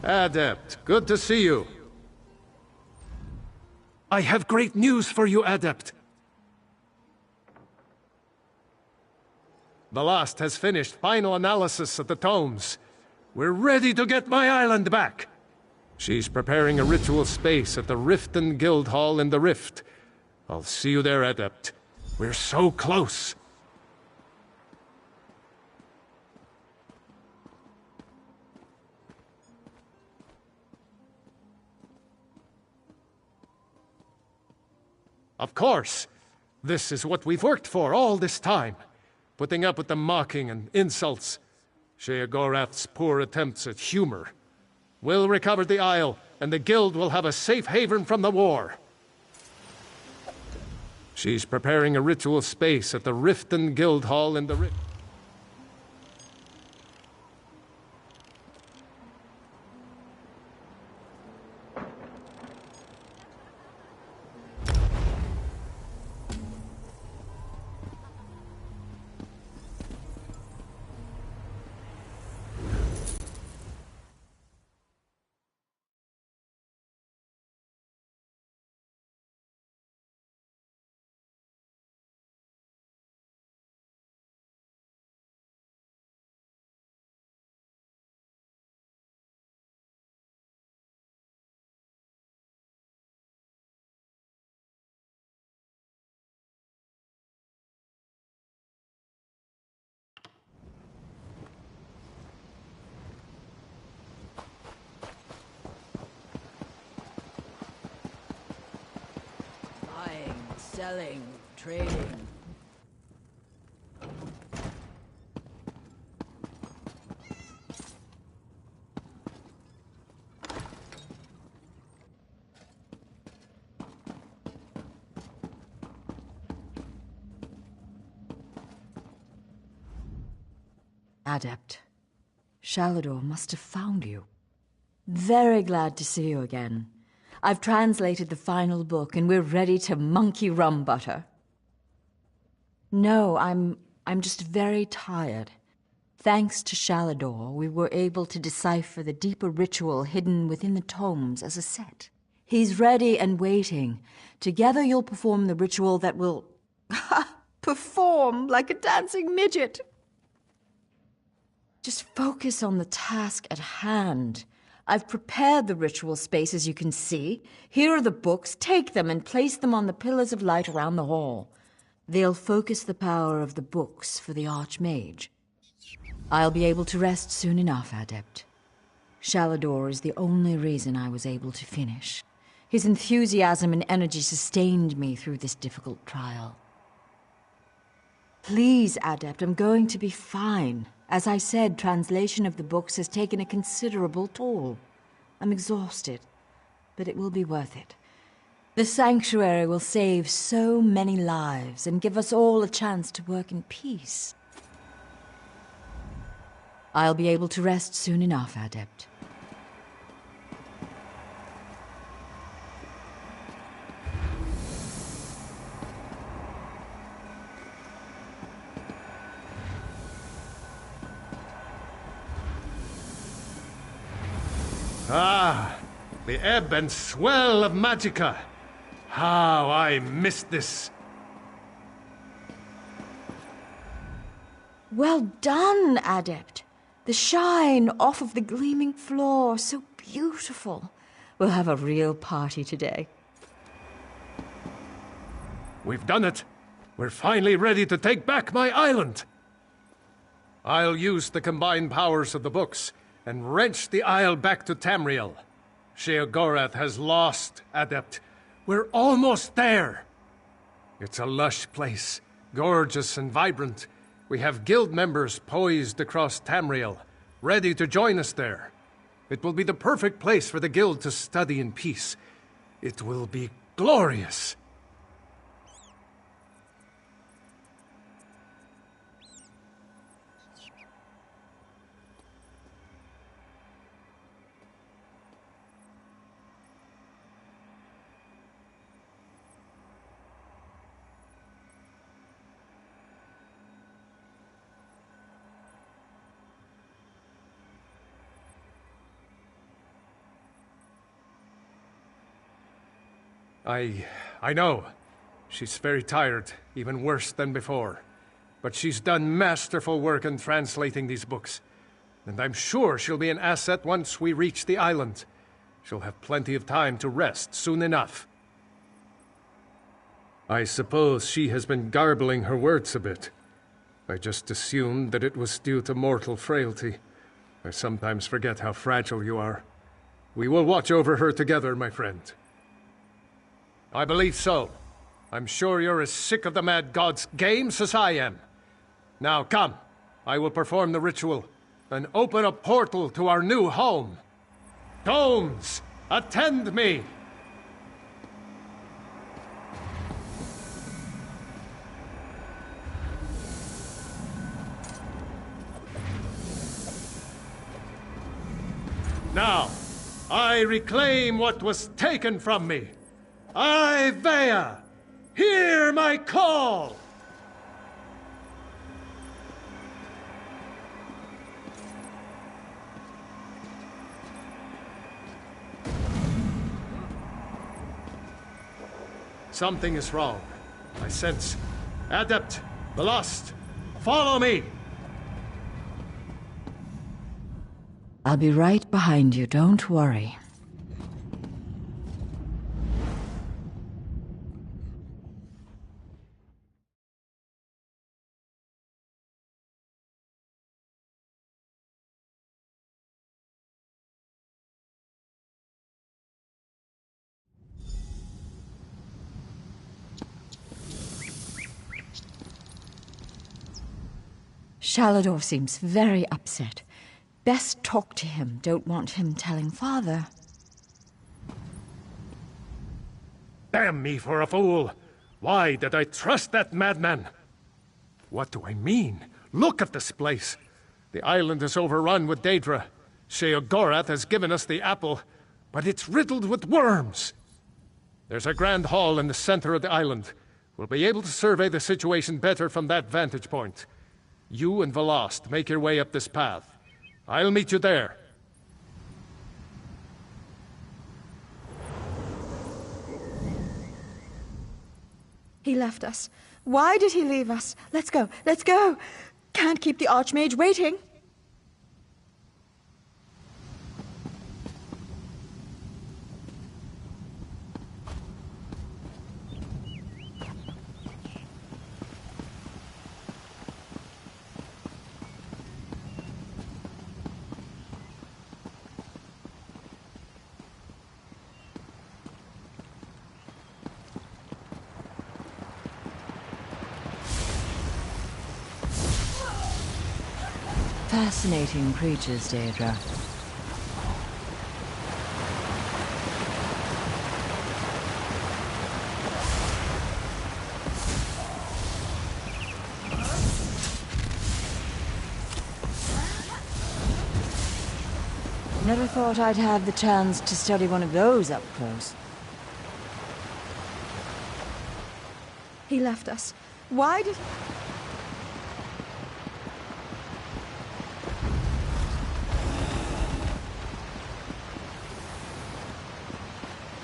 Adept, good to see you. I have great news for you, Adept. The Last has finished final analysis of the tomes. We're ready to get my island back. She's preparing a ritual space at the Riften Guild Hall in the Rift. I'll see you there, Adept. We're so close. Of course. This is what we've worked for all this time. Putting up with the mocking and insults. Sheogorath's poor attempts at humor. We'll recover the Isle, and the Guild will have a safe haven from the war. She's preparing a ritual space at the Riften Guild Hall in the Rift. Selling, trading. Adept, Shalador must have found you. Very glad to see you again. I've translated the final book, and we're ready to monkey rum butter. No, I'm just very tired. Thanks to Shalador, we were able to decipher the deeper ritual hidden within the tomes as a set. He's ready and waiting. Together you'll perform the ritual that will... perform like a dancing midget! Just focus on the task at hand. I've prepared the ritual space, as you can see. Here are the books. Take them and place them on the pillars of light around the hall. They'll focus the power of the books for the Archmage. I'll be able to rest soon enough, Adept. Shalador is the only reason I was able to finish. His enthusiasm and energy sustained me through this difficult trial. Please, Adept, I'm going to be fine. As I said, translation of the books has taken a considerable toll. I'm exhausted, but it will be worth it. The sanctuary will save so many lives and give us all a chance to work in peace. I'll be able to rest soon enough, Adept. Ah, the ebb and swell of Magicka. How I missed this. Well done, Adept. The shine off of the gleaming floor, so beautiful. We'll have a real party today. We've done it. We're finally ready to take back my island. I'll use the combined powers of the books and wrench the Isle back to Tamriel. Sheogorath has lost, Adept. We're almost there. It's a lush place, gorgeous and vibrant. We have guild members poised across Tamriel, ready to join us there. It will be the perfect place for the guild to study in peace. It will be glorious. I know. She's very tired, even worse than before. But she's done masterful work in translating these books. And I'm sure she'll be an asset once we reach the island. She'll have plenty of time to rest soon enough. I suppose she has been garbling her words a bit. I just assumed that it was due to mortal frailty. I sometimes forget how fragile you are. We will watch over her together, my friend. I believe so. I'm sure you're as sick of the Mad God's games as I am. Now come, I will perform the ritual and open a portal to our new home. Gnomes, attend me! Now, I reclaim what was taken from me. Vea, hear my call! Something is wrong. I sense. Adept, the lost, follow me! I'll be right behind you, don't worry. Shalador seems very upset. Best talk to him. Don't want him telling Father. Damn me for a fool! Why did I trust that madman? What do I mean? Look at this place! The island is overrun with Daedra. Sheogorath has given us the apple, but it's riddled with worms! There's a grand hall in the center of the island. We'll be able to survey the situation better from that vantage point. You and Velost make your way up this path. I'll meet you there. He left us. Why did he leave us? Let's go, let's go! Can't keep the Archmage waiting. Fascinating creatures, Daedra. Never thought I'd have the chance to study one of those up close. He left us. Why did...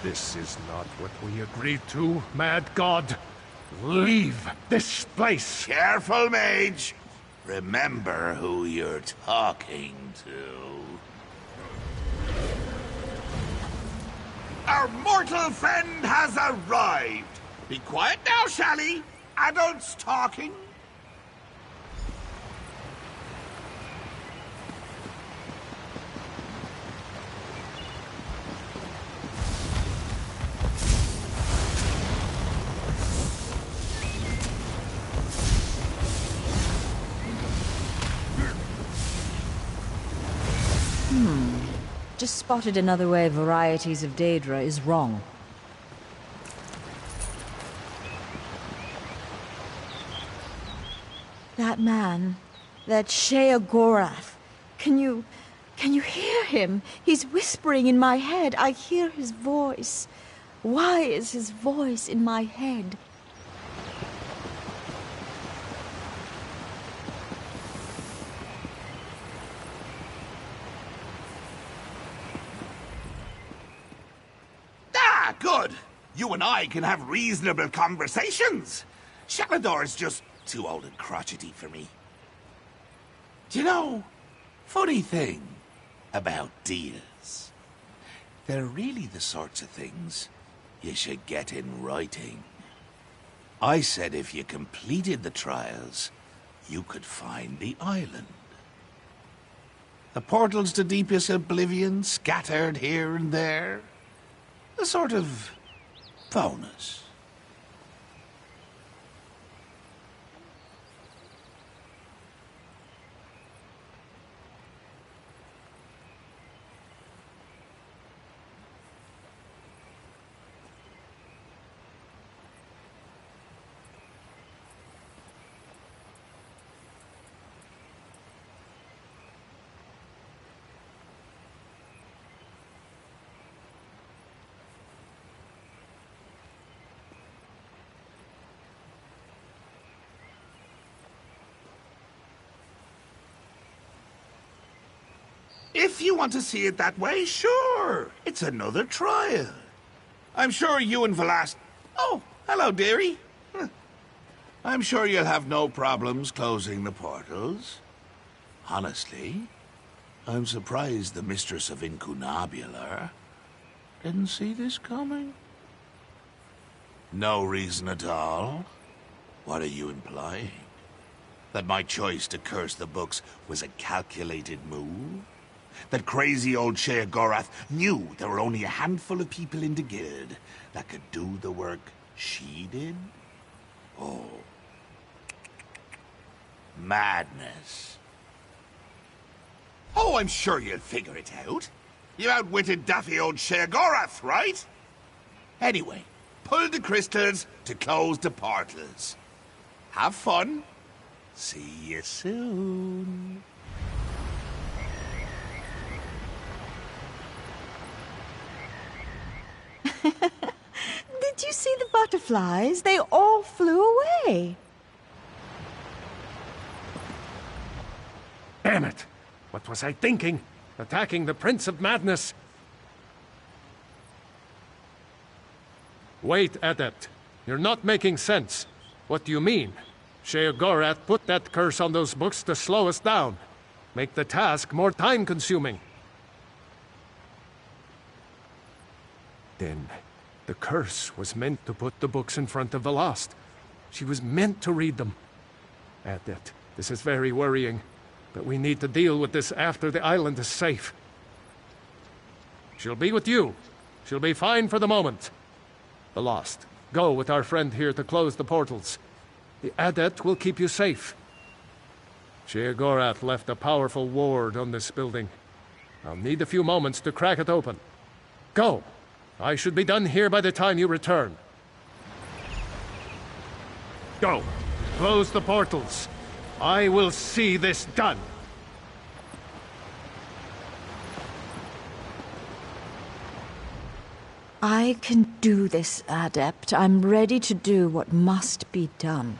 This is not what we agreed to, Mad God. Leave this place! Careful, mage! Remember who you're talking to. Our mortal friend has arrived! Be quiet now, Shally! Adults talking! Just spotted another way Varieties of Daedra is wrong. That man, that Sheogorath, can you hear him? He's whispering in my head. I hear his voice. Why is his voice in my head? Good! You and I can have reasonable conversations. Shalador's just too old and crotchety for me. Do you know, funny thing about deals. They're really the sorts of things you should get in writing. I said if you completed the trials, you could find the island. The portals to deepest oblivion scattered here and there. A sort of bonus. If you want to see it that way, sure. It's another trial. I'm sure you and Velast... Oh, hello, dearie. I'm sure you'll have no problems closing the portals. Honestly, I'm surprised the Mistress of Incunabular didn't see this coming. No reason at all? What are you implying? That my choice to curse the books was a calculated move? That crazy old Sheogorath knew there were only a handful of people in the guild that could do the work she did? Oh. Madness. Oh, I'm sure you'll figure it out. You outwitted daffy old Sheogorath, right? Anyway, pull the crystals to close the portals. Have fun. See you soon. Did you see the butterflies? They all flew away. Damn it! What was I thinking? Attacking the Prince of Madness? Wait, Adept. You're not making sense. What do you mean? Sheogorath put that curse on those books to slow us down. Make the task more time-consuming. Then, the curse was meant to put the books in front of Outlast. She was meant to read them. Adept, this is very worrying. But we need to deal with this after the island is safe. She'll be with you. She'll be fine for the moment. Outlast, go with our friend here to close the portals. The Adept will keep you safe. Sheogorath left a powerful ward on this building. I'll need a few moments to crack it open. Go! I should be done here by the time you return. Go! Close the portals. I will see this done. I can do this, Adept. I'm ready to do what must be done.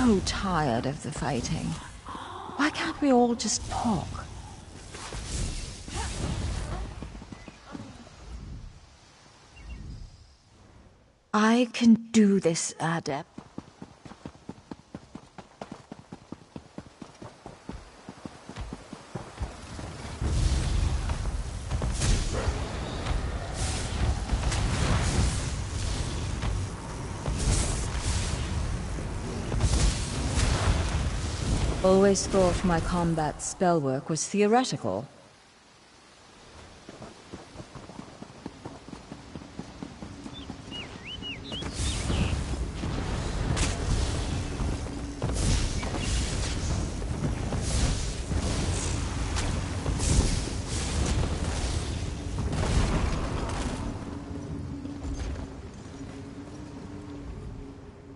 so tired of the fighting. Why can't we all just talk? I can do this, Adept. Always thought my combat spell work was theoretical.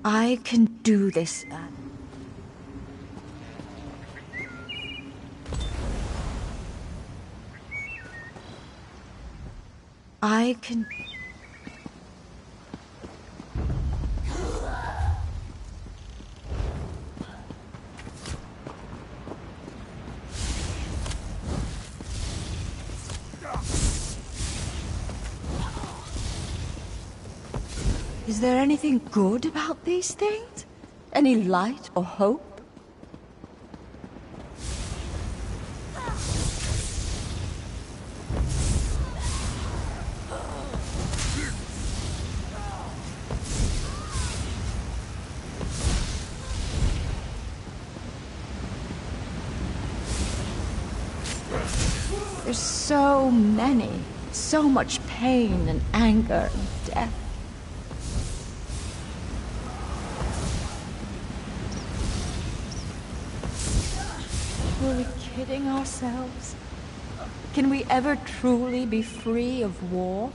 I can do this. I can... Is there anything good about these things? Any light or hope? There's so many, so much pain and anger and death. Were we kidding ourselves? Can we ever truly be free of war?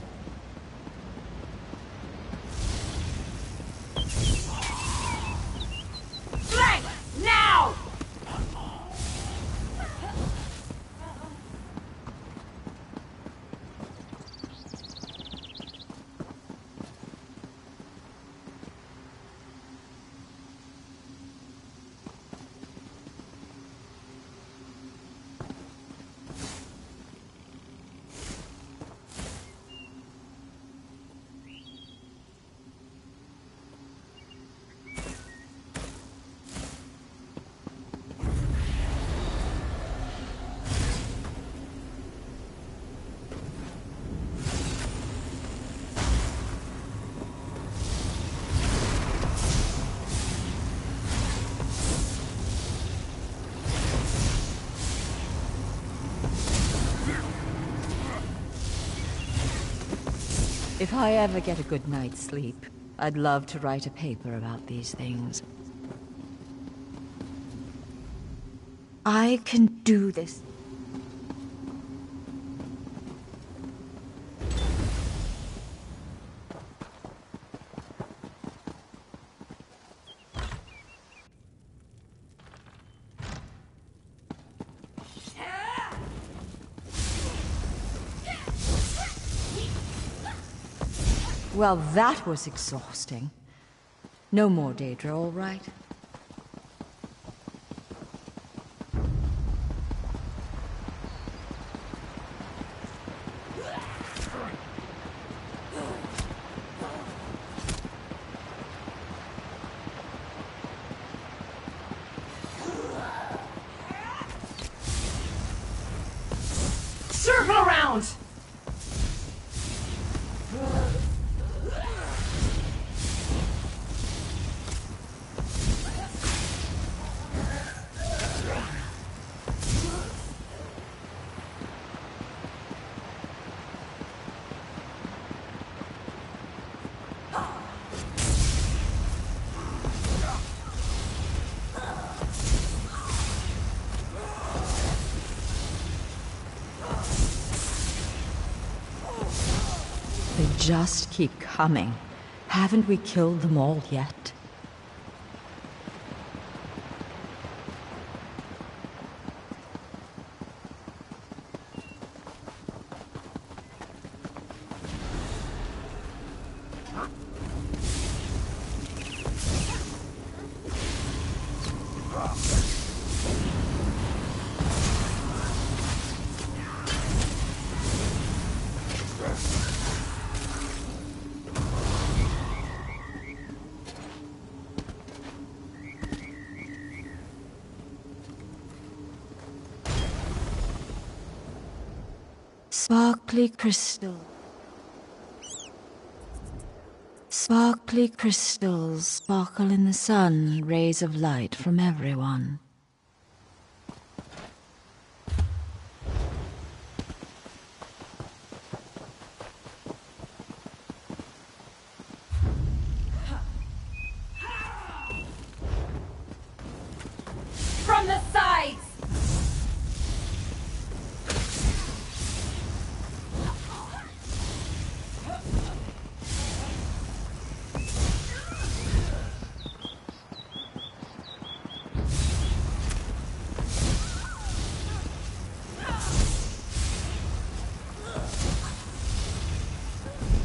Flank! Now! If I ever get a good night's sleep, I'd love to write a paper about these things. I can do this. Well, that was exhausting. No more, Daedra, all right? Circle around! They just keep coming. Haven't we killed them all yet? Sparkly crystal. Sparkly crystals sparkle in the sun, rays of light from everyone. From the sides!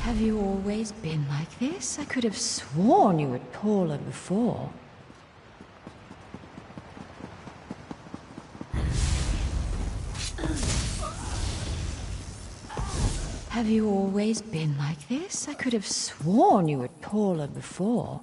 Have you always been like this? I could have sworn you were taller before. Have you always been like this? I could have sworn you were taller before.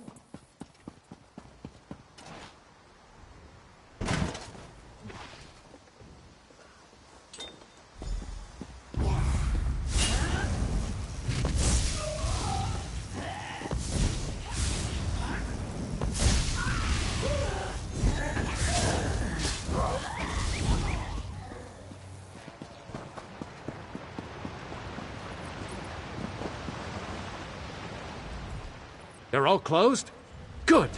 They're all closed? Good!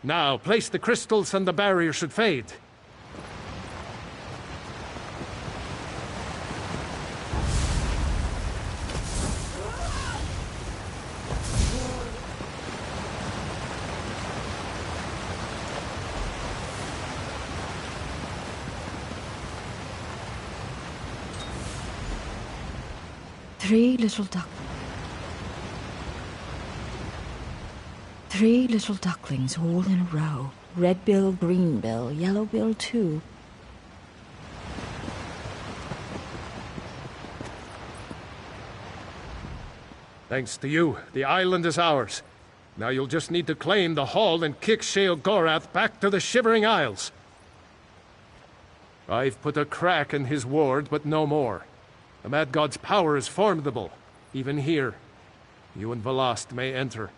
Now, place the crystals and the barrier should fade. Three little ducklings all in a row. Red bill, green bill, yellow bill too. Thanks to you, the island is ours. Now you'll just need to claim the hall and kick Sheogorath back to the Shivering Isles. I've put a crack in his ward, but no more. The Mad God's power is formidable, even here. You and Velast may enter.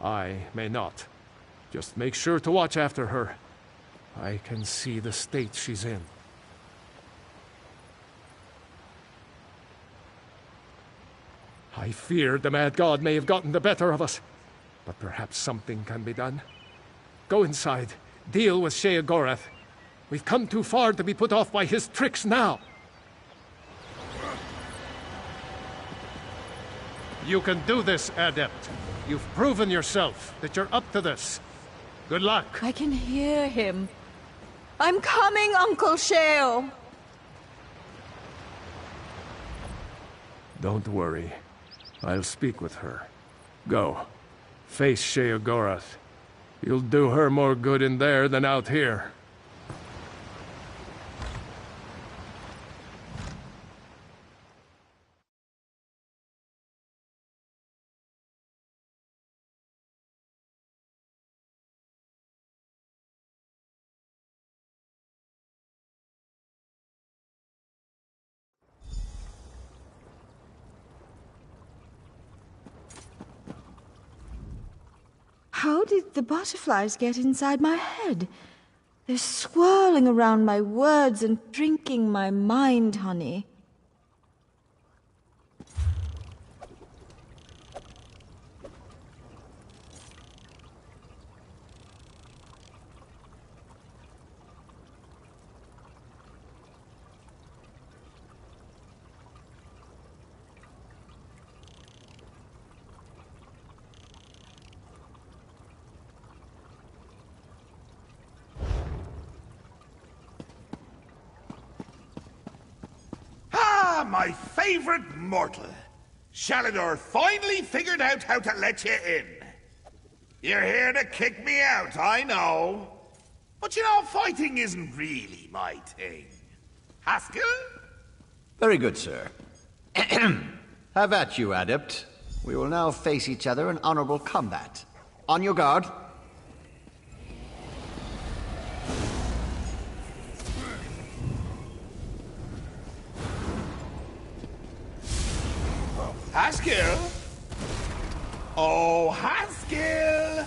I may not. Just make sure to watch after her. I can see the state she's in. I feared the Mad God may have gotten the better of us, but perhaps something can be done. Go inside. Deal with Sheogorath. We've come too far to be put off by his tricks now. You can do this, Adept. You've proven yourself that you're up to this. Good luck. I can hear him. I'm coming, Uncle Sheo. Don't worry. I'll speak with her. Go. Face Sheogorath. You'll do her more good in there than out here. How did the butterflies get inside my head? They're swirling around my words and drinking my mind, honey. My favorite mortal. Shalador finally figured out how to let you in. You're here to kick me out, I know. But you know, fighting isn't really my thing. Haskell? Very good, sir. Have at you, Adept. We will now face each other in honorable combat. On your guard. Haskell? Oh, Haskell!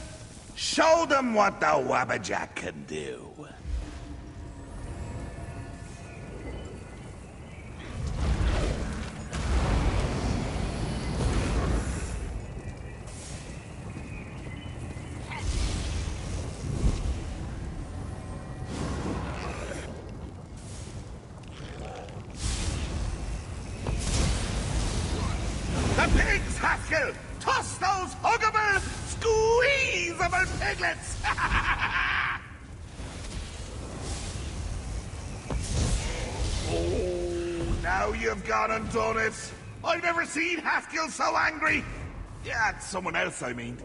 Show them what the Wabbajack can do. The pigs, Haskell! Toss those huggable, squeezable piglets! Oh, now you've gone and done it. I've never seen Haskell so angry. Yeah, it's someone else, I mean.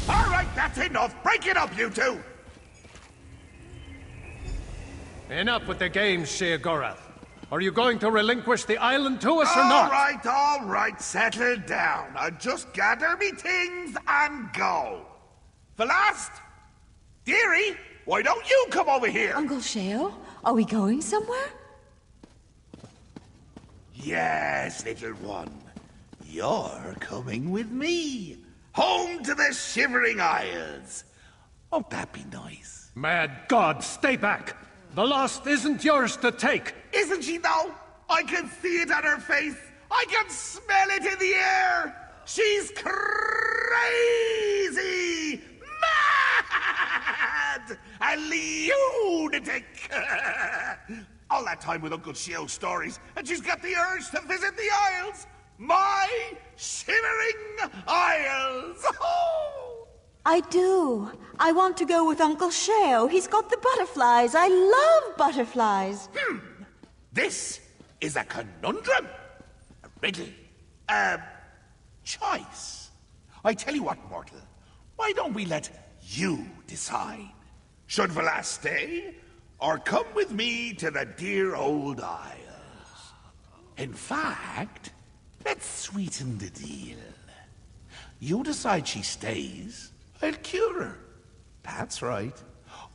All right, that's enough. Break it up, you two. Enough with the games, Sheogorath. Are you going to relinquish the island to us or not? All right, settle down. I'll just gather me things and go. The last, dearie, why don't you come over here? Uncle Sheo, are we going somewhere? Yes, little one. You're coming with me. Home to the Shivering Isles. Won't that be nice? Mad God, stay back! The lost isn't yours to take! Isn't she, though? I can see it on her face. I can smell it in the air. She's crazy! Mad! A lunatic! All that time with Uncle Shio's stories, and she's got the urge to visit the Isles. My Shivering Isles! I do. I want to go with Uncle Sheo. He's got the butterflies. I love butterflies. This is a conundrum. A riddle. A choice. I tell you what, mortal. Why don't we let you decide? Should Velas stay, or come with me to the dear old Isles? In fact, let's sweeten the deal. You decide she stays, I'll cure her. That's right.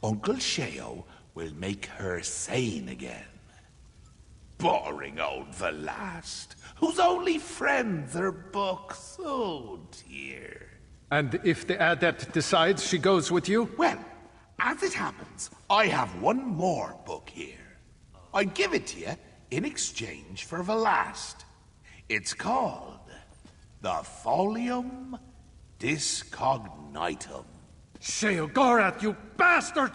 Uncle Sheo will make her sane again. Boring old Velast, whose only friends are books. Oh, dear. And if the adept decides she goes with you? Well, as it happens, I have one more book here. I'd give it to you in exchange for Velast. It's called the Folium Discognitum. Sheogorath, you bastard!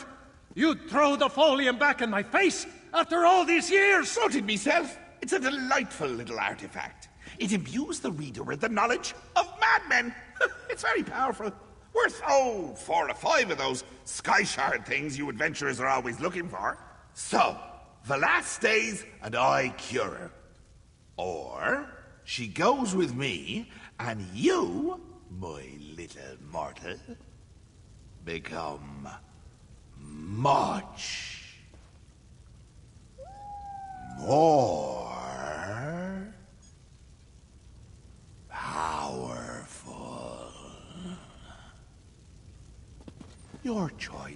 You'd throw the folium back in my face after all these years! So did myself. It's a delightful little artifact. It imbues the reader with the knowledge of madmen. It's very powerful. Worth, 4 or 5 of those sky shard things you adventurers are always looking for. So, Velas stays and I cure her. Or, she goes with me and you, my little mortal, become much more powerful. Your choice.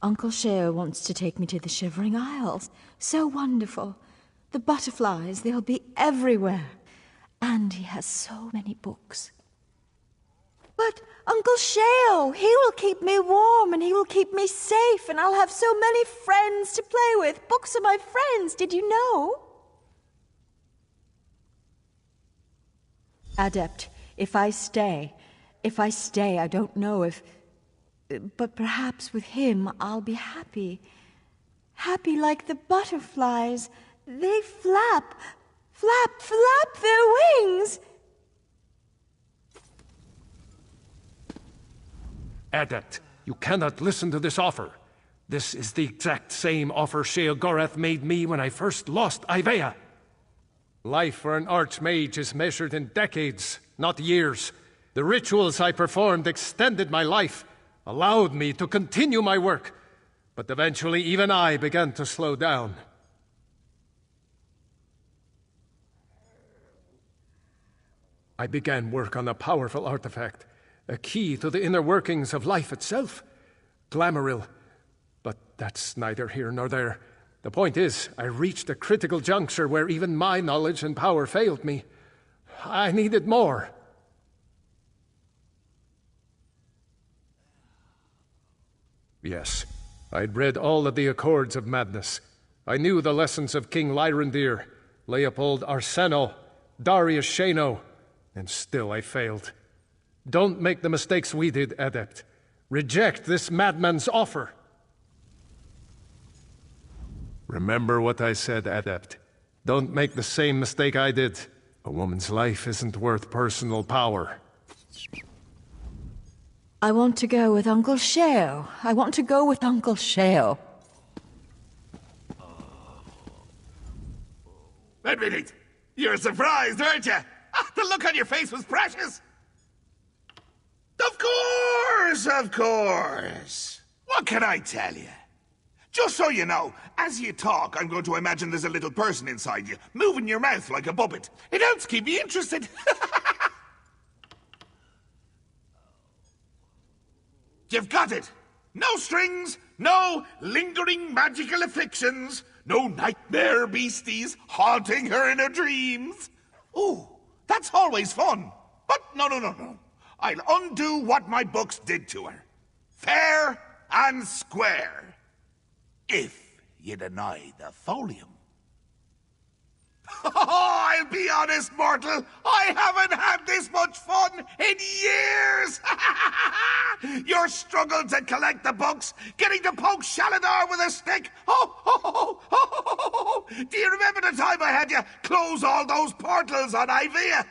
Uncle Sheo wants to take me to the Shivering Isles. So wonderful. The butterflies, they'll be everywhere. And he has so many books. But Uncle Sheo, he will keep me warm and he will keep me safe and I'll have so many friends to play with. Books are my friends, did you know? Adept, if I stay, I don't know if... But perhaps with him I'll be happy. Happy like the butterflies. They flap, flap, flap their wings. Adept, you cannot listen to this offer. This is the exact same offer Sheogorath made me when I first lost Ivea. Life for an archmage is measured in decades, not years. The rituals I performed extended my life. allowed me to continue my work. But eventually even I began to slow down. I began work on a powerful artifact, a key to the inner workings of life itself. Glamouril. But that's neither here nor there. The point is, I reached a critical juncture where even my knowledge and power failed me. I needed more. Yes, I'd read all of the Accords of Madness. I knew the lessons of King Lyrandir, Leopold Arseno, Darius Shano, and still I failed. Don't make the mistakes we did, Adept. Reject this madman's offer. Remember what I said, Adept. Don't make the same mistake I did. A woman's life isn't worth personal power. I want to go with Uncle Sheo. I want to go with Uncle Sheo. Admit it. You're surprised, weren't you? The look on your face was precious. Of course, of course. What can I tell you? Just so you know, as you talk, I'm going to imagine there's a little person inside you, moving your mouth like a puppet. It helps keep me interested. You've got it. No strings, no lingering magical afflictions, no nightmare beasties haunting her in her dreams. Ooh, that's always fun. But no. I'll undo what my books did to her. Fair and square. If you deny the folium. Oh, I'll be honest, mortal. I haven't had this much fun in years. Your struggle to collect the books, getting to poke Shaladar with a stick. Oh. Do you remember the time I had you close all those portals on Ivea?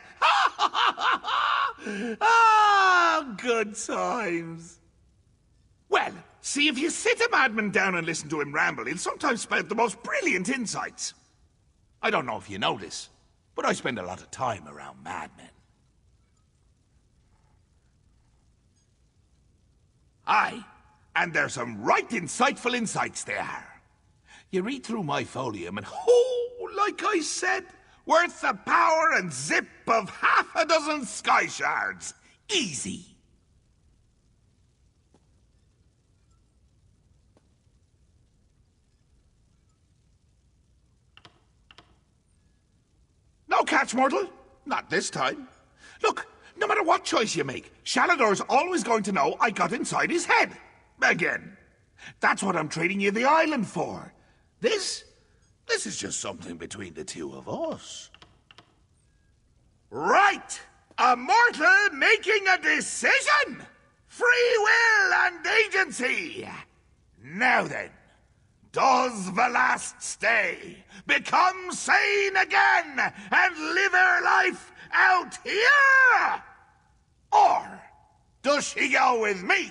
Ah, good times. Well, see, if you sit a madman down and listen to him ramble, he'll sometimes spout the most brilliant insights. I don't know if you know this, but I spend a lot of time around madmen. Aye, and there's some right insightful insights there. You read through my folium and, like I said, worth the power and zip of half a dozen sky shards. Easy. No catch, mortal. Not this time. Look, no matter what choice you make, Shalador's always going to know I got inside his head. Again. That's what I'm trading you the island for. This is just something between the two of us. Right! A mortal making a decision! Free will and agency! Now then. Does Outlast stay, become sane again, and live her life out here? Or does she go with me,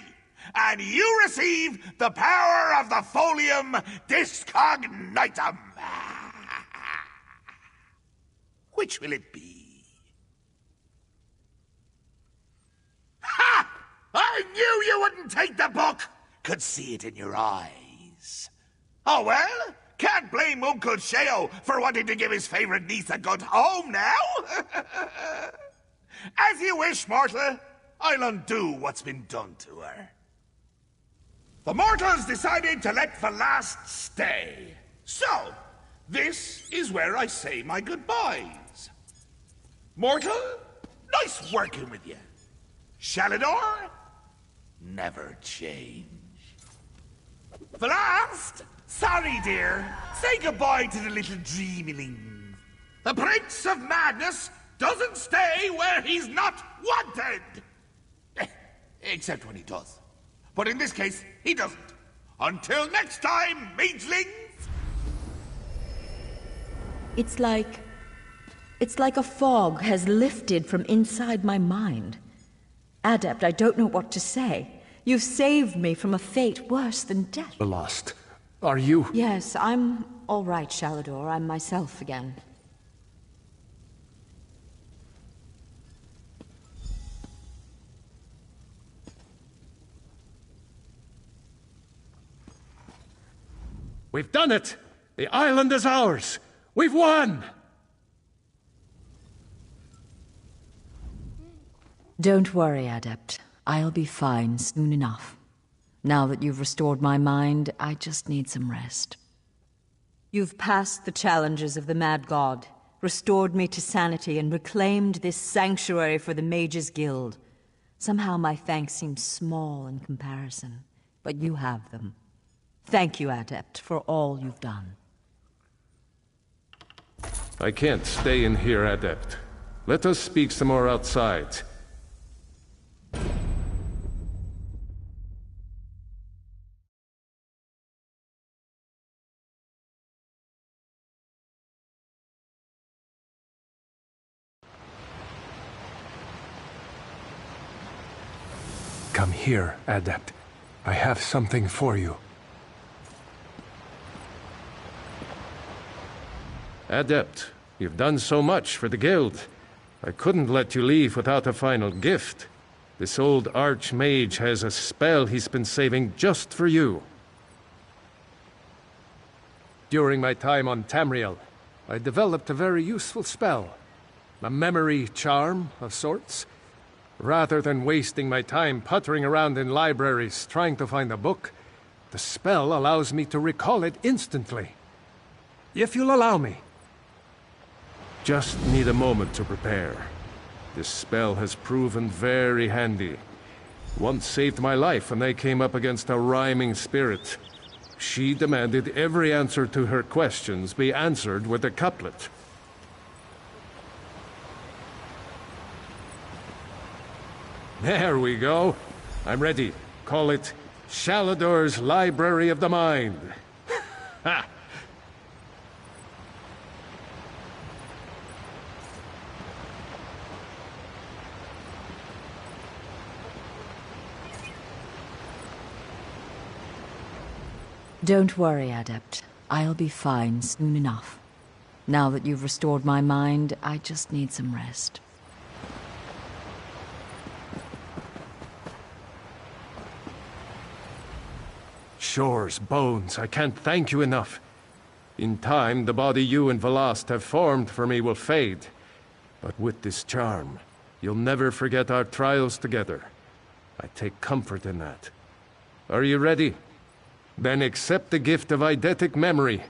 and you receive the power of the Folium Discognitum? Which will it be? Ha! I knew you wouldn't take the book! Could see it in your eyes. Oh, well, can't blame Uncle Sheo for wanting to give his favorite niece a good home now. As you wish, mortal. I'll undo what's been done to her. The mortals decided to let Outlast stay. So, this is where I say my goodbyes. Mortal, nice working with you. Shalador, never change. Outlast, sorry, dear. Say goodbye to the little dreamlings. The Prince of Madness doesn't stay where he's not wanted. Except when he does. But in this case, he doesn't. Until next time, magelings! It's like a fog has lifted from inside my mind. Adept, I don't know what to say. You've saved me from a fate worse than death. Lost. Are you? Yes, I'm all right, Shalador. I'm myself again. We've done it! The island is ours! We've won! Don't worry, Adept. I'll be fine soon enough. Now that you've restored my mind, I just need some rest. You've passed the challenges of the Mad God, restored me to sanity, and reclaimed this sanctuary for the Mages Guild. Somehow my thanks seem small in comparison, but you have them. Thank you, Adept, for all you've done. I can't stay in here, Adept. Let us speak some more outside. Come here, Adept. I have something for you. Adept, you've done so much for the guild. I couldn't let you leave without a final gift. This old archmage has a spell he's been saving just for you. During my time on Tamriel, I developed a very useful spell. A memory charm of sorts. Rather than wasting my time puttering around in libraries trying to find a book, the spell allows me to recall it instantly. If you'll allow me. Just need a moment to prepare. This spell has proven very handy. Once saved my life when they came up against a rhyming spirit. She demanded every answer to her questions be answered with a couplet. There we go. I'm ready. Call it Shalador's Library of the Mind. Ha! Don't worry, Adept. I'll be fine soon enough. Now that you've restored my mind, I just need some rest. Shores, bones, I can't thank you enough. In time, the body you and Velast have formed for me will fade. But with this charm, you'll never forget our trials together. I take comfort in that. Are you ready? Then accept the gift of eidetic memory.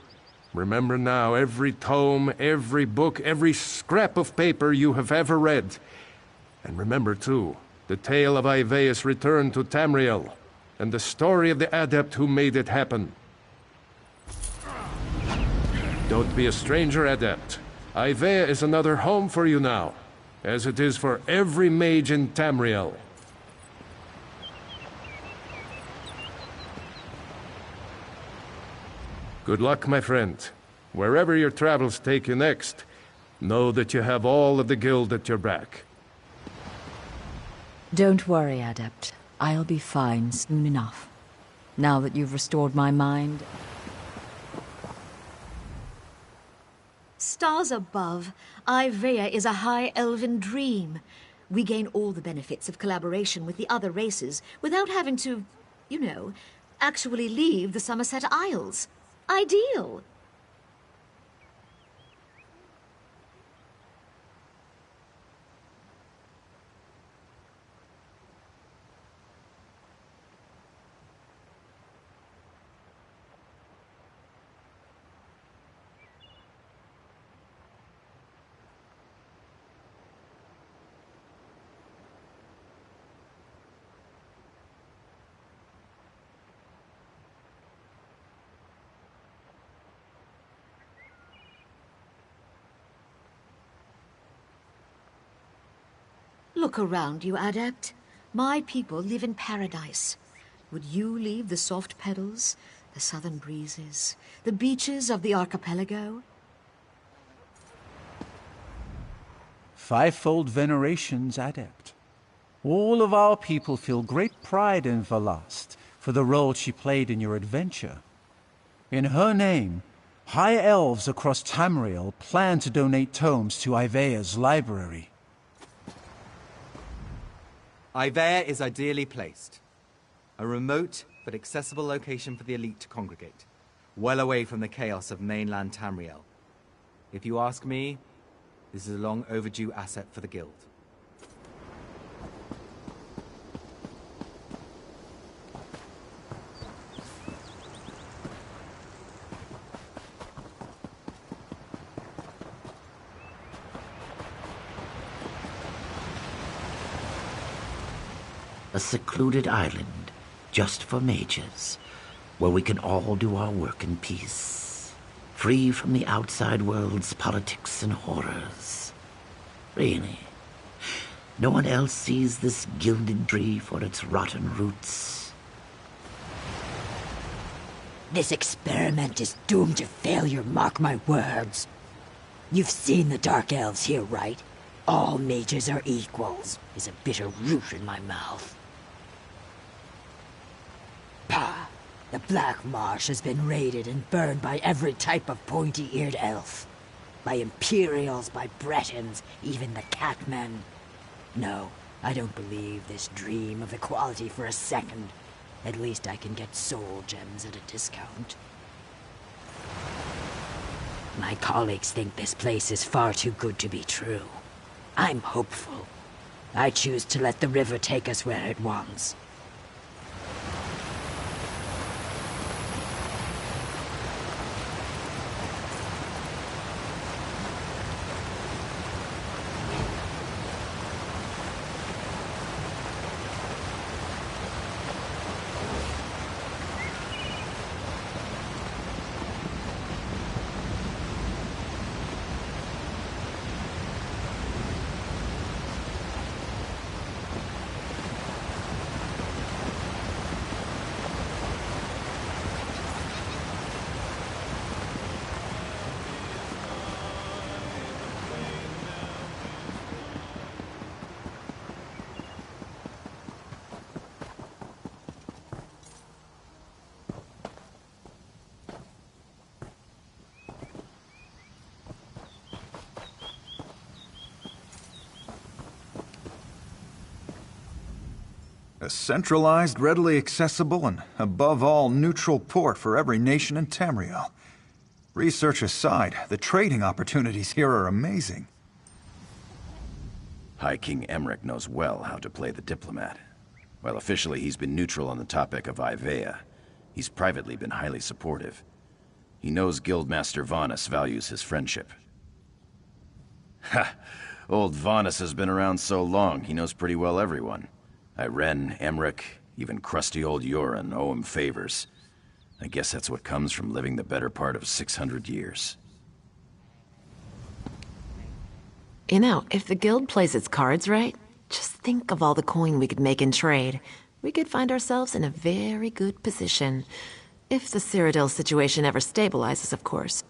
Remember now every tome, every book, every scrap of paper you have ever read. And remember, too, the tale of Ivea's return to Tamriel, and the story of the Adept who made it happen. Don't be a stranger, Adept. Ivea is another home for you now, as it is for every mage in Tamriel. Good luck, my friend. Wherever your travels take you next, know that you have all of the guild at your back. Don't worry, Adept. I'll be fine soon enough. Now that you've restored my mind... Stars above, Ivea is a high elven dream. We gain all the benefits of collaboration with the other races without having to, you know, actually leave the Somerset Isles. Ideal. Look around you, Adept. My people live in paradise. Would you leave the soft petals, the southern breezes, the beaches of the archipelago? Fivefold venerations, Adept. All of our people feel great pride in Velast for the role she played in your adventure. In her name, High Elves across Tamriel plan to donate tomes to Ivea's library. Ivea is ideally placed. A remote but accessible location for the elite to congregate. well away from the chaos of mainland Tamriel. If you ask me, this is a long overdue asset for the Guild. A secluded island, just for mages, where we can all do our work in peace, free from the outside world's politics and horrors. Really, no one else sees this gilded tree for its rotten roots. This experiment is doomed to failure, mark my words. You've seen the Dark Elves here, right? All mages are equals, is a bitter root in my mouth. Pah! The Black Marsh has been raided and burned by every type of pointy-eared elf. By Imperials, by Bretons, even the Catmen. No, I don't believe this dream of equality for a second. At least I can get soul gems at a discount. My colleagues think this place is far too good to be true. I'm hopeful. I choose to let the river take us where it wants. A centralized, readily accessible, and above all, neutral port for every nation in Tamriel. Research aside, the trading opportunities here are amazing. High King Emmerich knows well how to play the diplomat. While officially he's been neutral on the topic of Ivea, he's privately been highly supportive. He knows Guildmaster Vanus values his friendship. Ha! Old Vanus has been around so long, he knows pretty well everyone. Irene, Emmerich, even crusty old Yoren owe him favors. I guess that's what comes from living the better part of 600 years. You know, if the Guild plays its cards right, just think of all the coin we could make in trade. We could find ourselves in a very good position. If the Cyrodiil situation ever stabilizes, of course.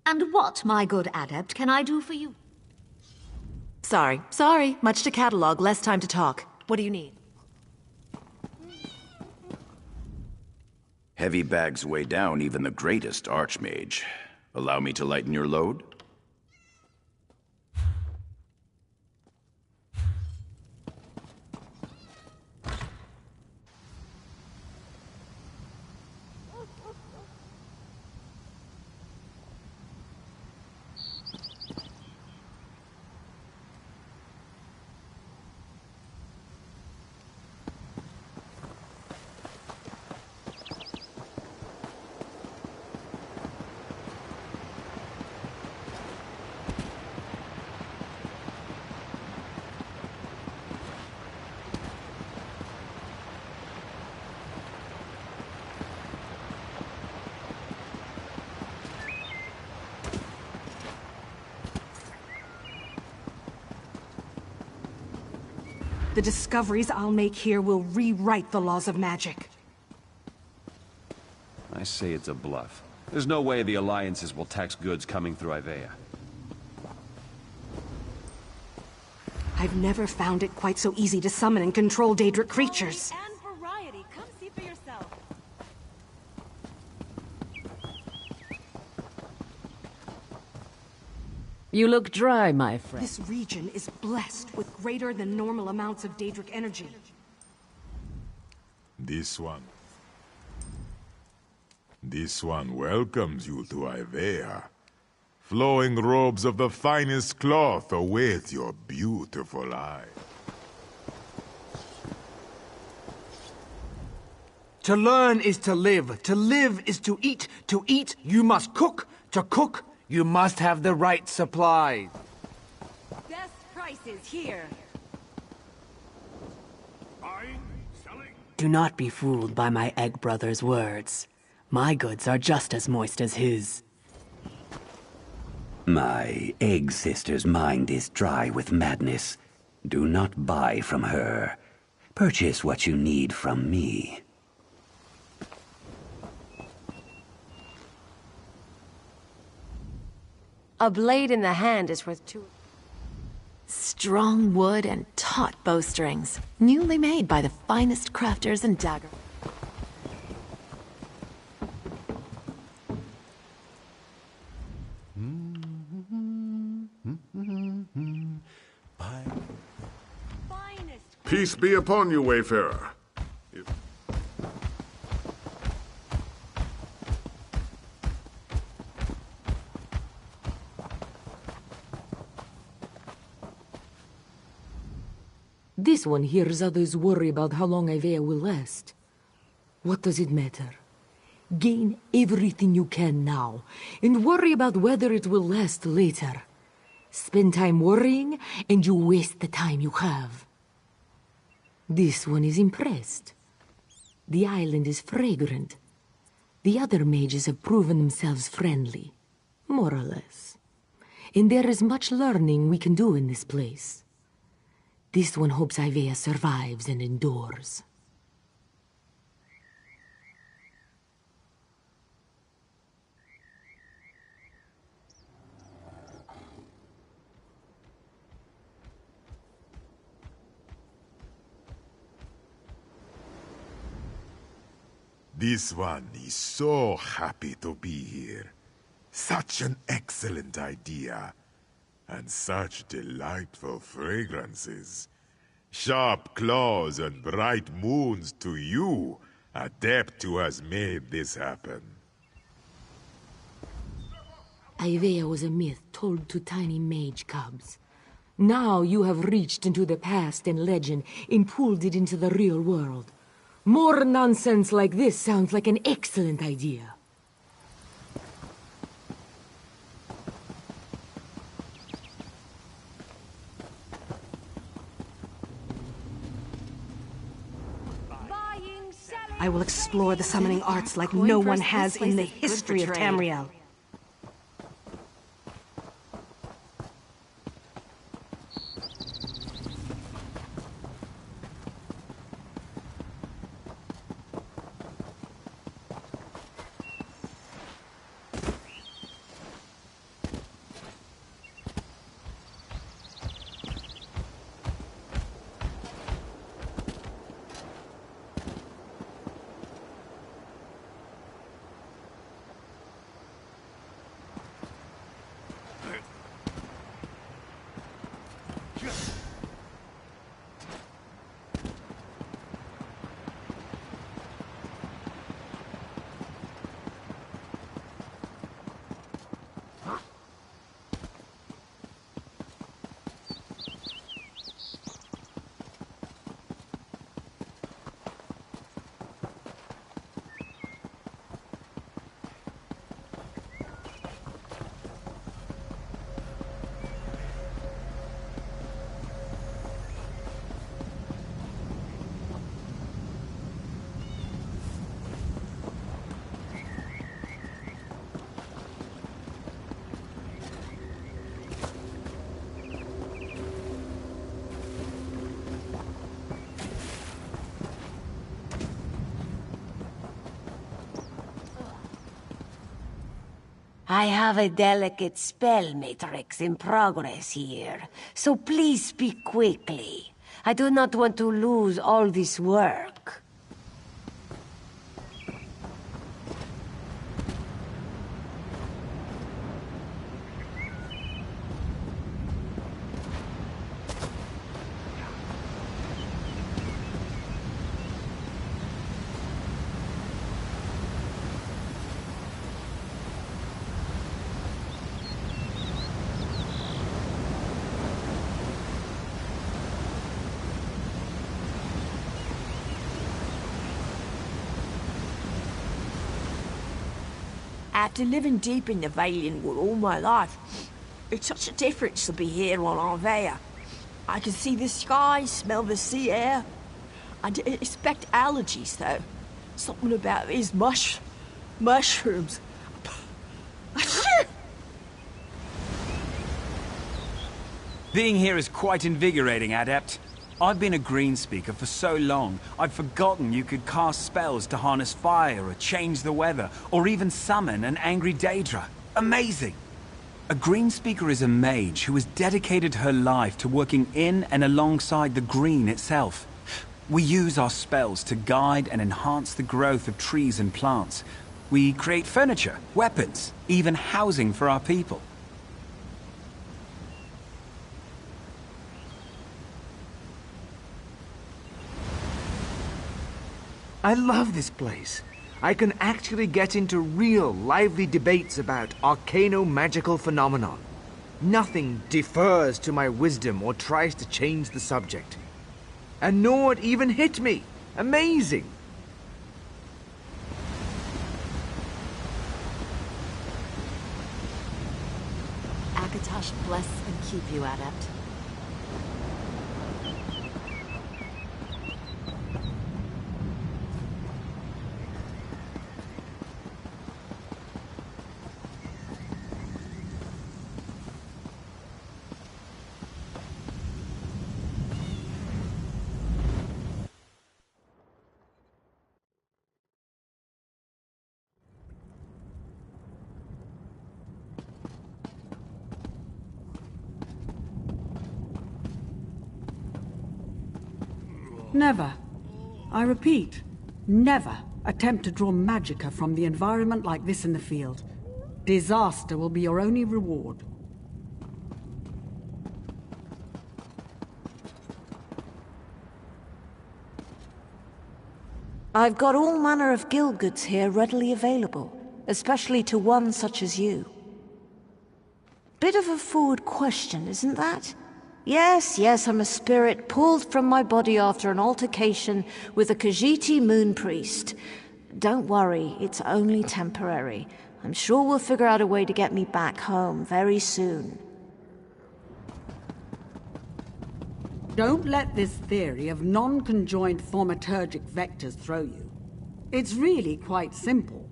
And what, my good adept, can I do for you? Sorry. Much to catalog, less time to talk. What do you need? Heavy bags weigh down even the greatest archmage. Allow me to lighten your load? The discoveries I'll make here will rewrite the laws of magic. I say it's a bluff. There's no way the alliances will tax goods coming through Ivea. I've never found it quite so easy to summon and control Daedric creatures. And variety. Come see for yourself. You look dry, my friend. This region is blessed with greater than normal amounts of Daedric energy. This one welcomes you to Ivea. Flowing robes of the finest cloth await your beautiful eye. To learn is to live. To live is to eat. To eat, you must cook. To cook, you must have the right supplies. Best prices here. Do not be fooled by my egg brother's words. My goods are just as moist as his. My egg sister's mind is dry with madness. Do not buy from her. Purchase what you need from me. A blade in the hand is worth 2. Strong wood and taut bowstrings, newly made by the finest crafters and dagger. Peace be upon you, Wayfarer. This one hears others worry about how long Ivea will last. What does it matter? Gain everything you can now, and worry about whether it will last later. Spend time worrying, and you waste the time you have. This one is impressed. The island is fragrant. The other mages have proven themselves friendly, more or less. And there is much learning we can do in this place. This one hopes Ivea survives and endures. This one is so happy to be here. Such an excellent idea. And such delightful fragrances. Sharp claws and bright moons to you, adept who has made this happen. Ivea was a myth told to tiny mage cubs. Now you have reached into the past and legend and pulled it into the real world. More nonsense like this sounds like an excellent idea. I will explore the summoning arts like no one has in the history of Tamriel. I have a delicate spell matrix in progress here, so please speak quickly. I do not want to lose all this work. After living deep in the Valiant Wood all my life, it's such a difference to be here on Arvea. I can see the sky, smell the sea air. I didn't expect allergies, though. Something about these mushrooms. Being here is quite invigorating, Adept. I've been a Greenspeaker for so long, I'd forgotten you could cast spells to harness fire or change the weather, or even summon an angry Daedra. Amazing! A Greenspeaker is a mage who has dedicated her life to working in and alongside the green itself. We use our spells to guide and enhance the growth of trees and plants. We create furniture, weapons, even housing for our people. I love this place. I can actually get into real, lively debates about arcano-magical phenomenon. Nothing defers to my wisdom or tries to change the subject. And Nord even hit me. Amazing. Akatosh bless and keep you, Adept. Never. I repeat, never attempt to draw magicka from the environment like this in the field. Disaster will be your only reward. I've got all manner of guild goods here readily available, especially to one such as you. Bit of a forward question, isn't that? Yes, I'm a spirit pulled from my body after an altercation with a Khajiit moon priest. Don't worry, it's only temporary. I'm sure we'll figure out a way to get me back home very soon. Don't let this theory of non-conjoined thaumaturgic vectors throw you. It's really quite simple.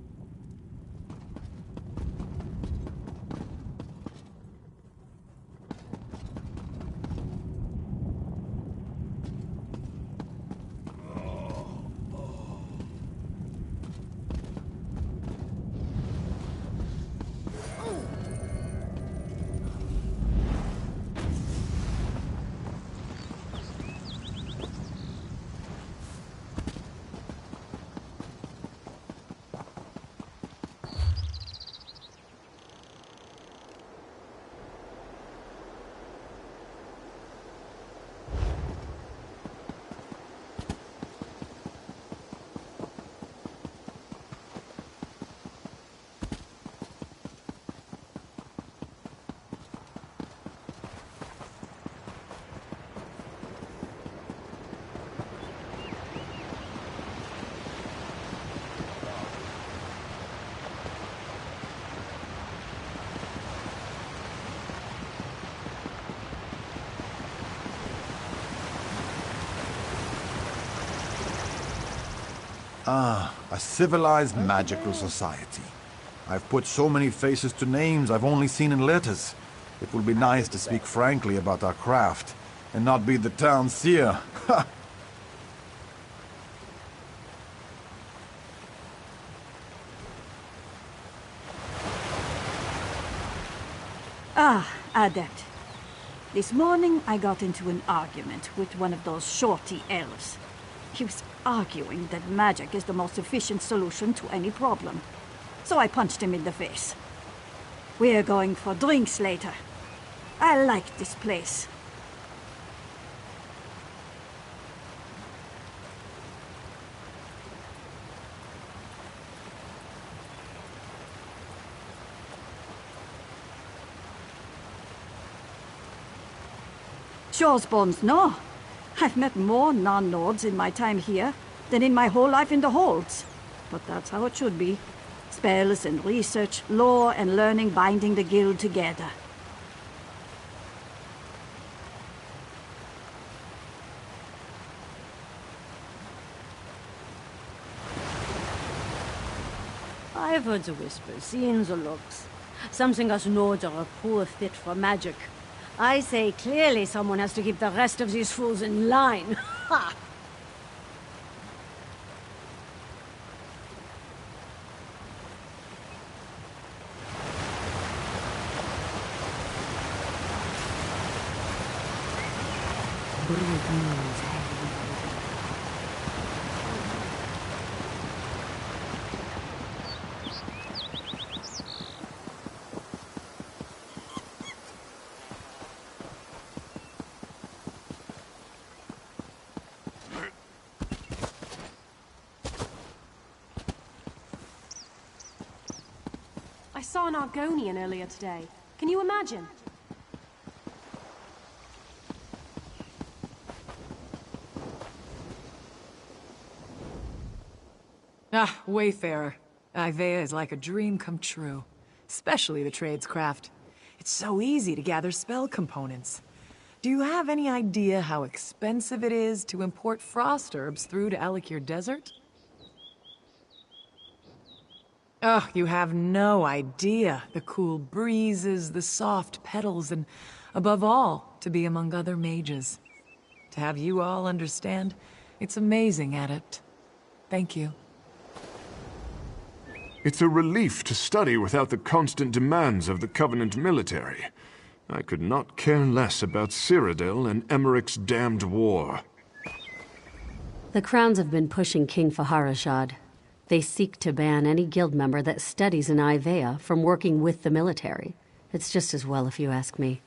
Ah, a civilized magical society. I've put so many faces to names I've only seen in letters. It will be nice to speak frankly about our craft, and not be the town seer. Ha! Ah, Adept. This morning I got into an argument with one of those shorty elves. He was arguing that magic is the most efficient solution to any problem. So I punched him in the face. We're going for drinks later. I like this place. Bones, no. I've met more non-Nords in my time here than in my whole life in the holds. But that's how it should be. Spells and research, lore and learning binding the guild together. I've heard the whispers, seen the looks. Something us Nords are a poor fit for magic. I say clearly someone has to keep the rest of these fools in line. Ha! I saw an Argonian earlier today. Can you imagine? Ah, Wayfarer. Ivea is like a dream come true. Especially the tradescraft. It's so easy to gather spell components. Do you have any idea how expensive it is to import frost herbs through to Alikir Desert? Oh, you have no idea. The cool breezes, the soft petals, and above all, to be among other mages. To have you all understand, it's amazing, Adept. Thank you. It's a relief to study without the constant demands of the Covenant military. I could not care less about Cyrodiil and Emmerich's damned war. The Crowns have been pushing King Faharashad. They seek to ban any guild member that studies in Ivea from working with the military. It's just as well if you ask me.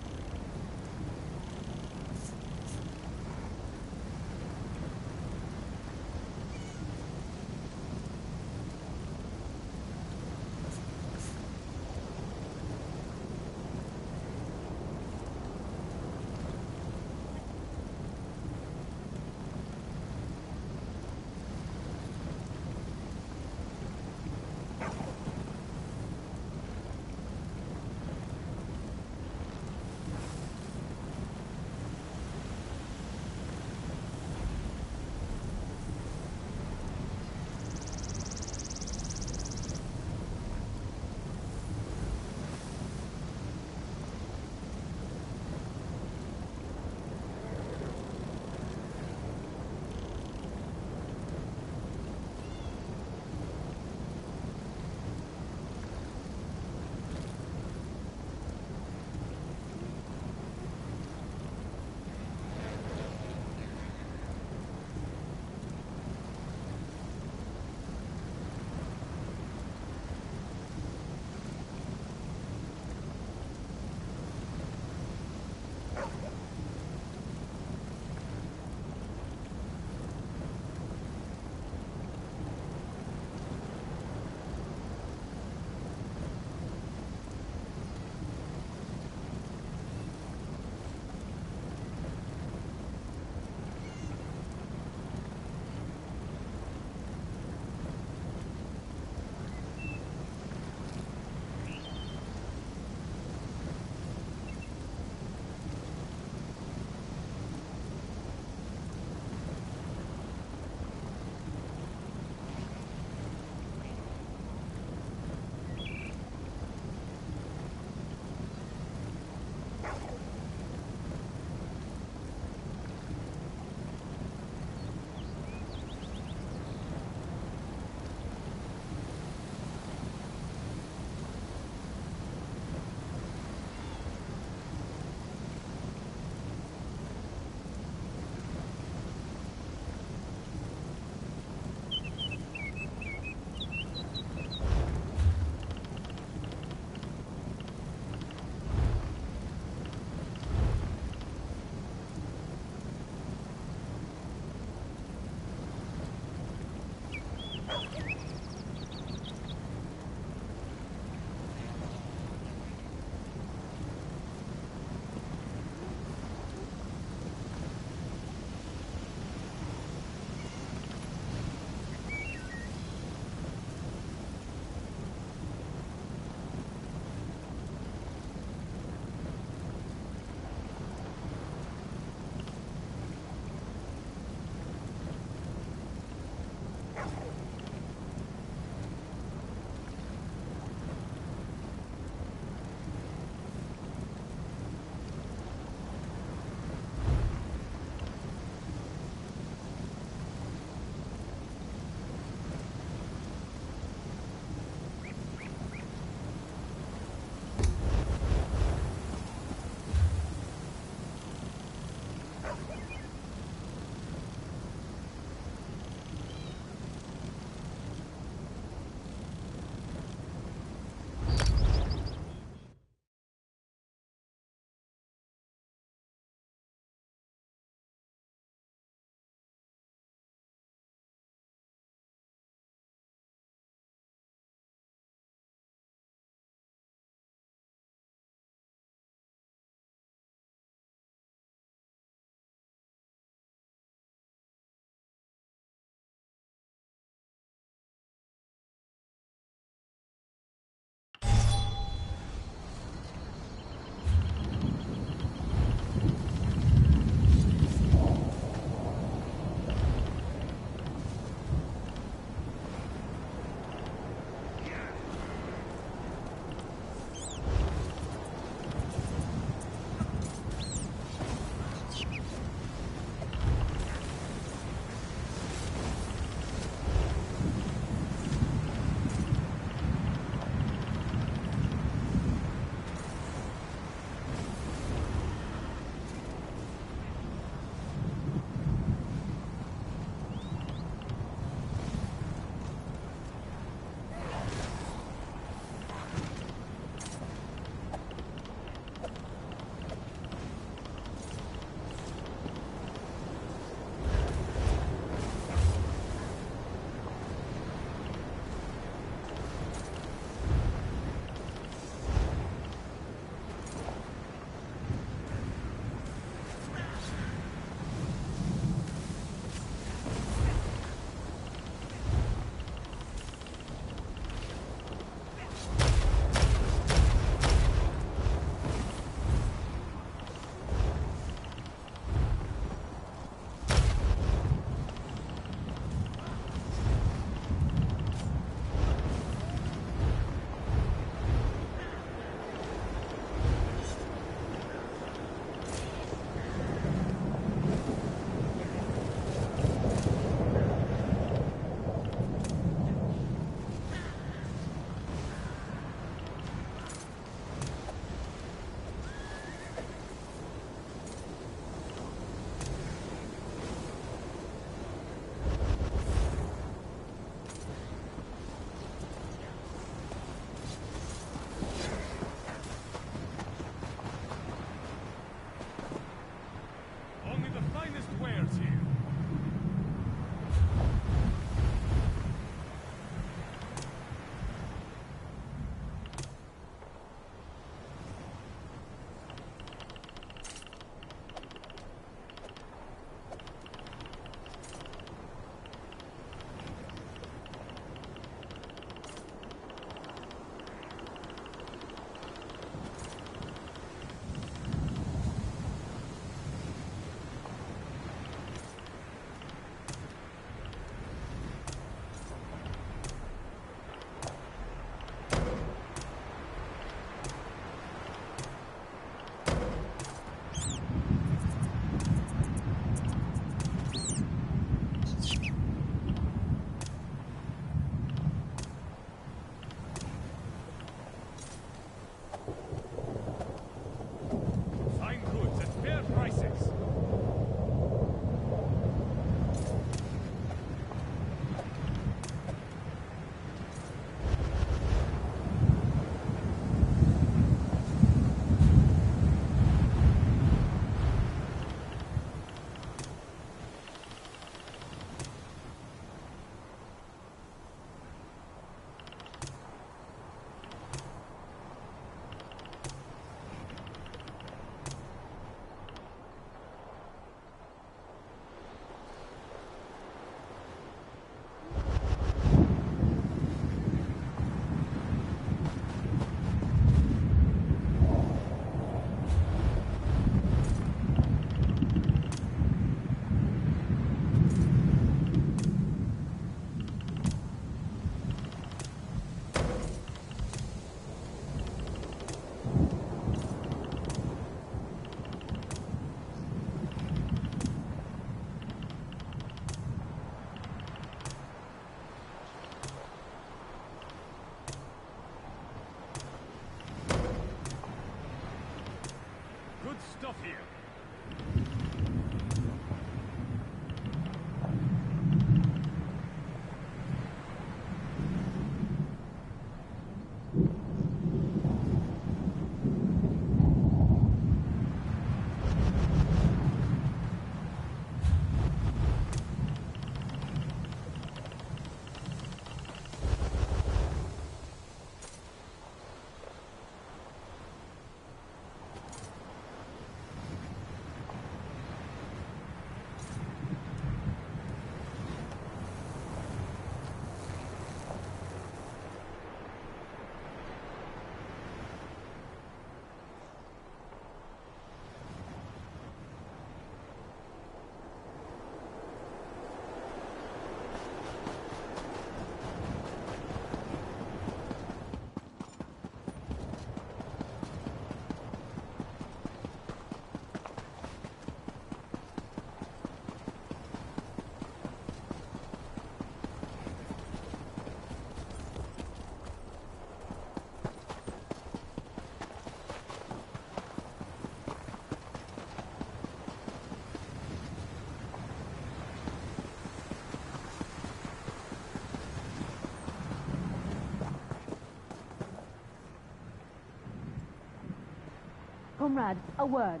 Comrade, a word.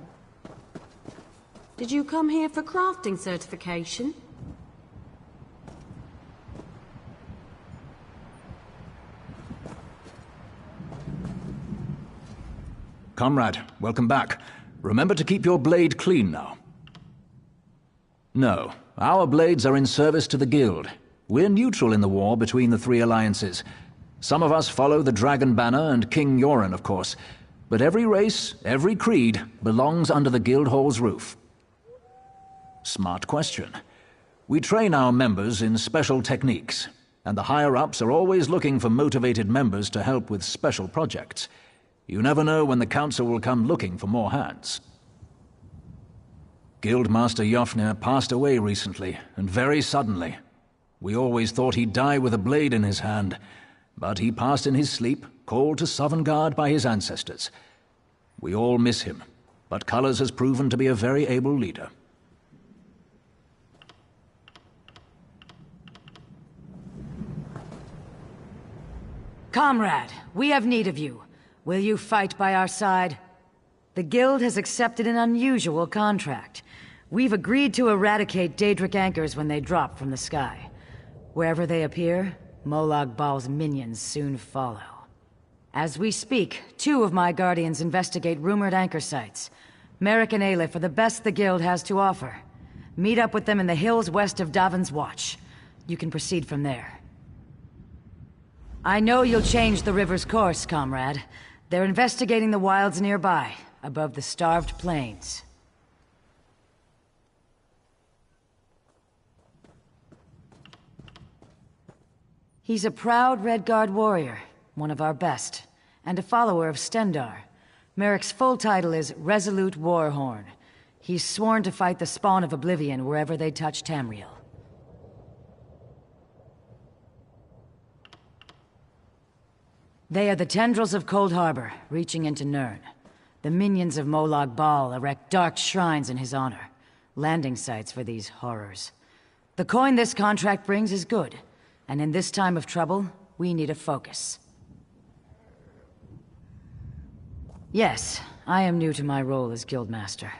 Did you come here for crafting certification? Comrade, welcome back. Remember to keep your blade clean now. No, our blades are in service to the Guild. We're neutral in the war between the three alliances. Some of us follow the Dragon Banner and King Yoren, of course. But every race, every creed, belongs under the Guildhall's roof. Smart question. We train our members in special techniques, and the higher-ups are always looking for motivated members to help with special projects. You never know when the Council will come looking for more hands. Guildmaster Jofnir passed away recently, and very suddenly. We always thought he'd die with a blade in his hand, but he passed in his sleep, called to Sovngarde by his ancestors. We all miss him, but Colors has proven to be a very able leader. Comrade, we have need of you. Will you fight by our side? The Guild has accepted an unusual contract. We've agreed to eradicate Daedric anchors when they drop from the sky. Wherever they appear, Molag Bal's minions soon follow. As we speak, 2 of my guardians investigate rumored anchor sites. Merrick and Aleph are the best the Guild has to offer. Meet up with them in the hills west of Davin's Watch. You can proceed from there. I know you'll change the river's course, comrade. They're investigating the wilds nearby, above the starved plains. He's a proud Redguard warrior, one of our best, and a follower of Stendar. Merrick's full title is Resolute Warhorn. He's sworn to fight the spawn of Oblivion wherever they touch Tamriel. They are the tendrils of Cold Harbor, reaching into Nirn. The minions of Molag Bal erect dark shrines in his honor, landing sites for these horrors. The coin this contract brings is good, and in this time of trouble, we need a focus. Yes, I am new to my role as Guildmaster.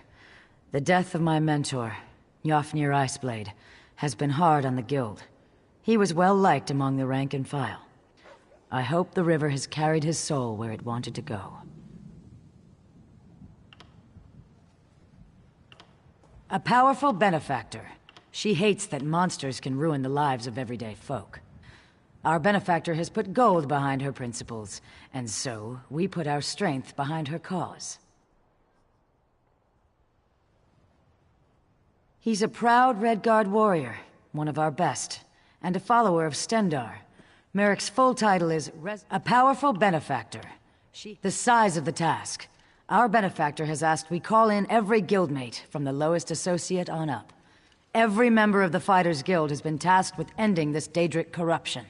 The death of my mentor, Jofnir Iceblade, has been hard on the Guild. He was well liked among the rank and file. I hope the river has carried his soul where it wanted to go. A powerful benefactor. She hates that monsters can ruin the lives of everyday folk. Our benefactor has put gold behind her principles, and so we put our strength behind her cause. He's a proud Redguard warrior, one of our best, and a follower of Stendar. Merrick's full title is a powerful benefactor. The size of the task. Our benefactor has asked we call in every guildmate, from the lowest associate on up. Every member of the Fighters Guild has been tasked with ending this Daedric corruption.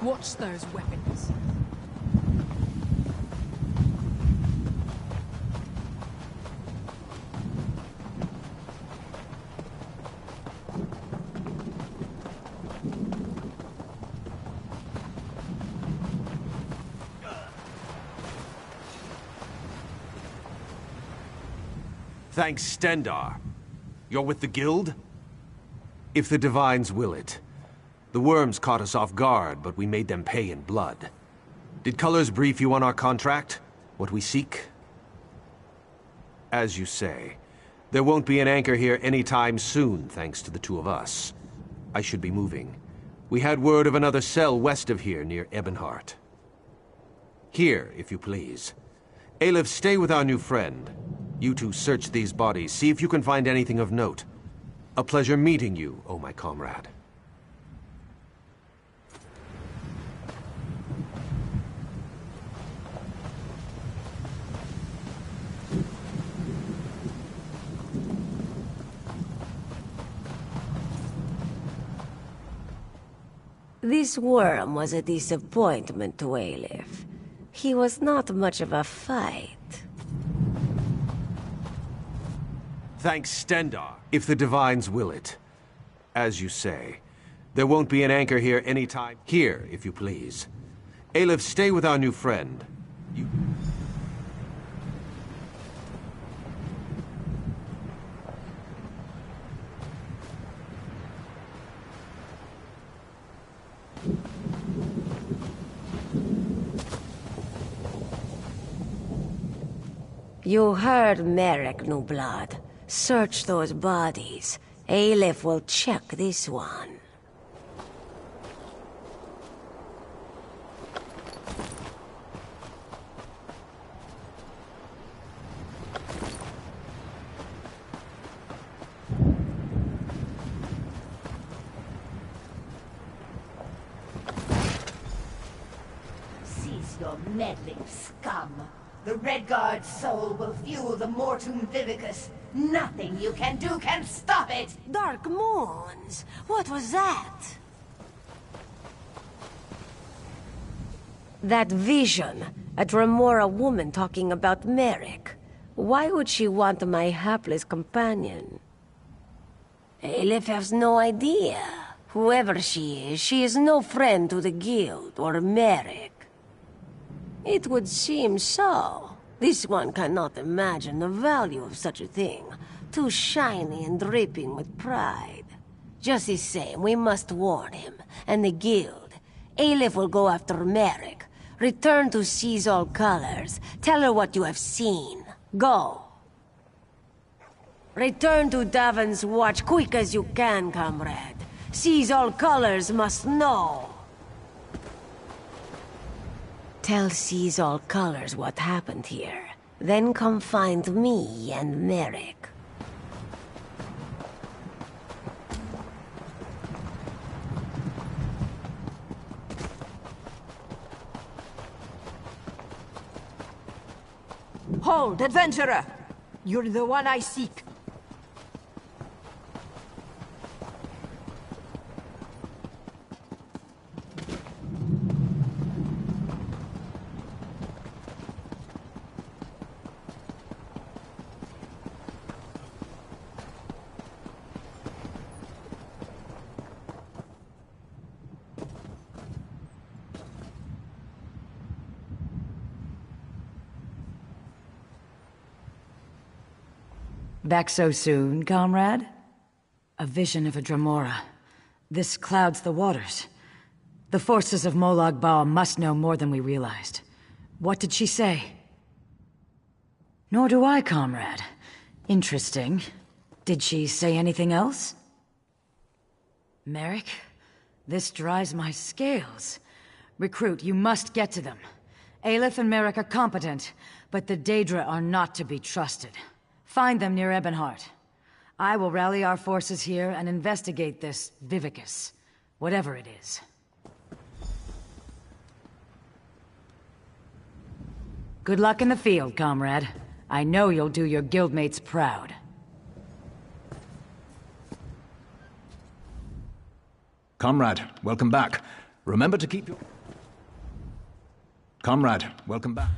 Watch those weapons. Thanks, Stendar. You're with the Guild? If the Divines will it. The worms caught us off guard, but we made them pay in blood. Did Colors brief you on our contract? What we seek? As you say, there won't be an anchor here anytime soon, thanks to the two of us. I should be moving. We had word of another cell west of here, near Ebonheart. Here, if you please. Aleph, stay with our new friend. You two search these bodies, see if you can find anything of note. A pleasure meeting you, oh my comrade. This worm was a disappointment to Aleph. He was not much of a fight. Thanks, Stendar, if the Divines will it. As you say, there won't be an anchor here anytime. Here, if you please. Aleph, stay with our new friend. You... You heard Merrick, New Blood. Search those bodies. Aleph will check this one. Cease your meddling, scum. The Redguard's soul will fuel the Mortum Vivicus. Nothing you can do can stop it! Dark Moons? What was that? That vision. A Dremora woman talking about Merrick. Why would she want my hapless companion? Aleph has no idea. Whoever she is no friend to the Guild or Merrick. It would seem so. This one cannot imagine the value of such a thing. Too shiny and dripping with pride. Just the same, we must warn him, and the Guild. Aleph will go after Merrick. Return to Seize All Colors. Tell her what you have seen. Go. Return to Davon's Watch quick as you can, comrade. Seize All Colors must know. Tell Seize All Colors what happened here. Then come find me and Merrick. Hold, adventurer! You're the one I seek. Back so soon, comrade? A vision of a Dremora. This clouds the waters. The forces of Molag Bal must know more than we realized. What did she say? Nor do I, comrade. Interesting. Did she say anything else? Merrick? This dries my scales. Recruit, you must get to them. Aleph and Merrick are competent, but the Daedra are not to be trusted. Find them near Ebonheart. I will rally our forces here and investigate this Vivicus, whatever it is. Good luck in the field, comrade. I know you'll do your guildmates proud. Comrade, welcome back. Remember to keep your... Comrade, welcome back.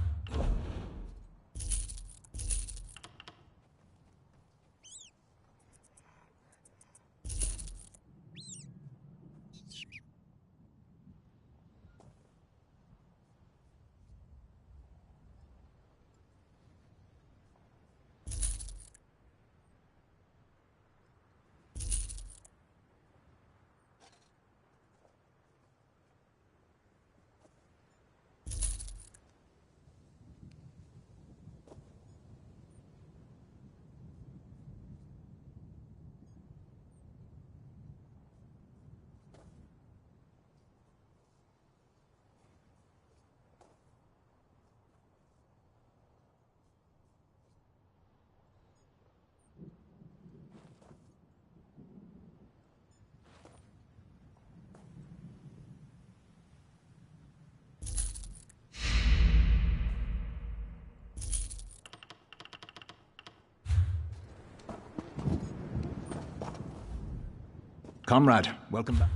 Comrade, welcome back.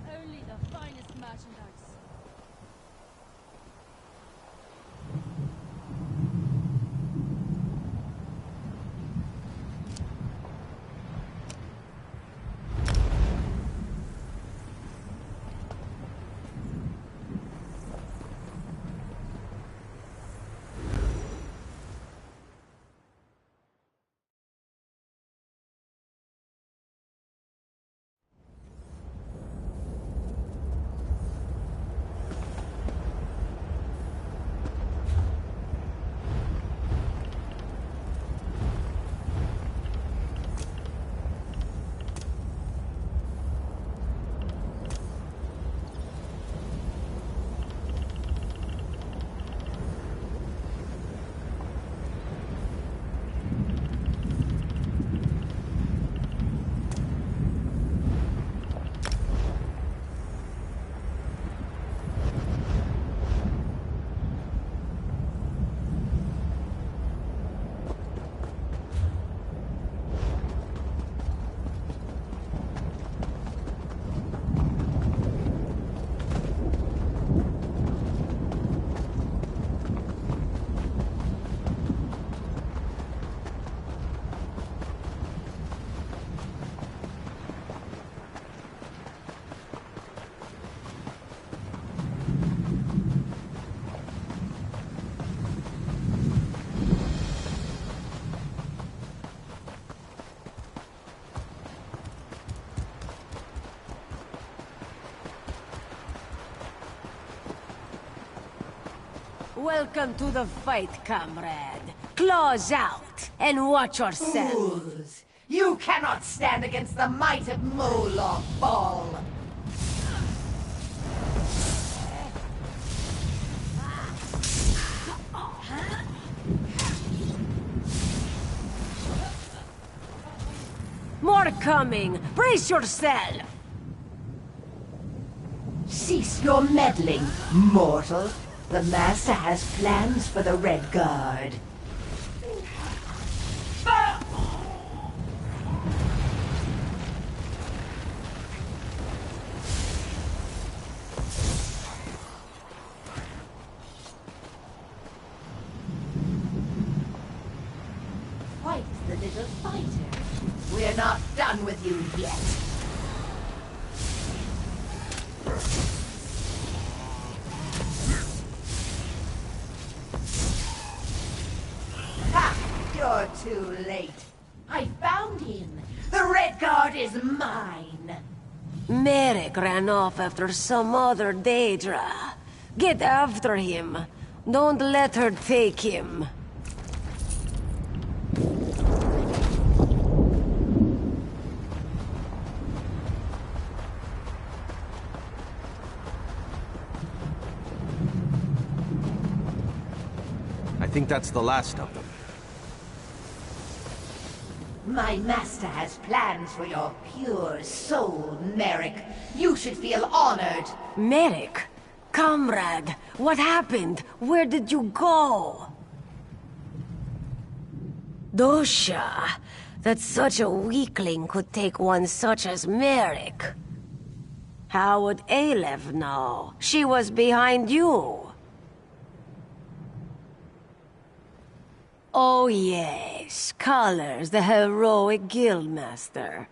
Only the finest merchandise. Welcome to the fight, comrade. Claws out, and watch yourself. Fools! You cannot stand against the might of Moloch Ball! More coming! Brace yourself! Cease your meddling, mortal. The Master has plans for the Red Guard. Quite the little fighter. We're not done with you yet. You're too late. I found him. The Red Guard is mine. Merrick ran off after some other Daedra. Get after him. Don't let her take him. I think that's the last of them. My master has plans for your pure soul, Merrick. You should feel honored. Merrick? Comrade, what happened? Where did you go? Dosha, that such a weakling could take one such as Merrick. How would Aleph know? She was behind you. Oh yes, Colors, the heroic guildmaster.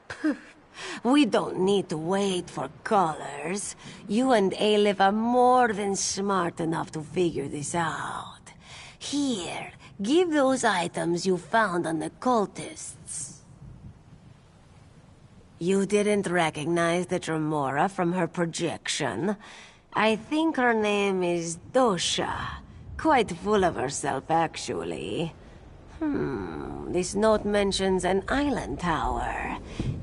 We don't need to wait for Colors. You and Aleph are more than smart enough to figure this out. Here, give those items you found on the cultists. You didn't recognize the Tremora from her projection. I think her name is Dosha. Quite full of herself, actually. This note mentions an island tower.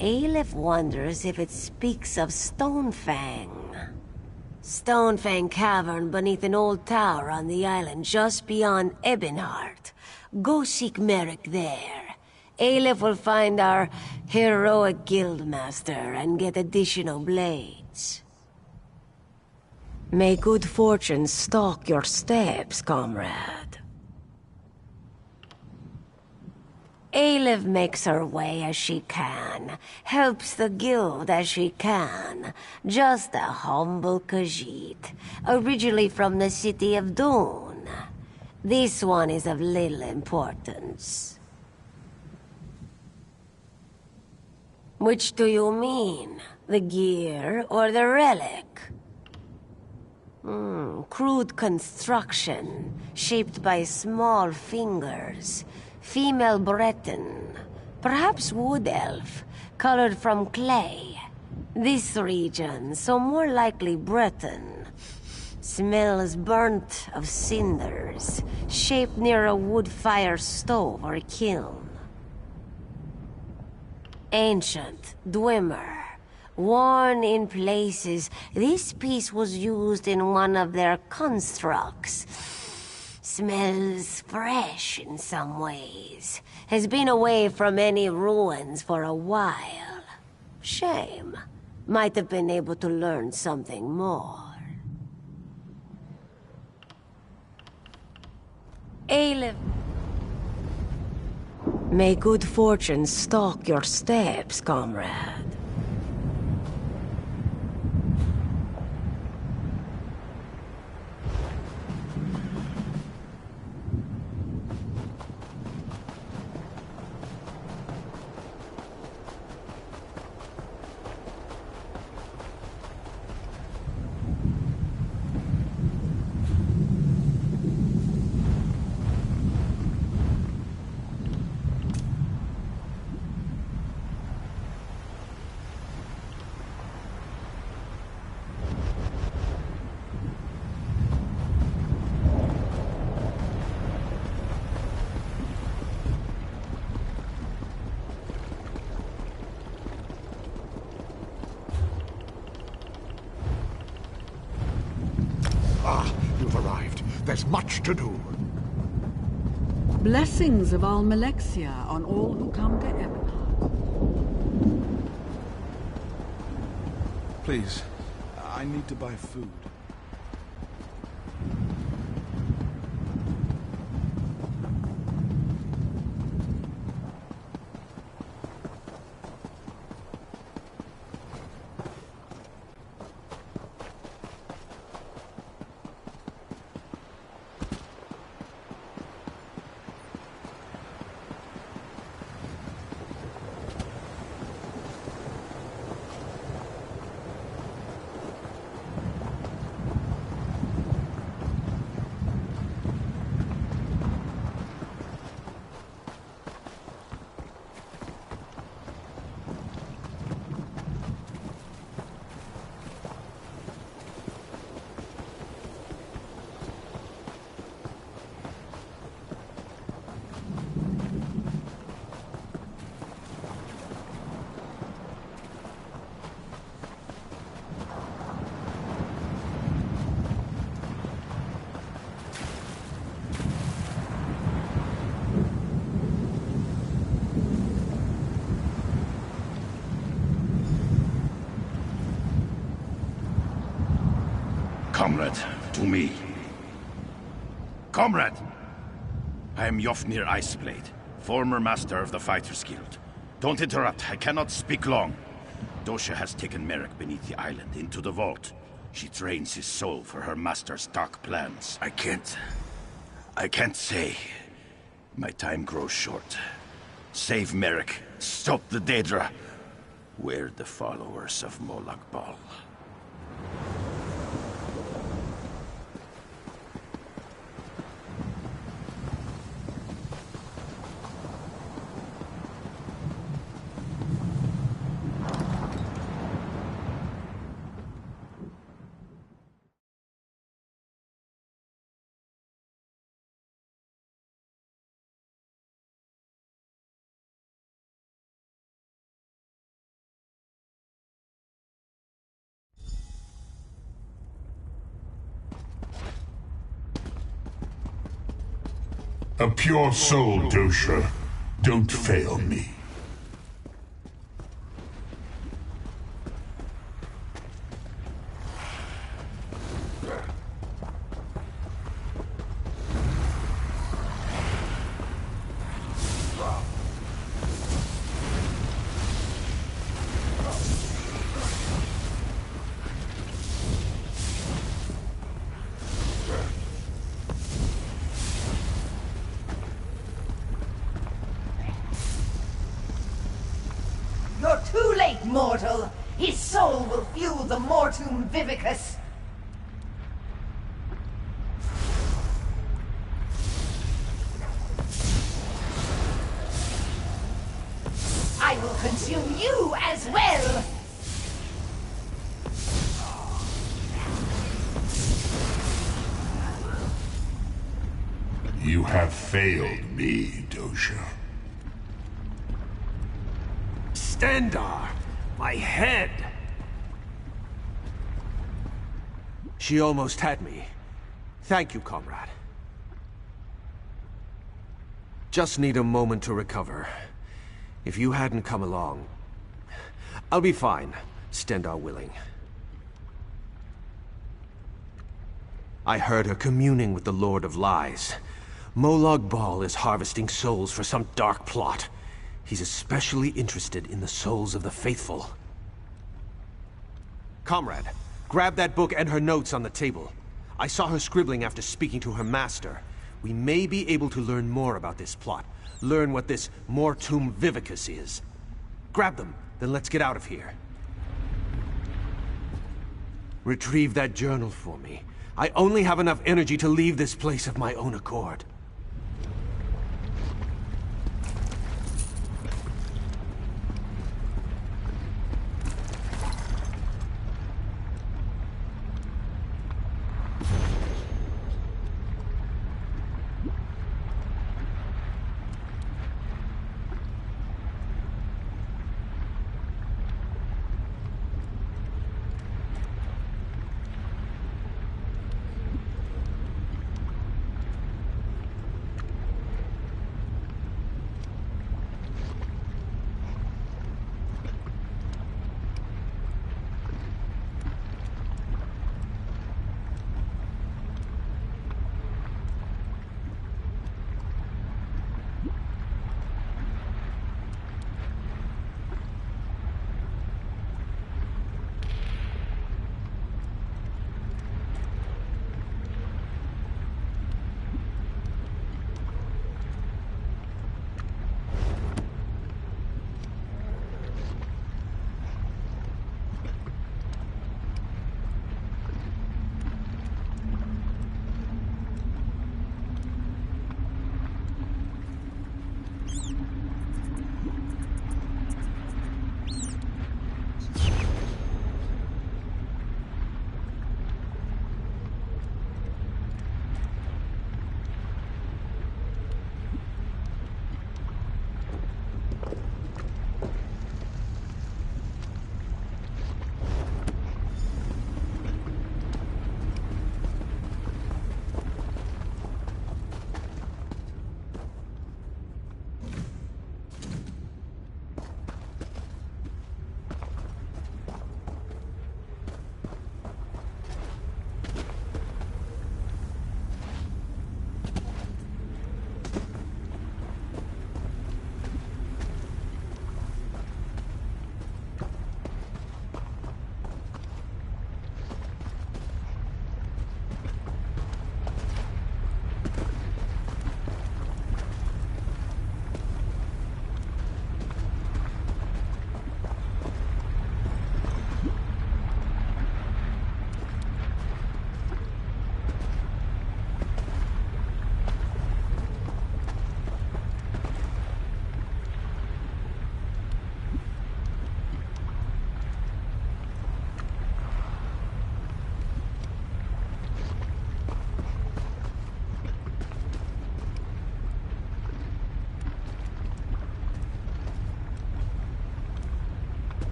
Aleph wonders if it speaks of Stonefang. Stonefang Cavern beneath an old tower on the island just beyond Ebonheart. Go seek Merrick there. Aleph will find our heroic guildmaster and get additional blades. May good fortune stalk your steps, comrade. Aelif makes her way as she can, helps the guild as she can. Just a humble Khajiit, originally from the city of Dune. This one is of little importance. Which do you mean? The gear or the relic? Crude construction, shaped by small fingers. Female Breton, perhaps wood elf, colored from clay. This region, so more likely Breton, smells burnt of cinders, shaped near a wood fire stove or kiln. Ancient, Dwemer, worn in places. This piece was used in one of their constructs. Smells fresh in some ways. Has been away from any ruins for a while. Shame. Might have been able to learn something more. Aelif. May good fortune stalk your steps, comrade. You've arrived. There's much to do. Blessings of Almalexia on all who come to Ebonheart. Please, I need to buy food. Comrade, to me. Comrade! I am Yofnir Iceblade, former master of the Fighters Guild. Don't interrupt, I cannot speak long. Dosha has taken Merrick beneath the island into the vault. She drains his soul for her master's dark plans. I can't say. My time grows short. Save Merrick, stop the Daedra. We're the followers of Molag Bal. A pure soul, Dosha. Don't fail me. mortal. His soul will fuel the Mortum Vivicus. I will consume you as well! You have failed me, Dosha. Stendarr! My head! She almost had me. Thank you, comrade. Just need a moment to recover. If you hadn't come along... I'll be fine, Stendarr willing. I heard her communing with the Lord of Lies. Molag Bal is harvesting souls for some dark plot. He's especially interested in the souls of the faithful. Comrade, grab that book and her notes on the table. I saw her scribbling after speaking to her master. We may be able to learn more about this plot. Learn what this Mortum Vivicus is. Grab them, then let's get out of here. Retrieve that journal for me. I only have enough energy to leave this place of my own accord.